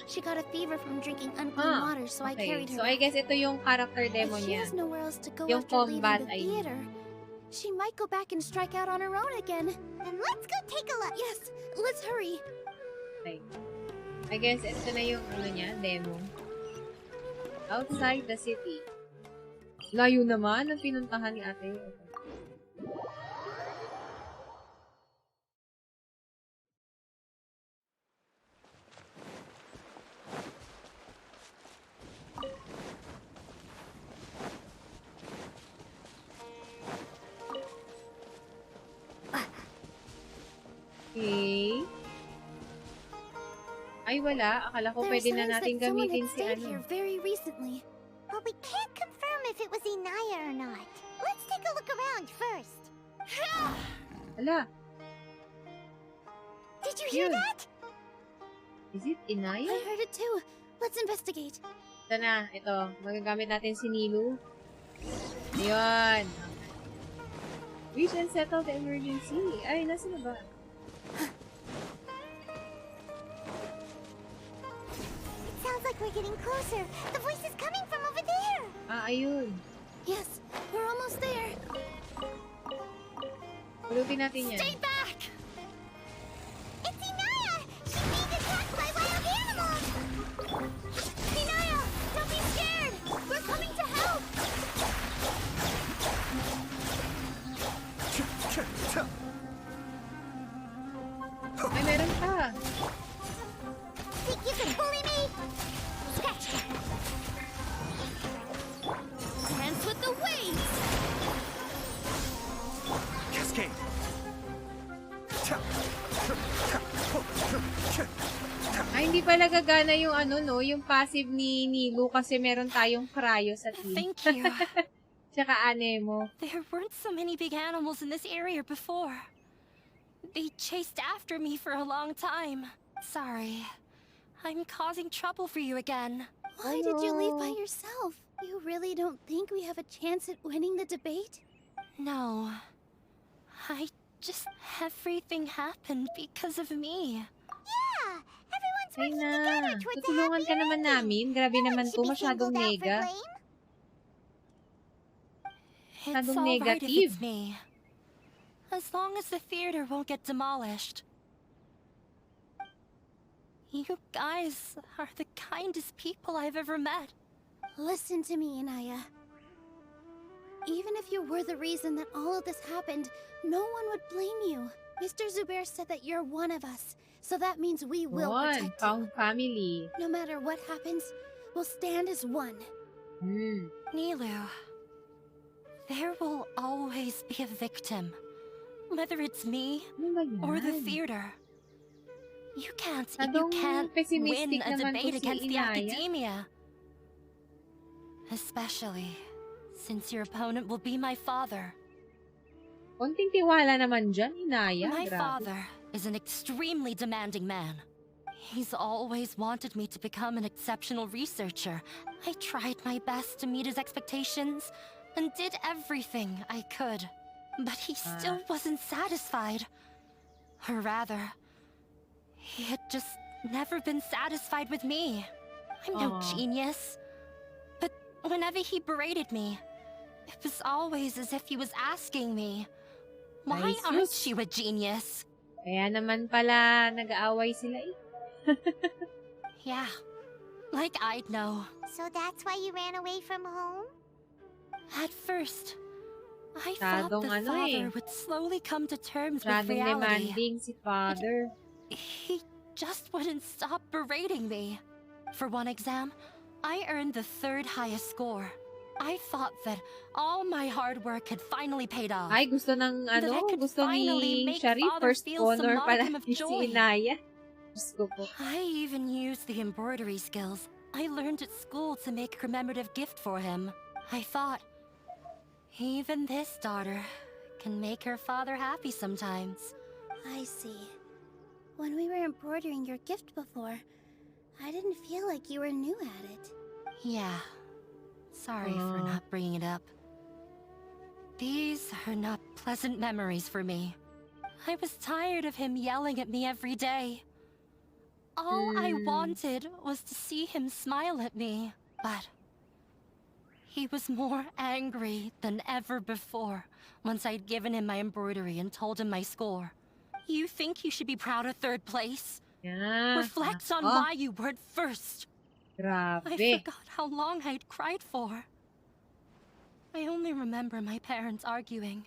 She got a fever from drinking unclean water, so I carried her.
So I guess ito yung character demo
If she
niya.
has nowhere else to go
Yung
after leaving
combat
the
ID.
theater, she might go back and strike out on her own again.
Then let's go take a look.
Yes, let's hurry.
Okay. I guess ito na yung ano niya, demo. Outside the city. Layo naman ang pinuntahan ni ate. Okay. Ay, wala. Akala ko pwede na natin gamitin si ano.
Here very recently.
But we can't confirm if it was Inaya or not. Let's take a look around first.
Hala.
Did you hear that?
Is it Inaya?
I heard it too. Let's investigate.
Ito na. Ito. Magagamit natin si Nilou. Ayun. Reach and settle the emergency. Ay, nasa na ba?
It sounds like we're getting closer. The voice is coming from over there.
Ah, ayun.
Yes, we're almost there.
Pulutin natin yan.
Stay back! It's Inaya! She's being attacked by wild animals! Inaya! Don't be scared! We're coming to help!
Ay, meron pa.
Think you can bully me? Scratch that!
Dance with the waves!
Cascade!
Ay, hindi pala gagana yung ano, no? Yung passive ni Nilou kasi meron tayong cryo sa team.
Thank you.
Tsaka Anemo.
There weren't so many big animals in this area before. They chased after me for a long time. Sorry. I'm causing trouble for you again.
Why did you leave by yourself? You really don't think we have a chance at winning the debate?
No. Everything happened because of me.
Yeah! Everyone's
Ay
working
na.
together towards a
Tutulungan
happy
ka naman
ending.
namin. Grabe
No one
naman
should
to.
be
Masyadong
singled out for
nega.
blame.
It's
Masyadong
all right if
negative.
it's me. As long as the theater won't get demolished. You guys are the kindest people I've ever met.
Listen to me, Inaya. Even if you were the reason that all of this happened, no one would blame you. Mr. Zubair said that you're one of us, so that means we will
One.
protect you.
Found family.
No matter what happens, we'll stand as one.
Nilou, there will always be a victim. Whether it's me or the theater. You can't win
pessimistic
a
naman
debate
to si
against the
Inaya.
academia. Especially since your opponent will be my father.
Konting tiwala naman dyan, Inaya.
My
Grabe.
father is an extremely demanding man. He's always wanted me to become an exceptional researcher. I tried my best to meet his expectations and did everything I could. But he still wasn't satisfied. Or rather, he had just never been satisfied with me. I'm no genius. But whenever he berated me, it was always as if he was asking me, why aren't you a genius?
Kaya naman pala nag-aaway sila eh.
Yeah, like I'd know.
So that's why you ran away from home?
At first, I thought
Masyadong
the
ano
father
eh.
would slowly come to terms with
Masyadong
reality.
demanding si father.
He just wouldn't stop berating me. For one exam, I earned the 3rd highest score. I thought that all my hard work had finally paid off.
Ay, gusto ng gusto ni Sharif first honor pala ni si Inaya. Diyos ko po.
I even used the embroidery skills I learned at school to make a commemorative gift for him. I thought, even this daughter can make her father happy sometimes.
I see. When we were embroidering your gift before, I didn't feel like you were new at it.
Yeah. Sorry for not bringing it up. These are not pleasant memories for me. I was tired of him yelling at me every day. All I wanted was to see him smile at me, but he was more angry than ever before once I'd given him my embroidery and told him my score. You think you should be proud of 3rd place?
Yeah.
Reflect on why you weren't first.
Grabe.
I forgot how long I'd cried for. I only remember my parents arguing.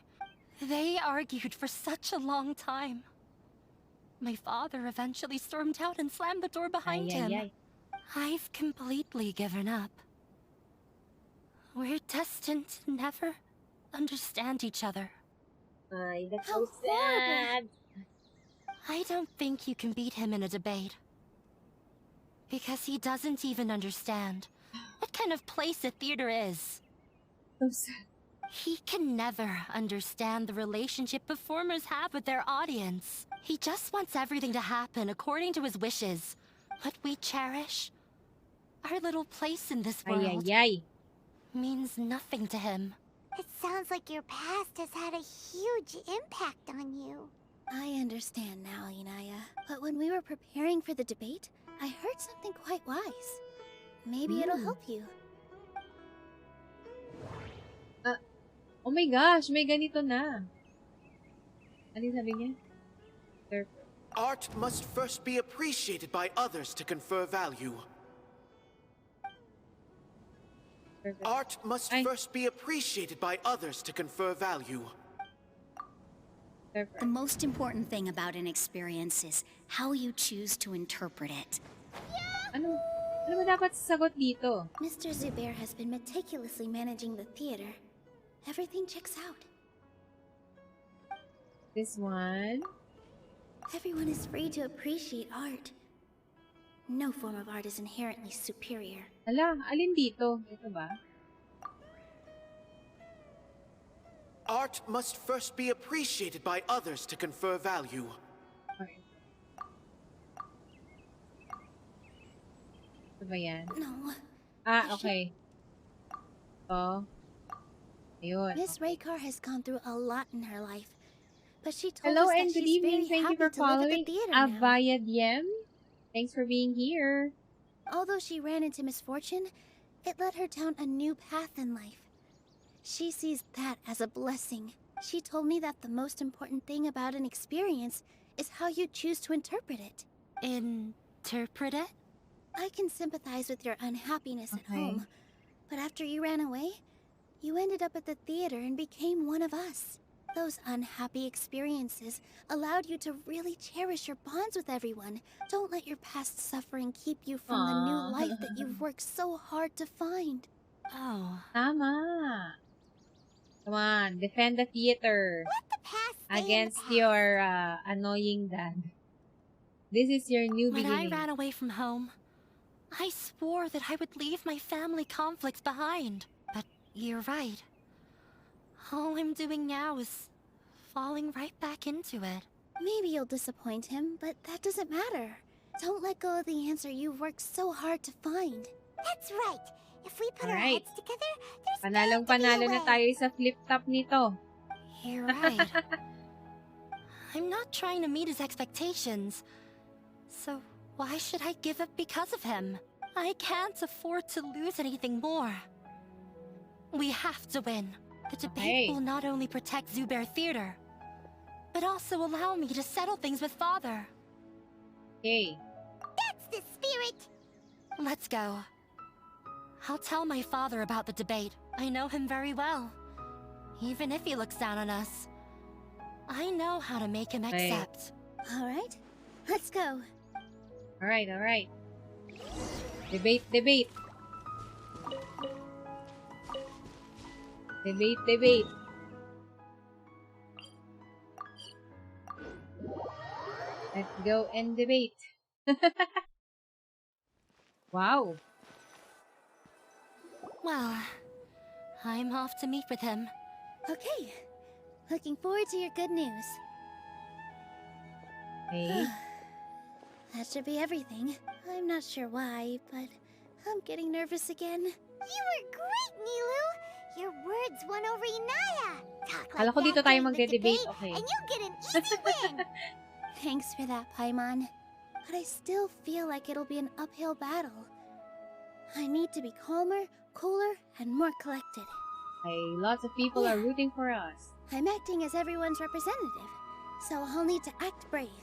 They argued for such a long time. My father eventually stormed out and slammed the door behind him. I've completely given up. We're destined to never understand each other.
Ay, that's so sad.
I don't think you can beat him in a debate. Because he doesn't even understand what kind of place a theater is.
So sad.
He can never understand the relationship performers have with their audience. He just wants everything to happen according to his wishes. What we cherish, our little place in this world, means nothing to him.
It sounds like your past has had a huge impact on you.
I understand now, Inaya. But when we were preparing for the debate, I heard something quite wise. Maybe it'll help you.
Oh my gosh, may ganito na. Ano yung sabi niya?
Art must first be appreciated by others to confer value. Art must first be appreciated by others to confer value.
The most important thing about an experience is how you choose to interpret it.
Ano ba dapat sagot dito?
Mr. Zubair has been meticulously managing the theater. Everything checks out.
This one?
Everyone is free to appreciate art. No form of art is inherently superior.
Ala, alin dito? Ito ba?
Art must first be appreciated by others to confer value.
Okay. Ito ba yan?
No.
Okay. Oh. Ayun.
Miss Raykar has gone through a lot in her life, but she told
Hello
us that
and good
she's
evening.
very
Thank you
happy
for
to live at the
following
theater now.
Avaya Diem. Thanks for being here.
Although she ran into misfortune, it led her down a new path in life. She sees that as a blessing. She told me that the most important thing about an experience is how you choose to interpret it.
Interpret it?
I can sympathize with your unhappiness at home, but after you ran away, you ended up at the theater and became one of us. Those unhappy experiences allowed you to really cherish your bonds with everyone. Don't let your past suffering keep you from the new life that you've worked so hard to find.
Oh.
Tama. Come on, defend the theater.
Let the past
against your annoying dad. This is your new beginning.
When I ran away from home, I swore that I would leave my family conflicts behind. But you're right. All I'm doing now is falling right back into it.
Maybe you'll disappoint him, but that doesn't matter. Don't let go of the answer you've worked so hard to find.
That's right. If we put our heads together, there's
Panalong-panalo na tayo sa flip-top nito.
You're right. I'm not trying to meet his expectations. So why should I give up because of him? I can't afford to lose anything more. We have to win. The debate will not only protect Zubair Theater, but also allow me to settle things with Father.
Okay.
That's the spirit!
Let's go. I'll tell my father about the debate. I know him very well. Even if he looks down on us, I know how to make him accept.
All right, let's go.
Alright, alright. Debate, debate. Debate, debate. Let's go and debate. Wow.
Well, I'm off to meet with him.
Okay. Looking forward to your good news.
Hey.
That should be everything. I'm not sure why, but I'm getting nervous again.
You were great, Nilou! Your words won over Inaya! Talk like
Kala ko dito
that
tayo
during the
magde-debate,
debate,
okay.
and you get an easy win!
Thanks for that, Paimon. But I still feel like it'll be an uphill battle. I need to be calmer, cooler, and more collected.
Hey, lots of people are rooting for us.
I'm acting as everyone's representative, so I'll need to act brave.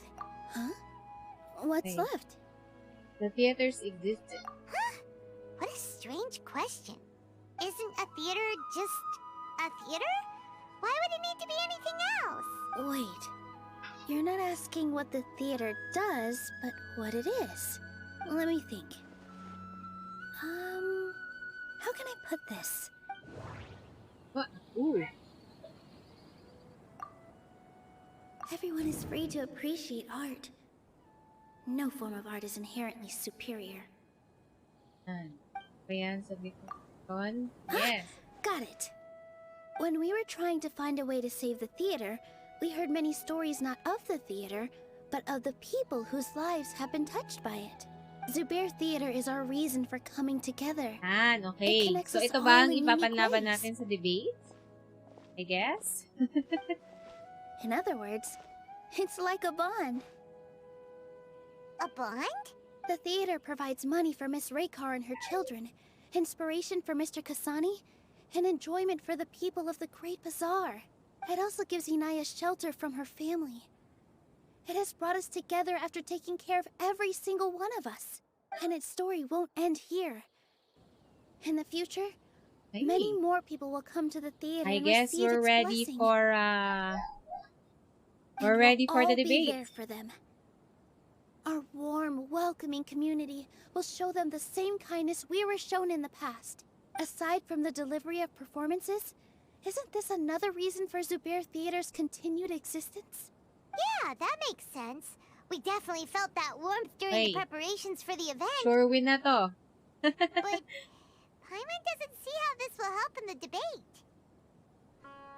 Huh? What's
Hey.
left?
The theaters existed.
Huh? What a strange question. Isn't a theater just a theater? Why would it need to be anything else?
Wait. You're not asking what the theater does, but what it is. Let me think. How can I put this?
What? Ooh.
Everyone is free to appreciate art. No form of art is inherently superior.
Ayan, sabi ko. Gone? Yes.
Got it. When we were trying to find a way to save the theater, we heard many stories not of the theater, but of the people whose lives have been touched by it. Zubair Theater is our reason for coming together.
Okay. So ito ba ang ipapanlaban natin sa debate? I guess?
In other words, it's like a bond.
A bond?
The theater provides money for Miss Raykar and her children, inspiration for Mr. Kasani, and enjoyment for the people of the Great Bazaar. It also gives Inaya shelter from her family. It has brought us together after taking care of every single one of us. And its story won't end here. In the future, many more people will come to the theater
I
and
guess
receive
we're
its
ready
blessing.
We're ready for the
We'll all be
debate.
there for them. Our warm, welcoming community will show them the same kindness we were shown in the past. Aside from the delivery of performances, isn't this another reason for Zubair Theater's continued existence?
Yeah, that makes sense. We definitely felt that warmth during the preparations for the event.
Sure win na to.
But Paimon doesn't see how this will help in the debate.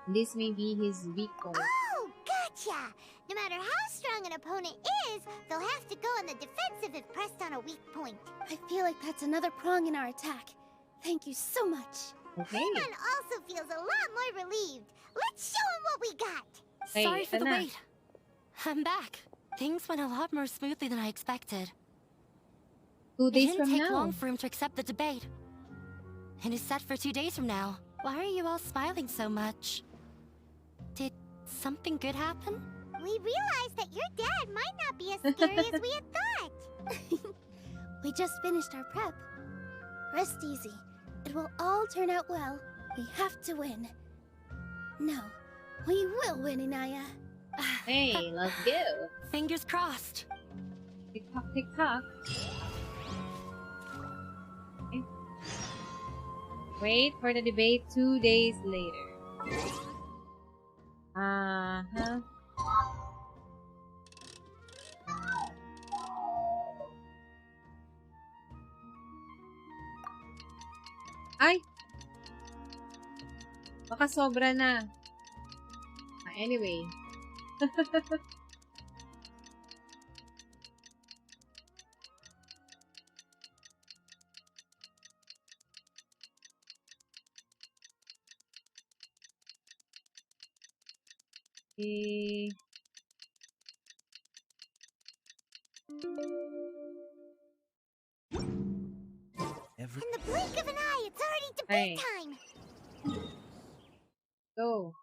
This may be his weak point.
Oh, gotcha! No matter how strong an opponent is, they'll have to go on the defensive if pressed on a weak point.
I feel like that's another prong in our attack. Thank you so much.
Okay.
Paimon also feels a lot more relieved. Let's show him what we got.
Sorry for the wait. I'm back. Things went a lot more smoothly than I expected.
2 days
It
from
didn't take
now.
long for him to accept the debate. And it's set for 2 days from now. Why are you all smiling so much? Did something good happen?
We realized that your dad might not be as scary as we had thought.
We just finished our prep. Rest easy. It will all turn out well. We have to win. No, we will win, Inaya.
Hey, let's go.
Fingers crossed.
Tick tock, tick tock. Okay. Wait for the debate 2 days later. Ay! Baka sobra na. Anyway.
In the blink of an eye, it's already debate time.
Go.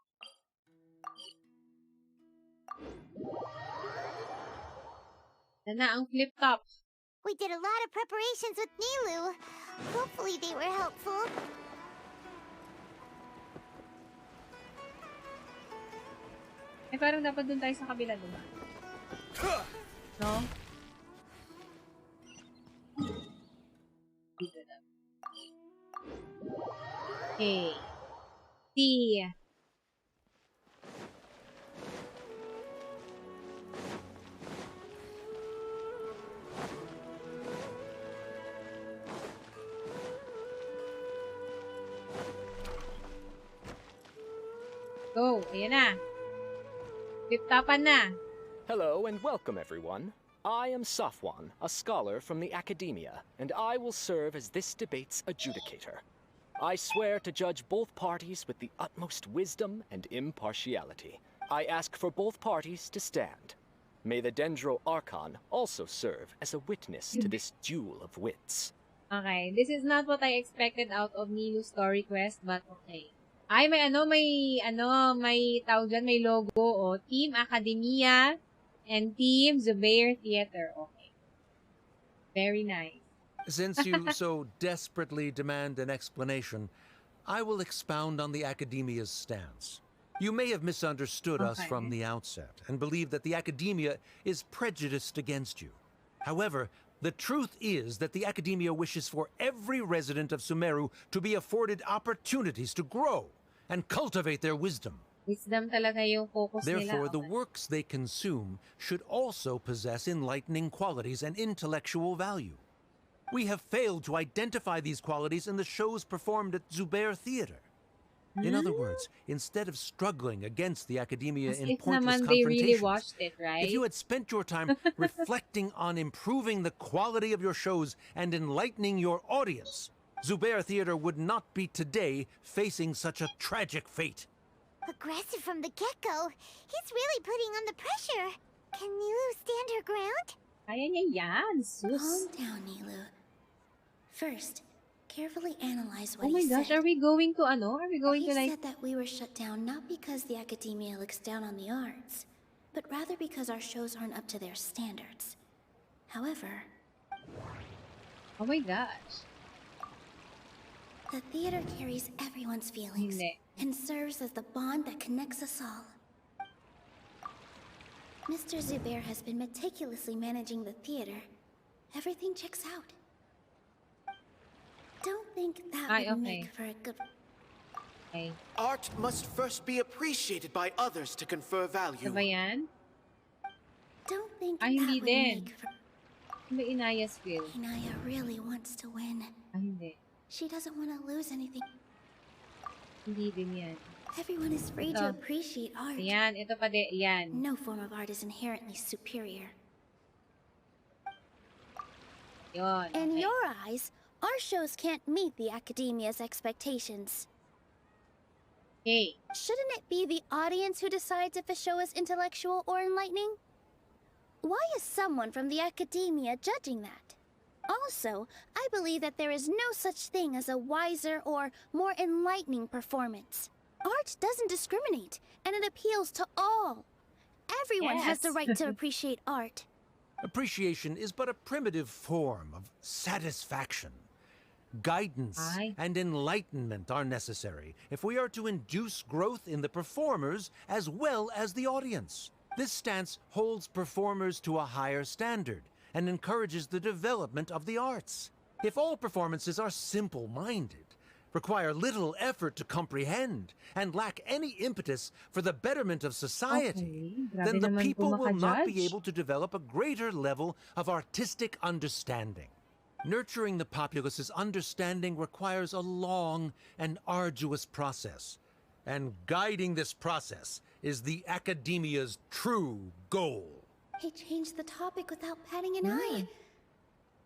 Yan na ang flip top.
We did a lot of preparations with Nilou. Hopefully they were helpful.
Eh, parang dapat dun tayo sa kabila, diba? No? Okay. T. Go. Ayan na. Flip-topan na.
Hello and welcome, everyone. I am Safwan, a scholar from the academia, and I will serve as this debate's adjudicator. I swear to judge both parties with the utmost wisdom and impartiality. I ask for both parties to stand. May the Dendro Archon also serve as a witness to this duel of wits.
Okay, this is not what I expected out of Nilou's story quest, but okay. Ay, may tawag dyan, may logo, o, Team Academia and Team Zubair Theater. Okay. Very nice.
Since you so desperately demand an explanation, I will expound on the Academia's stance. You may have misunderstood us from the outset and believe that the Academia is prejudiced against you. However, the truth is that the Academia wishes for every resident of Sumeru to be afforded opportunities to grow and cultivate their wisdom.
Wisdom talaga yung focus nila.
Therefore, the works they consume should also possess enlightening qualities and intellectual value. We have failed to identify these qualities in the shows performed at Zubair Theater. In other words, instead of struggling against the Academia in pointless confrontations,
really watched it, right?
if you had spent your time reflecting on improving the quality of your shows and enlightening your audience, Zubair Theater would not be today facing such a tragic fate.
Aggressive from the get-go. He's really putting on the pressure. Can Nilou stand her ground?
Kaya niya yan, sus.
Calm down, Nilou. First, carefully analyze what
he said. Oh my gosh, are we going to ano? Are we going to like...
He said that we were shut down not because the Academia looks down on the arts, but rather because our shows aren't up to their standards. However...
Oh my gosh.
The theater carries everyone's feelings and serves as the bond that connects us all. Mr. Zubair has been meticulously managing the theater. Everything checks out. Don't think that would make for a good...
Okay.
Art must first be appreciated by others to confer value.
Ba yan?
Don't think
Ay,
that
hindi
would
din.
make for...
May Inaya's feel.
Inaya really wants to win.
Ay, hindi.
She doesn't want to lose anything.
Hindi din yan.
Everyone is free to appreciate art.
Yan, ito pa din, yan.
No form of art is inherently superior.
Yun,
In your eyes, our shows can't meet the Academia's expectations.
Hey.
Shouldn't it be the audience who decides if a show is intellectual or enlightening? Why is someone from the Academia judging that? Also, I believe that there is no such thing as a wiser or more enlightening performance. Art doesn't discriminate, and it appeals to all. Everyone has the right to appreciate art.
Appreciation is but a primitive form of satisfaction. Guidance and enlightenment are necessary if we are to induce growth in the performers as well as the audience. This stance holds performers to a higher standard and encourages the development of the arts. If all performances are simple-minded, require little effort to comprehend, and lack any impetus for the betterment of society, then the people will not be able to develop a greater level of artistic understanding. Nurturing the populace's understanding requires a long and arduous process, and guiding this process is the Academia's true goal.
He changed the topic without batting an eye.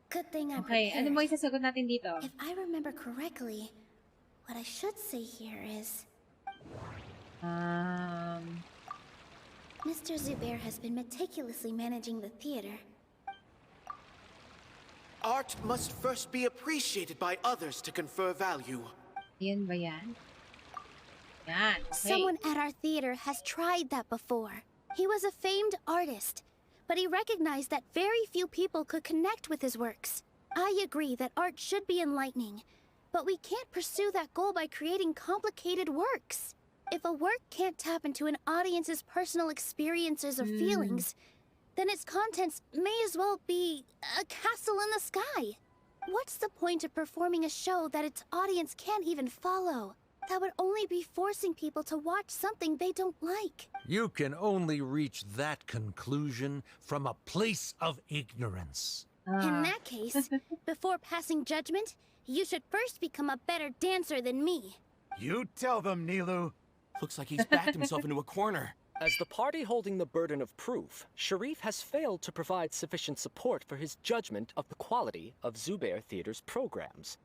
Good thing I'm
Okay,
prepared.
ano mo isasagot natin dito?
If I remember correctly, what I should say here is... Mr. Zubair has been meticulously managing the theater.
Art must first be appreciated by others to confer value.
Yan ba yan? Yan, okay.
Someone at our theater has tried that before. He was a famed artist, but he recognized that very few people could connect with his works. I agree that art should be enlightening, but we can't pursue that goal by creating complicated works. If a work can't tap into an audience's personal experiences or feelings, then its contents may as well be a castle in the sky. What's the point of performing a show that its audience can't even follow? That would only be forcing people to watch something they don't like.
You can only reach that conclusion from a place of ignorance.
In that case, before passing judgment, you should first become a better dancer than me.
You tell them, Nilou.
Looks like he's backed himself into a corner.
As the party holding the burden of proof, Sharif has failed to provide sufficient support for his judgment of the quality of Zubair Theater's programs.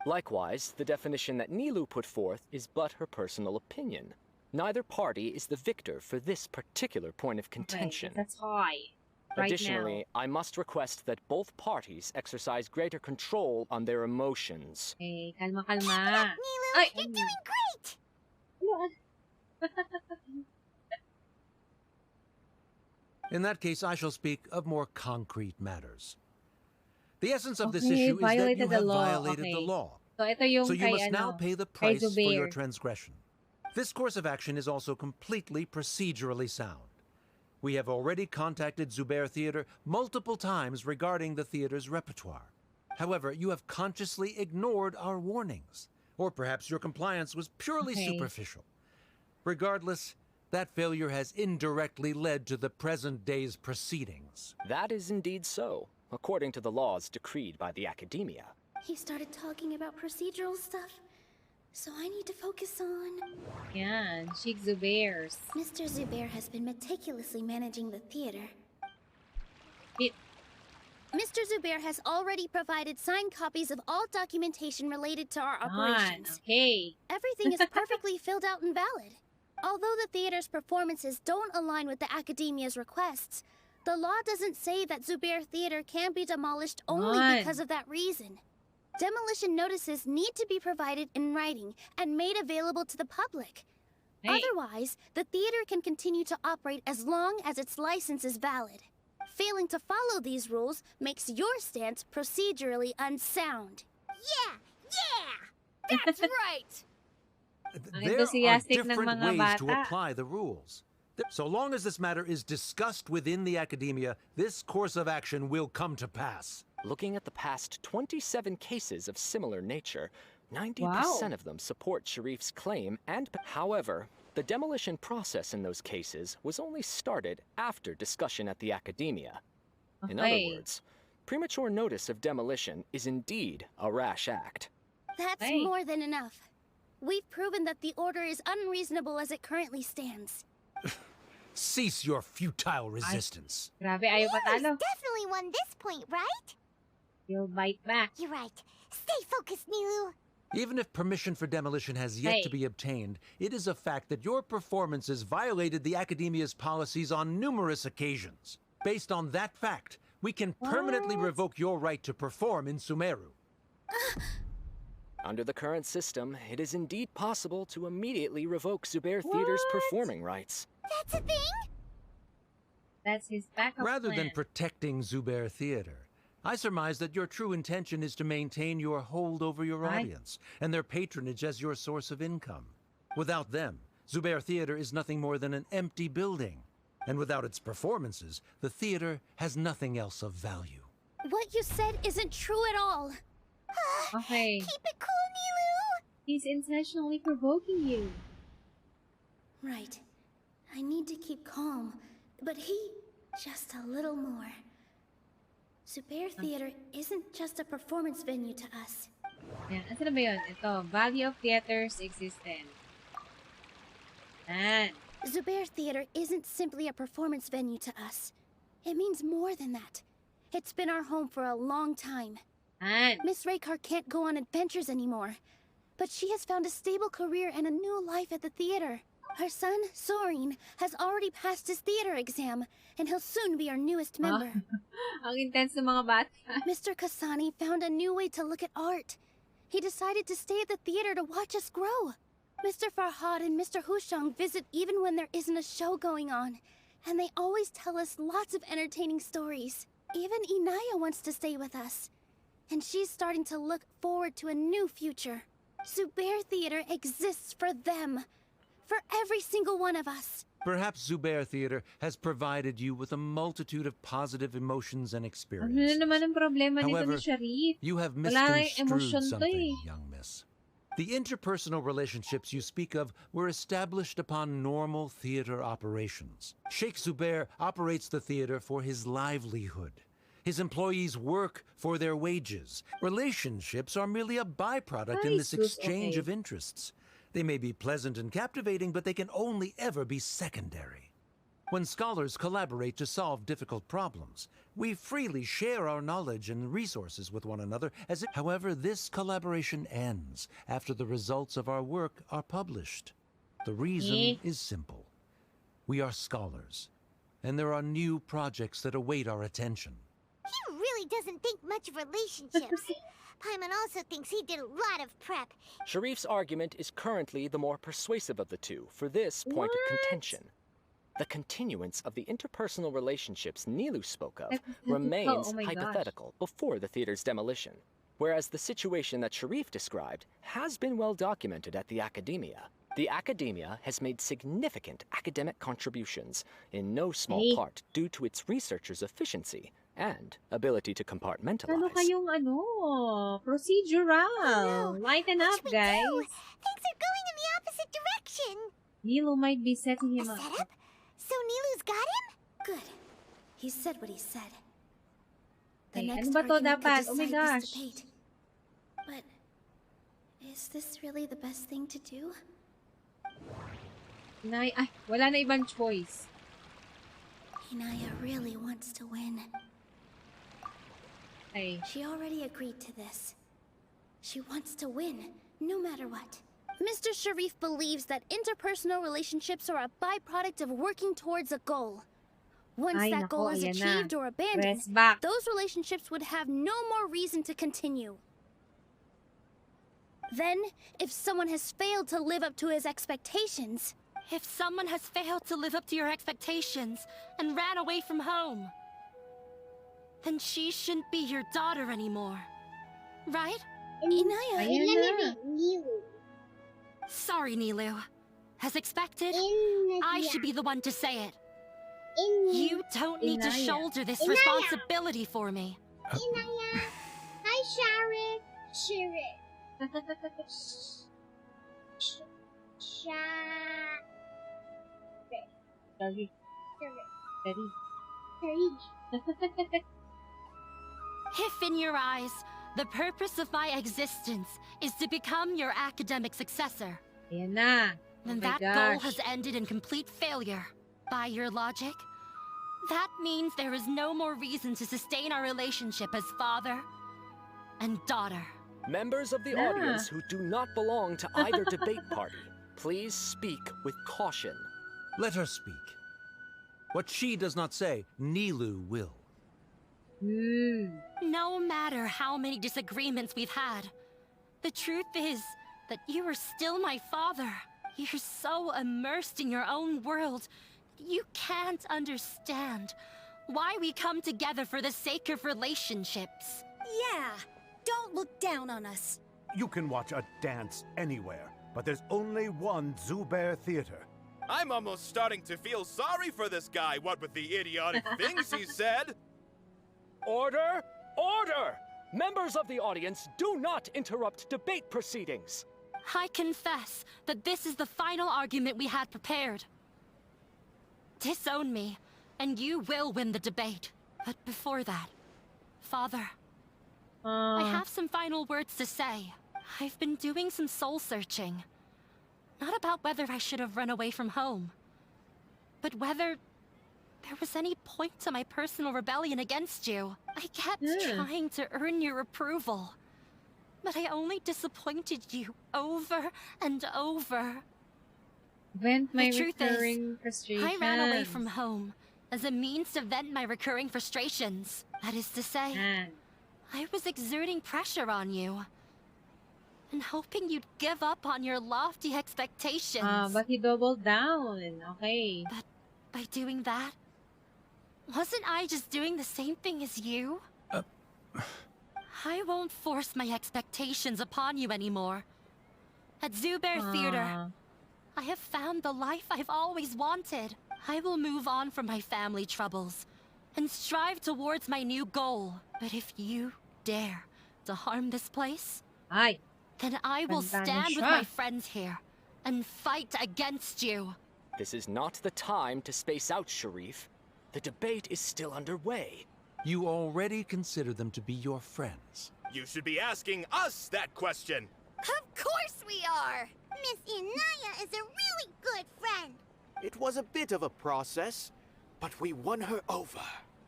Likewise, the definition that Nilou put forth is but her personal opinion. Neither party is the victor for this particular point of contention.
Right, that's high. Right
Additionally, I must request that both parties exercise greater control on their emotions.
Hey, kalma, kalma.
Nilou,
Ay,
you're doing great!
In that case, I shall speak of more concrete matters. The essence of this
Okay,
issue is that you
violated the
have
law.
violated
Okay.
the law.
So, ito yung
So you
kay,
must now
ano,
pay the
kay
price for your
Zubair.
transgression. This course of action is also completely procedurally sound. We have already contacted Zubair Theater multiple times regarding the theater's repertoire. However, you have consciously ignored our warnings. Or perhaps your compliance was purely superficial. Regardless, that failure has indirectly led to the present day's proceedings.
That is indeed so, according to the laws decreed by the Academia.
He started talking about procedural stuff, so I need to focus on...
Yan, Sheikh Zubairs.
Mr. Zubair has been meticulously managing the theater. Mr. Zubair has already provided signed copies of all documentation related to our operations.
Okay.
Everything is perfectly filled out and valid. Although the theater's performances don't align with the Academia's requests, the law doesn't say that Zubair Theater can be demolished only because of that reason. Demolition notices need to be provided in writing and made available to the public. Otherwise, the theater can continue to operate as long as its license is valid. Failing to follow these rules makes your stance procedurally unsound.
Yeah! That's right!
There are different ways to apply the rules. So long as this matter is discussed within the Academia, this course of action will come to pass.
Looking at the past 27 cases of similar nature, 90% of them support Sharif's claim and... However, the demolition process in those cases was only started after discussion at the Academia. In other words, premature notice of demolition is indeed a rash act.
That's more than enough. We've proven that the order is unreasonable as it currently stands.
Cease your futile resistance.
Grabe, ayaw patalo.
Definitely won this point, right?
You'll bite back.
You're right. Stay focused, Nilou.
Even if permission for demolition has yet to be obtained, it is a fact that your performances violated the Academia's policies on numerous occasions. Based on that fact, we can permanently revoke your right to perform in Sumeru.
Under the current system, it is indeed possible to immediately revoke Zubair Theater's performing rights.
That's a thing?
That's his backup
Rather
plan.
than protecting Zubair Theater, I surmise that your true intention is to maintain your hold over your audience and their patronage as your source of income. Without them, Zubair Theater is nothing more than an empty building. And without its performances, the theater has nothing else of value.
What you said isn't true at all.
Okay.
Keep it cool, Nilou.
He's intentionally provoking you.
Right. I need to keep calm, but just a little more. Zubair Theater isn't just a performance venue to us.
Yan, ano na ba yun? Ito, value of theater's existence.
Zubair Theater isn't simply a performance venue to us. It means more than that. It's been our home for a long time. Miss Raykar can't go on adventures anymore, but she has found a stable career and a new life at the theater. Her son, Sorin, has already passed his theater exam, and he'll soon be our newest member.
Ang intense ng mga bata.
Mr. Kasani found a new way to look at art. He decided to stay at the theater to watch us grow. Mr. Farhad and Mr. Hushang visit even when there isn't a show going on, and they always tell us lots of entertaining stories. Even Inaya wants to stay with us, and she's starting to look forward to a new future. Zubair Theater exists for them. For every single one of us.
Perhaps Zubair Theater has provided you with a multitude of positive emotions and
Ano na
experiences.
naman ang problema nito
However,
ni Sharif?
you have
Wala na yung
misconstrued
emosyon to
something,
eh.
young miss. The interpersonal relationships you speak of were established upon normal theater operations. Sheikh Zubair operates the theater for his livelihood. His employees work for their wages. Relationships are merely a byproduct in this exchange of interests. They may be pleasant and captivating, but they can only ever be secondary. When scholars collaborate to solve difficult problems, we freely share our knowledge and resources with one another as if... However, this collaboration ends after the results of our work are published. The reason is simple. We are scholars, and there are new projects that await our attention.
He really doesn't think much of relationships. Paimon also thinks he did a lot of prep.
Sharif's argument is currently the more persuasive of the two for this point of contention. The continuance of the interpersonal relationships Nilou spoke of remains hypothetical before the theater's demolition, whereas the situation that Sharif described has been well documented at the Academia. The Academia has made significant academic contributions, in no small part due to its researchers' efficiency and ability to compartmentalize.
Ano kayong procedural? Lighten up, guys.
Things are going in the opposite direction.
Nilou might be setting him up.
Setup? So Nilou's got him?
Good. He said what he said. The
Ay,
next
ano ba to
argument
dapat?
could
Oh my
decide
gosh.
this debate. But is this really the best thing to do?
Ay, wala na ibang choice.
Inaya really wants to win.
Ay.
She already agreed to this. She wants to win, no matter what. Mr. Sharif believes that interpersonal relationships are a byproduct of working towards a goal. Once that goal is achieved or abandoned, those relationships would have no more reason to continue. Then, if someone has failed to live up to his expectations...
If someone has failed to live up to your expectations and ran away from home, then she shouldn't be your daughter anymore. Right?
Inaya.
Sorry, Nilou. As expected, I should be the one to say it. You don't need to shoulder this responsibility for me.
Inaya. Hi, Sharif.
If in your eyes, the purpose of my existence is to become your academic successor,
Ayan na.
then that goal has ended in complete failure. By your logic, that means there is no more reason to sustain our relationship as father and daughter.
Members of the audience who do not belong to either debate party, please speak with caution.
Let her speak. What she does not say, Nilou will.
No matter how many disagreements we've had, the truth is that you are still my father. You're so immersed in your own world, you can't understand why we come together for the sake of relationships.
Yeah, don't look down on us.
You can watch a dance anywhere, but there's only one Zubair Theater.
I'm almost starting to feel sorry for this guy, what with the idiotic things he said.
Order! Order! Members of the audience, do not interrupt debate proceedings.
I confess that this is the final argument we had prepared. Disown me, and you will win the debate. But before that, Father, I have some final words to say. I've been doing some soul-searching. Not about whether I should have run away from home, but whether there was any point to my personal rebellion against you. I kept trying to earn your approval, but I only disappointed you over and over.
Vent my
The truth
recurring
is,
frustrations.
I ran away from home as a means to vent my recurring frustrations. That is to say, I was exerting pressure on you and hoping you'd give up on your lofty expectations.
But he doubled down. Okay.
But by doing that, wasn't I just doing the same thing as you? I won't force my expectations upon you anymore. At Zubair Theater, I have found the life I've always wanted. I will move on from my family troubles and strive towards my new goal. But if you dare to harm this place, Then I will stand with my friends here and fight against you.
This is not the time to space out, Sharif. The debate is still underway.
You already consider them to be your friends.
You should be asking us that question.
Of course we are! Miss Inaya is a really good friend.
It was a bit of a process, but we won her over.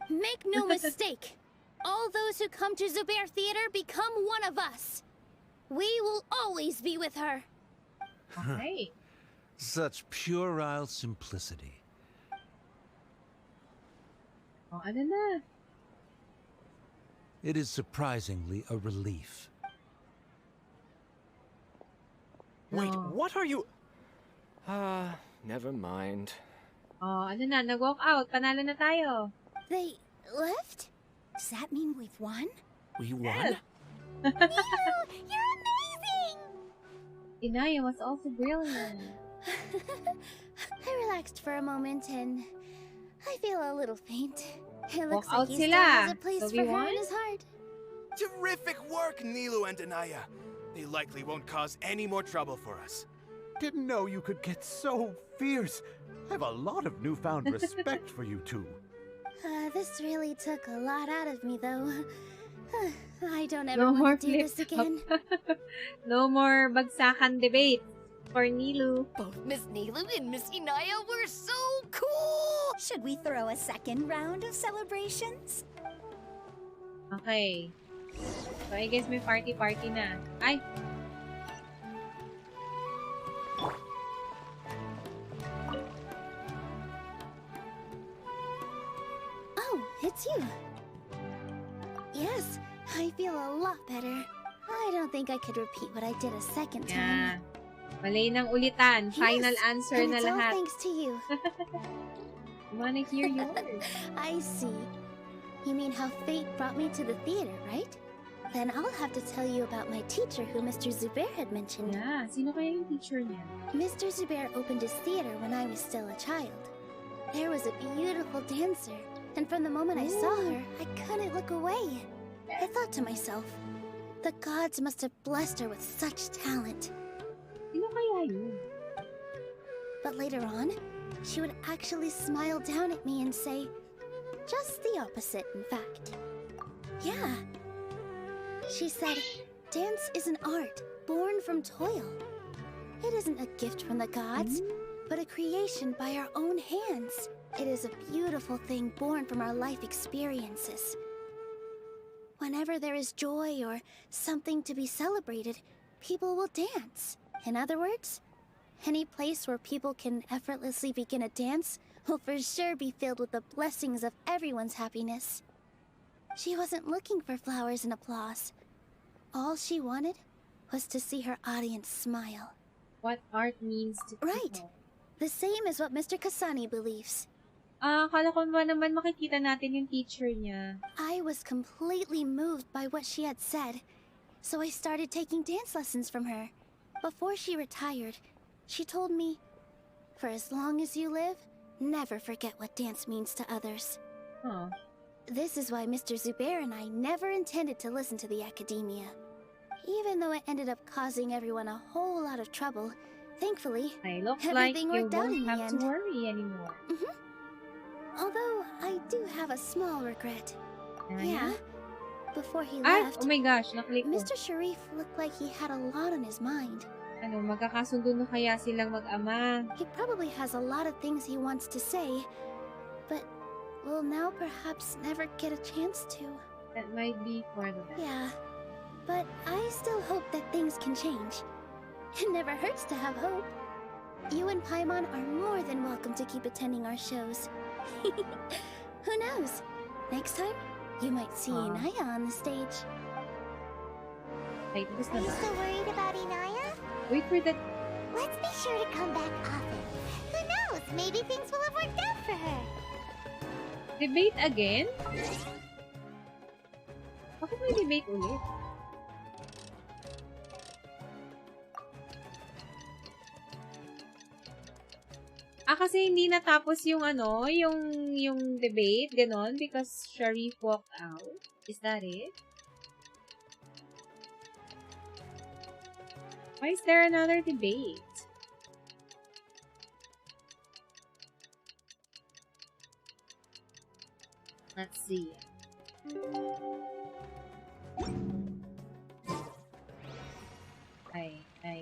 Make no mistake. All those who come to Zubair Theater become one of us. We will always be with her.
Okay.
Such puerile simplicity.
Oh, ano na?
It is surprisingly a relief.
Wait, what are you... never mind.
Oh, ano na? Nag-walk out. Panalo na tayo.
They left?
Does that mean we've won?
We won?
Nilou, you're amazing!
Inaya was also brilliant.
I relaxed for a moment and I feel a little faint. It looks
Walk out
like he still
sila.
has a place
So
for
we
her
won?
in his heart.
Terrific work, Nilou and Inaya. They likely won't cause any more trouble for us.
Didn't know you could get so fierce. I have a lot of newfound respect for you two.
This really took a lot out of me, though. I don't ever
No more
want to do this
flip
again.
No more bagsakan debate for Nilou.
Both Miss Nilou and Miss Inaya were so cool! Should we throw a second round of celebrations?
Okay. So, I guess may party-party na. Ay!
Oh, it's you. Yes, I feel a lot better. I don't think I could repeat what I did a second
Yeah.
time.
Malay ng ulitan. Final
Yes,
answer
and
na
it's all
lahat.
thanks to you.
I wanna hear yours.
I see. You mean how fate brought me to the theater, right? Then I'll have to tell you about my teacher who Mr. Zubair had mentioned.
Yeah, sino kaya yung teacher niya?
Mr. Zubair opened his theater when I was still a child. There was a beautiful dancer, and from the moment I saw her, I couldn't look away. I thought to myself, the gods must have blessed her with such talent.
Sino kaya yun?
But later on, she would actually smile down at me and say, just the opposite, in fact. Yeah. She said, dance is an art born from toil. It isn't a gift from the gods, but a creation by our own hands. It is a beautiful thing born from our life experiences. Whenever there is joy or something to be celebrated, people will dance. In other words, any place where people can effortlessly begin a dance will for sure be filled with the blessings of everyone's happiness. She wasn't looking for flowers and applause. All she wanted was to see her audience smile.
What art means to people.
Right. The same as what Mr. Kasani believes.
Akala ko ba naman makikita natin yung teacher niya.
I was completely moved by what she had said, so I started taking dance lessons from her. Before she retired, she told me, for as long as you live, never forget what dance means to others.
Huh.
This is why Mr. Zubair and I never intended to listen to the academia. Even though it ended up causing everyone a whole lot of trouble, thankfully,
It looks like
everything
you
worked out in
won't
the
have
end.
to worry anymore.
Although, I do have a small regret. Yeah. Before he
Ay,
left,
oh my gosh, naklik ko.
Mr. Sharif looked like he had a lot on his mind.
Ano, magkakasundo na kaya silang mag-ama?
He probably has a lot of things he wants to say, but will now perhaps never get a chance to.
That might be for the best.
Yeah, but I still hope that things can change. It never hurts to have hope. You and Paimon are more than welcome to keep attending our shows. Who knows? Next time, you might see Inaya on the stage.
Wait,
Are you still worried about Inaya?
Wait for that.
Let's be sure to come back often. Who knows? Maybe things will have worked out for her.
Debate again? Bakit may debate ulit? Kasi hindi natapos yung ano, yung debate, ganon, because Sharif walked out. Is that it? Why is there another debate? Let's see. Ay. 8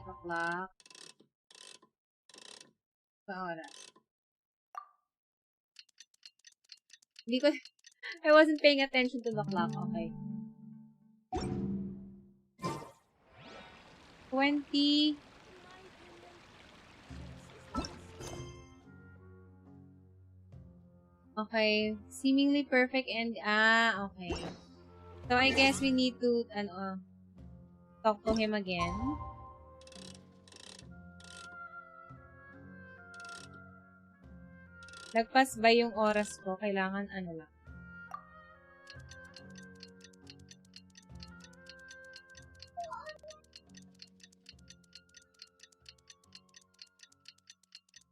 o'clock. Sa oras. Hindi ko... I wasn't paying attention to the clock. Okay. 20. Okay. Seemingly perfect and... okay. So, I guess we need to, talk to him again. Lagpas ba yung oras ko? Kailangan lang.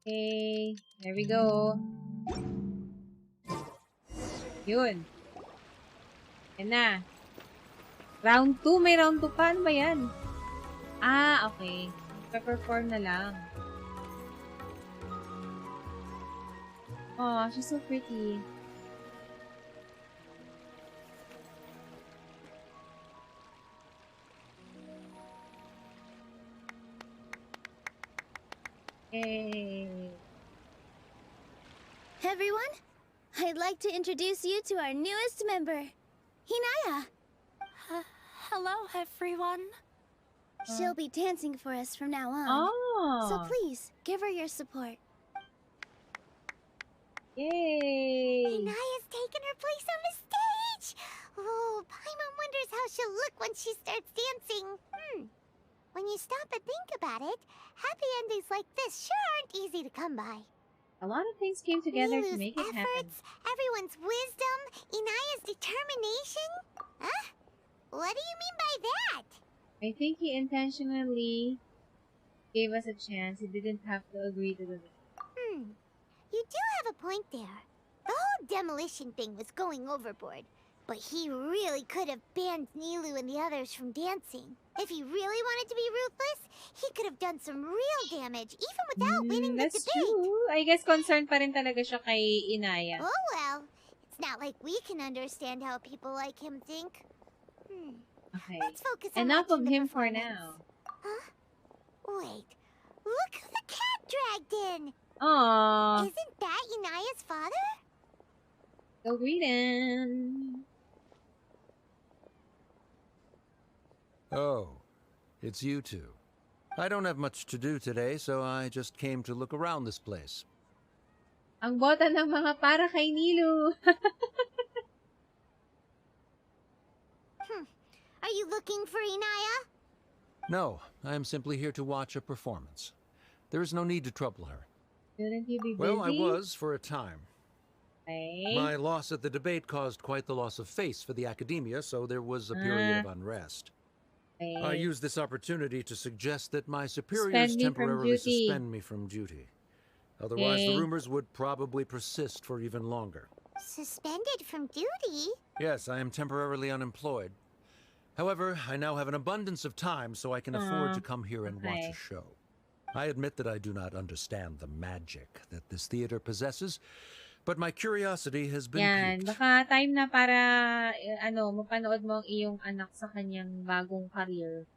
Okay. There we go. Yun. Yan na. Round 2. May round 2 pa. Ano ba yan? Okay. Pa-perform na lang. Oh, she's so pretty. Hey.
Everyone, I'd like to introduce you to our newest member, Hinaya.
Hello, everyone.
She'll be dancing for us from now on.
Oh.
So please, give her your support.
Yay!
Inaya's taken her place on the stage! Oh, Paimon wonders how she'll look when she starts dancing. When you stop and think about it, happy endings like this sure aren't easy to come by.
A lot of things came together to
Nilou's
make it happen.
efforts, everyone's wisdom, Inaya's determination? Huh? What do you mean by that?
I think he intentionally gave us a chance. He didn't have to agree to do it.
You do have a point there. The whole demolition thing was going overboard. But he really could have banned Nilou and the others from dancing. If he really wanted to be ruthless, he could have done some real damage, even without winning the
That's
debate.
true. I guess concerned pa rin talaga siya kay Inaya.
Oh well, it's not like we can understand how people like him think.
Okay.
Let's focus on
Enough of
watching the
him for
performance.
now.
Huh? Wait, look who the cat dragged in!
Aww.
Isn't that Inaya's father?
Go greet him.
Oh, it's you two. I don't have much to do today, so I just came to look around this place.
Ang bota ng mga para kay Nilou.
Are you looking for Inaya?
No, I am simply here to watch a performance. There is no need to trouble her.
Shouldn't you be busy?
Well, I was for a time.
Okay.
My loss at the debate caused quite the loss of face for the academia, so there was a period of unrest.
Okay.
I used this opportunity to suggest that my superiors temporarily suspend me from duty. Otherwise, the rumors would probably persist for even longer.
Suspended from duty?
Yes, I am temporarily unemployed. However, I now have an abundance of time, so I can afford to come here and watch a show. I admit that I do not understand the magic that this theater possesses, but my curiosity has been piqued.
Baka time na para, mapanood mo ang iyong anak sa kanyang bagong career.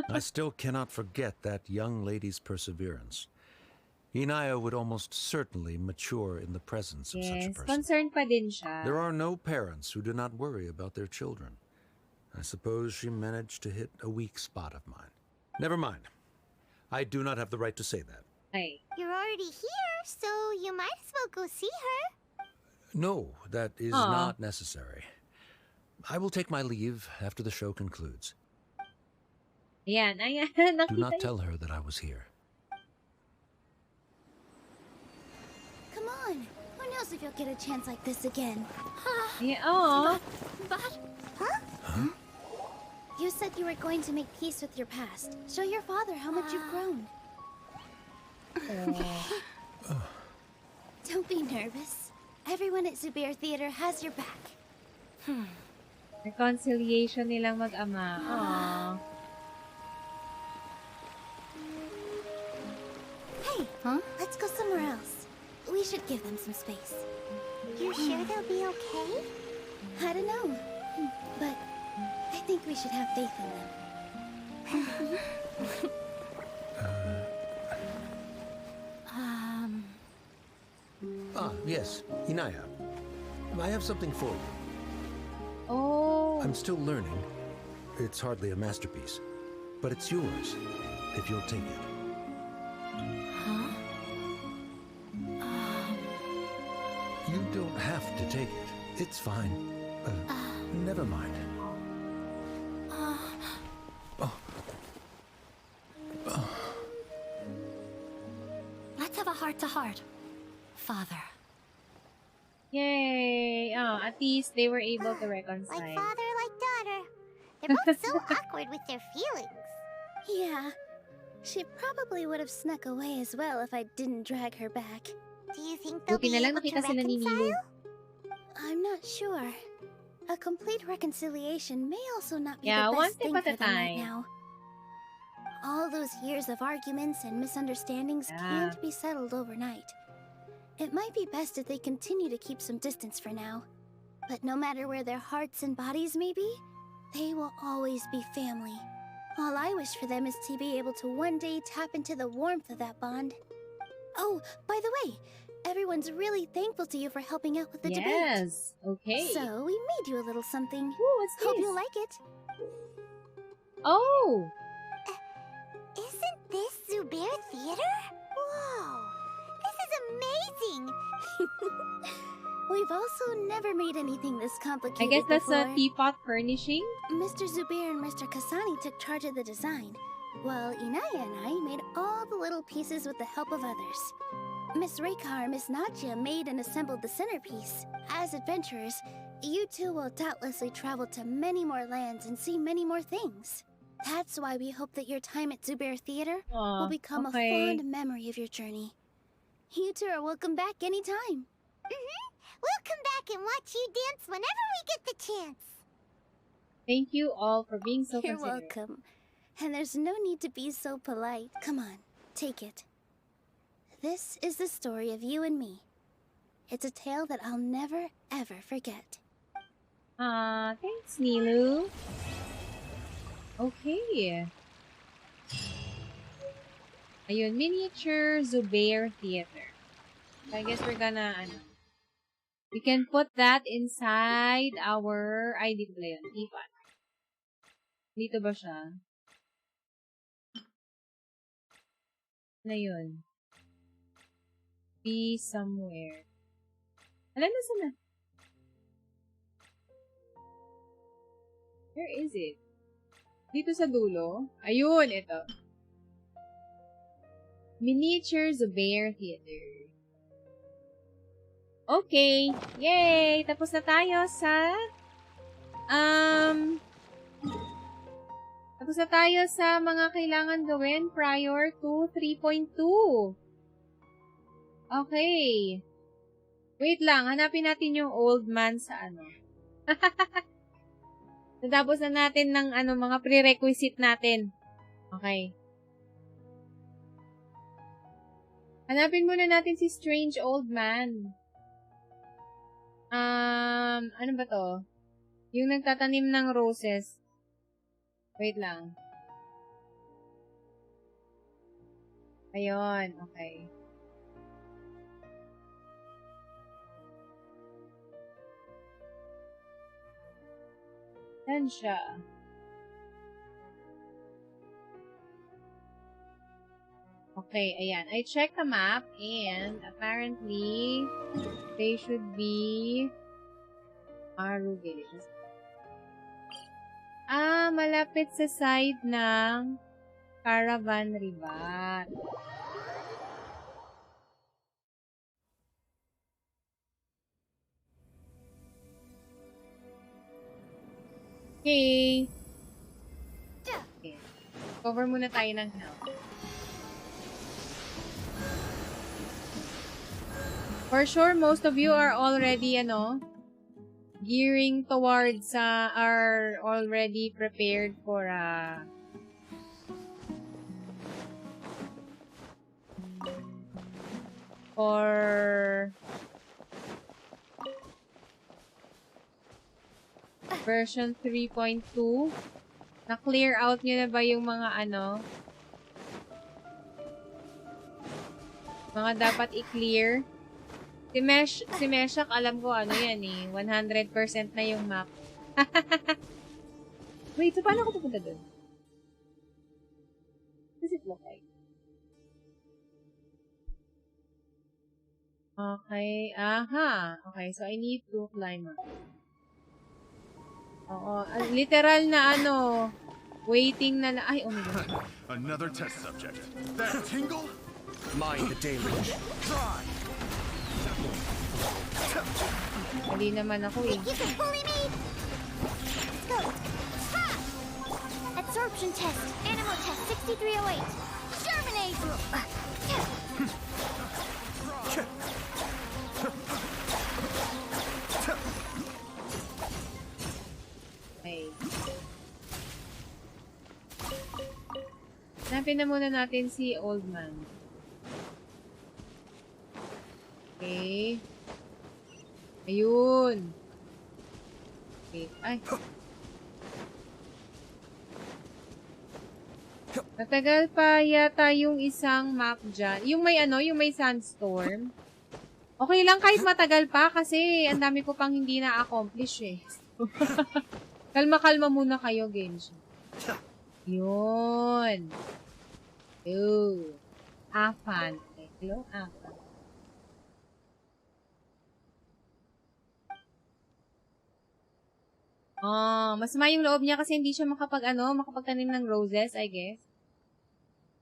I still cannot forget that young lady's perseverance. Inaya would almost certainly mature in the presence of such a person.
Concerned pa din siya.
There are no parents who do not worry about their children. I suppose she managed to hit a weak spot of mine. Never mind. I do not have the right to say that.
Hey.
You're already here, so you might as well go see her.
No, that is not necessary. I will take my leave after the show concludes.
Ayan.
Do not tell her that I was here.
Come on. Who knows if you'll get a chance like this again?
Yeah,
But... Huh? You said you were going to make peace with your past. Show your father how much you've grown. Don't be nervous. Everyone at Zubair Theater has your back.
Reconciliation nilang mag-ama. Aww.
Hey, let's go somewhere else. We should give them some space.
You sure they'll be okay?
I don't know, but I think we should have faith in them.
Yes, Inaya. I have something for you.
Oh.
I'm still learning. It's hardly a masterpiece, but it's yours if you'll take it.
Huh?
You don't have to take it. It's fine. Never mind.
Let's have a heart-to-heart, Father.
Yay! At least they were able to reconcile.
Like father, like daughter. They're both so awkward with their feelings.
Yeah. She probably would have snuck away as well if I didn't drag her back.
Do you think they'll
Buti
be
na lang
able to
nakita sila ni Nilou.
reconcile?
I'm not sure. A complete reconciliation may also not be
Yeah,
the
one
best
step
thing
at
for
a
them right
time.
now. All those years of arguments and misunderstandings can't be settled overnight. It might be best if they continue to keep some distance for now. But no matter where their hearts and bodies may be, they will always be family. All I wish for them is to be able to one day tap into the warmth of that bond. Oh, by the way, everyone's really thankful to you for helping out with the debate.
Yes, okay.
So, we made you a little something.
Ooh, what's
Hope
this?
you like it.
Oh!
Isn't this Zubair Theater? Whoa! This is amazing!
We've also never made anything this complicated
I guess that's
before.
a teapot furnishing.
Mr. Zubair and Mr. Kasani took charge of the design, while Inaya and I made all the little pieces with the help of others. Miss Reika and Miss Nadja made and assembled the centerpiece. As adventurers, you two will doubtlessly travel to many more lands and see many more things. That's why we hope that your time at Zubair Theater will become a fond memory of your journey. You two are welcome back anytime.
We'll come back and watch you dance whenever we get the chance.
Thank you all for being so
You're
considerate.
welcome. And there's no need to be so polite. Come on, take it. This is the story of you and me. It's a tale that I'll never, ever forget.
Thanks, Nilou. Okay. Ayun, miniature Zubair Theater. So I guess we're gonna, we can put that inside our, dito pala yun, teapot. Dito ba siya? Ano yun? Be somewhere. Alam na sana. Where is it? Dito sa dulo. Ayun, ito. Miniature Zubair Theater. Okay. Yay! Tapos na tayo sa tapos na tayo sa mga kailangan gawin prior to 3.2. Okay. Wait lang. Hanapin natin yung old man sa ano. Natapos na natin ng mga prerequisite natin. Okay. Hanapin muna natin si Strange Old Man. Ano ba to? Yung nagtatanim ng roses. Wait lang. Ayun, okay. Saan siya? Okay, ayan. I checked the map and apparently they should be Aru villages. Malapit sa side ng Caravan Ribat. Okay. Okay. Cover muna tayo ng health. For sure, most of you are already, gearing towards are already prepared for version 3.2. Na-clear out nyo na ba yung mga mga dapat i-clear? Si Meshak, alam ko yan eh. 100% na yung map. Wait, so paano ako pupunta dun? Does it look like? Okay, okay, so I need to climb up. Oo, literal na waiting na ay, oh my God.
Another test subject. That tingle?
Mind the deluge.
Try.
Mali naman ako eh.
You can bully me! Let's go! Ha! Absorption test. Animal test 6308. Germinate!
Okay. Hanapin na muna natin si Old Man. Okay. Ayun. Okay. Ay. Matagal pa yata yung isang map dyan. Yung may sandstorm. Okay lang kahit matagal pa kasi ang dami ko pang hindi na-accomplish eh. Kalma-kalma muna kayo, Genshin. Yun. Ew. Afan. Hello, Afan. Masama yung loob niya kasi hindi siya makapagtanim ng roses, I guess.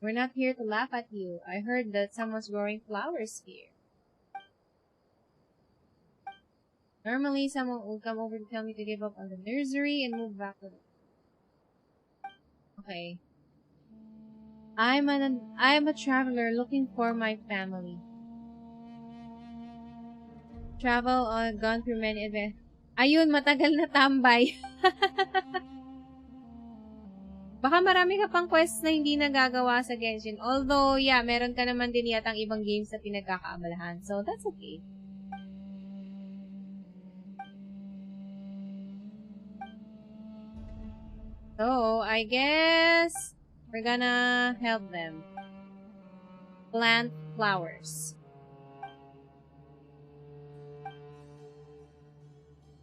We're not here to laugh at you. I heard that someone's growing flowers here. Normally, someone would come over to tell me to give up on the nursery and move back to the... Okay. I'm a traveler looking for my family. Gone through many events. Ayun, matagal na tambay. Baka marami ka pang quests na hindi nagagawa sa Genshin. Although, yeah, meron ka naman din yatang ibang games na pinagkakaabalahan. So, that's okay. So, I guess we're gonna help them plant flowers.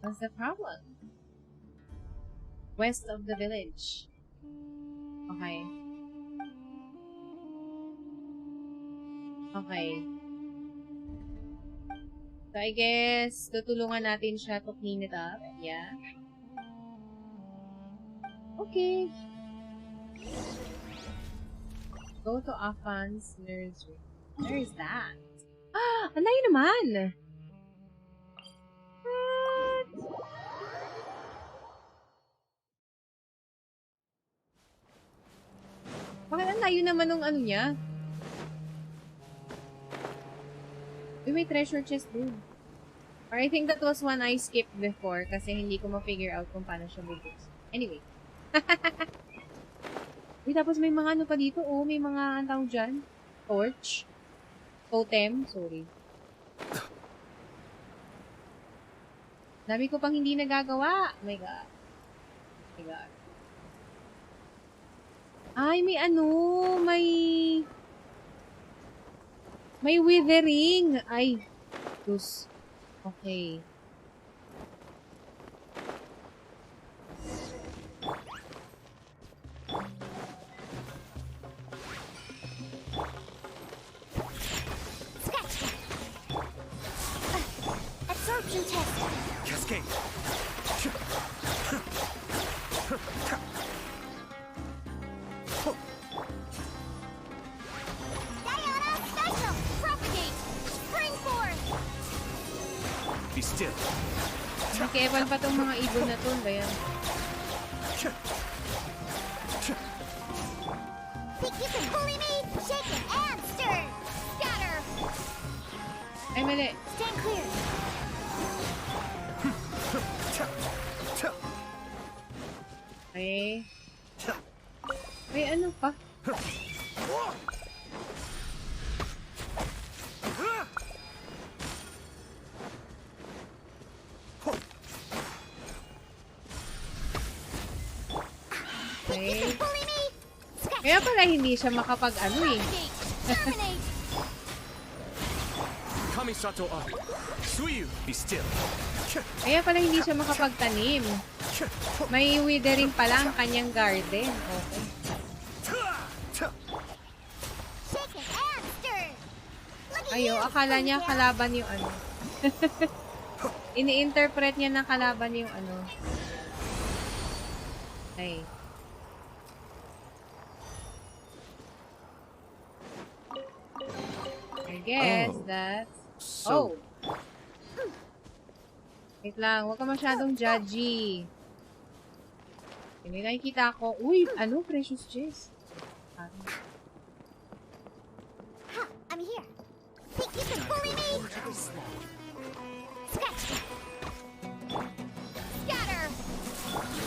What's the problem? West of the village. Okay. Okay. So, I guess, tutulungan natin siya to clean it up. Yeah. Okay. Go to Afan's nursery. Where is that? Ah! Ang layo naman! What? Bakit ang layo naman nung niya? Uy, may treasure chest dun. Or I think that was one I skipped before kasi hindi ko ma-figure out kung paano siya bubuksan. Anyway. Uy, tapos may mga pa dito. Oh, may mga tawag dyan. Torch. Totem. Sorry. Dami ko pang hindi nagagawa. Oh my God. Oh my God. Ay, may withering. Ay. Diyos. Okay.
Absorption test.
Cascade.
Diana special. Propagate. Spring forth.
Be still.
Nag-eval pa tong mga ibon na to. Ba yan?
Think you can bully me? Shake it and stir. Scatter.
Ay, mali.
Stand clear.
Okay. May ano pa? Okay. Kaya pala hindi siya makapag-ano eh.
Kamisato up. Suyu, be still.
Kaya pala hindi siya makapagtanim. May withering pala ang kanyang garden. Okay. Ayo, akala niya kalaban yung ano. Ini-interpret niya na kalaban yung ano. Ay. I guess that's... Oh! Wait lang, huwag ka masyadong judgy. May nakikita ako. Uy, ano? Precious gems.
I'm here. Think you can bully me? Scratch. Scatter.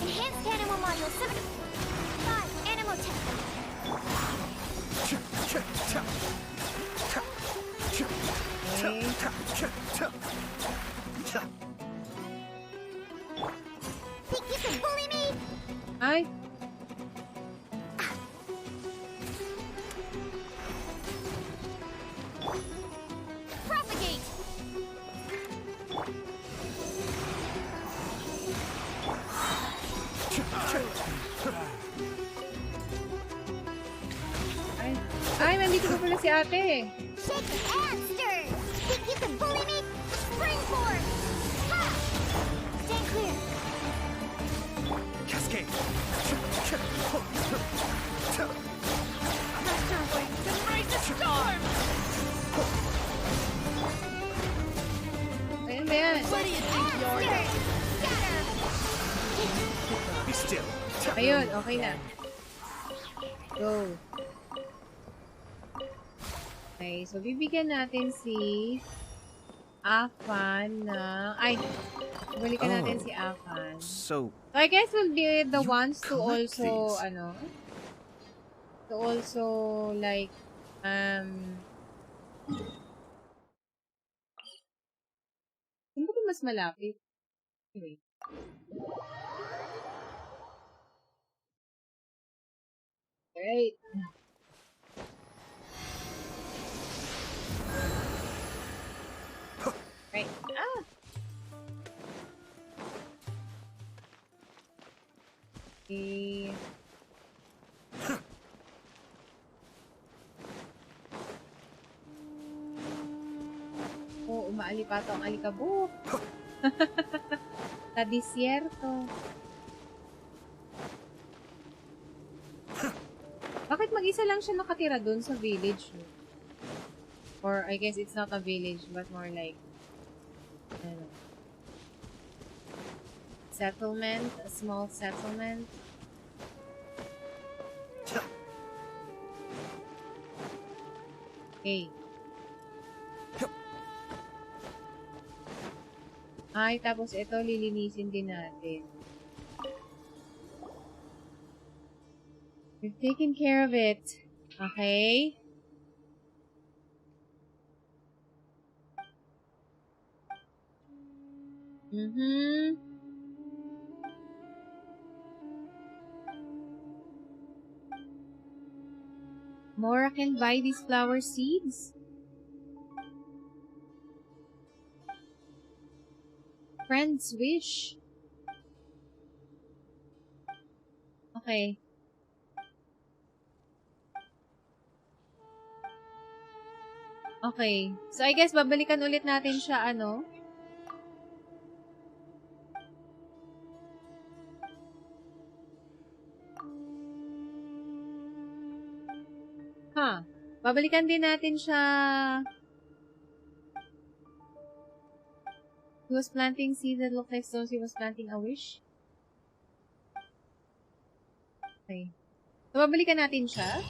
Enhanced animal module 75. Animal tech. Think you can bully me?
Ay.
Propagate.
Ay, nandito pa pala si ate.
Shake and stir. Think you can bully me? Spring force. Ha! Stand clear.
Cascade.
Master Wind, embrace the storm.
Ayan ba yan?
What do you think you're doing? Scatter.
Be still.
Ayun, okay na. Go. Okay, so bibigyan natin si Afan na... Ay, balikan natin si Afan.
So
I guess we'll be the ones to also, ano, to also, like, hindi ba mas malapit? Anyway. Right. Right. Ah! Okay. Oh, umaalipato ang alikabok. Sa disyerto. Bakit mag-isa lang siya nakatira dun sa village? Or I guess it's not a village, but more like settlement, a small settlement. Okay. Ay, tapos ito lilinisin din natin. We've taken care of it. Okay. Mora can buy these flower seeds. Friend's wish. Okay. Okay. So, I guess, babalikan ulit natin siya, ano? Babalikan din natin siya. He was planting seeds that looked like stones. He was planting a wish. Okay. So, babalikan natin siya.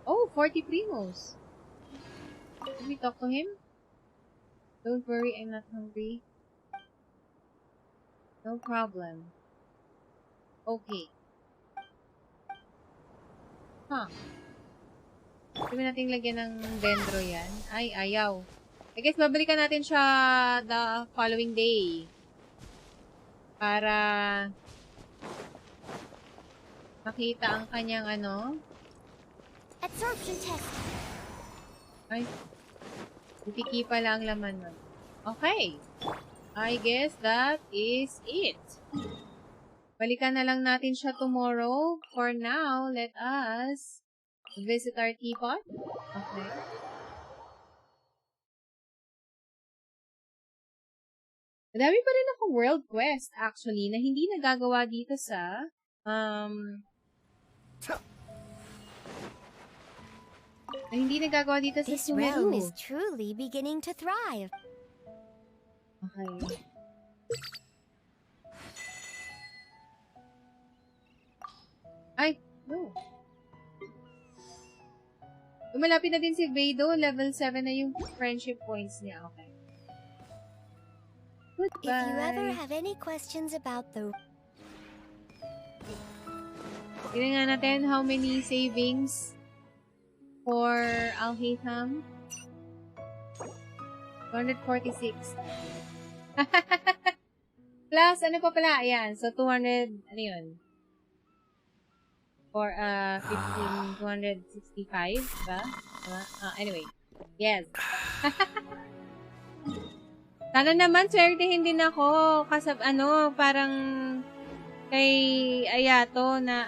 Oh, 40 primos. Did we talk to him? Don't worry, I'm not hungry. No problem. Okay. Huh. Sabi natin lagyan ng dendro yan. Ay, ayaw. I guess babalikan natin siya the following day. Para makita ang kanyang ano.
Absorption test.
Ay. Pipiki pala ang laman nun. Okay. I guess that is it. Balikan na lang natin siya tomorrow. For now, let us visit our teapot. Okay. Madami pa rin ako world quest, actually, na hindi nagagawa dito sa,
This realm is truly beginning to thrive.
Okay. Ay, no. Malapit na din si Vado. Level 7 na yung friendship points niya. Okay. Goodbye.
If you ever have any questions about the...
Tignan nga natin how many savings for Al-Haytham. 246. Plus, ano pa pala? Ayan. So, 200, ano yun? For, 265, ba? Anyway. Yes. Sana naman, swertehin din ako. Kasi, parang kay Ayato na,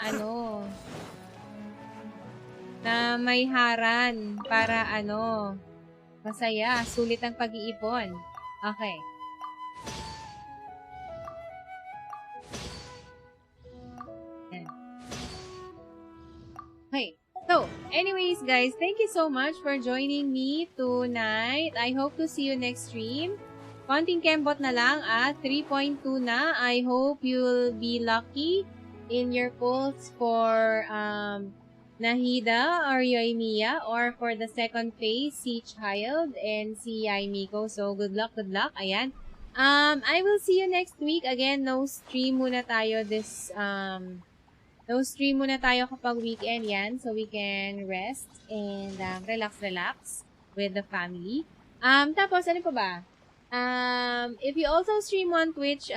na may haran para, masaya. Sulit ang pag-iipon. Okay. Okay. So, anyways, guys, thank you so much for joining me tonight. I hope to see you next stream. Konting kembot na lang at 3.2 na. I hope you'll be lucky in your pulls for Nahida or Yoimiya, or for the second phase, si Child and si Yaimiko. So, good luck, good luck. Ayan. I will see you next week. Again, no stream muna tayo kapag weekend yan. So, we can rest and relax with the family. Tapos, ano pa ba? If you also stream on Twitch,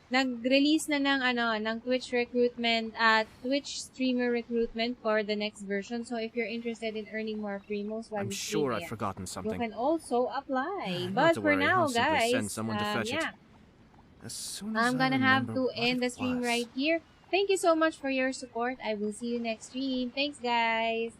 nag-release na ng Twitch recruitment at Twitch streamer recruitment for the next version. So, if you're interested in earning more primos while
I'm
you
sure
stream,
I've forgotten something.
you can also apply.
Not
But
to
for
worry,
now,
I'll simply
guys,
send someone to fetch it.
yeah.
As soon as
I'm gonna
I
have
remember
to end the
what it
stream
was.
right here. Thank you so much for your support. I will see you next stream. Thanks, guys.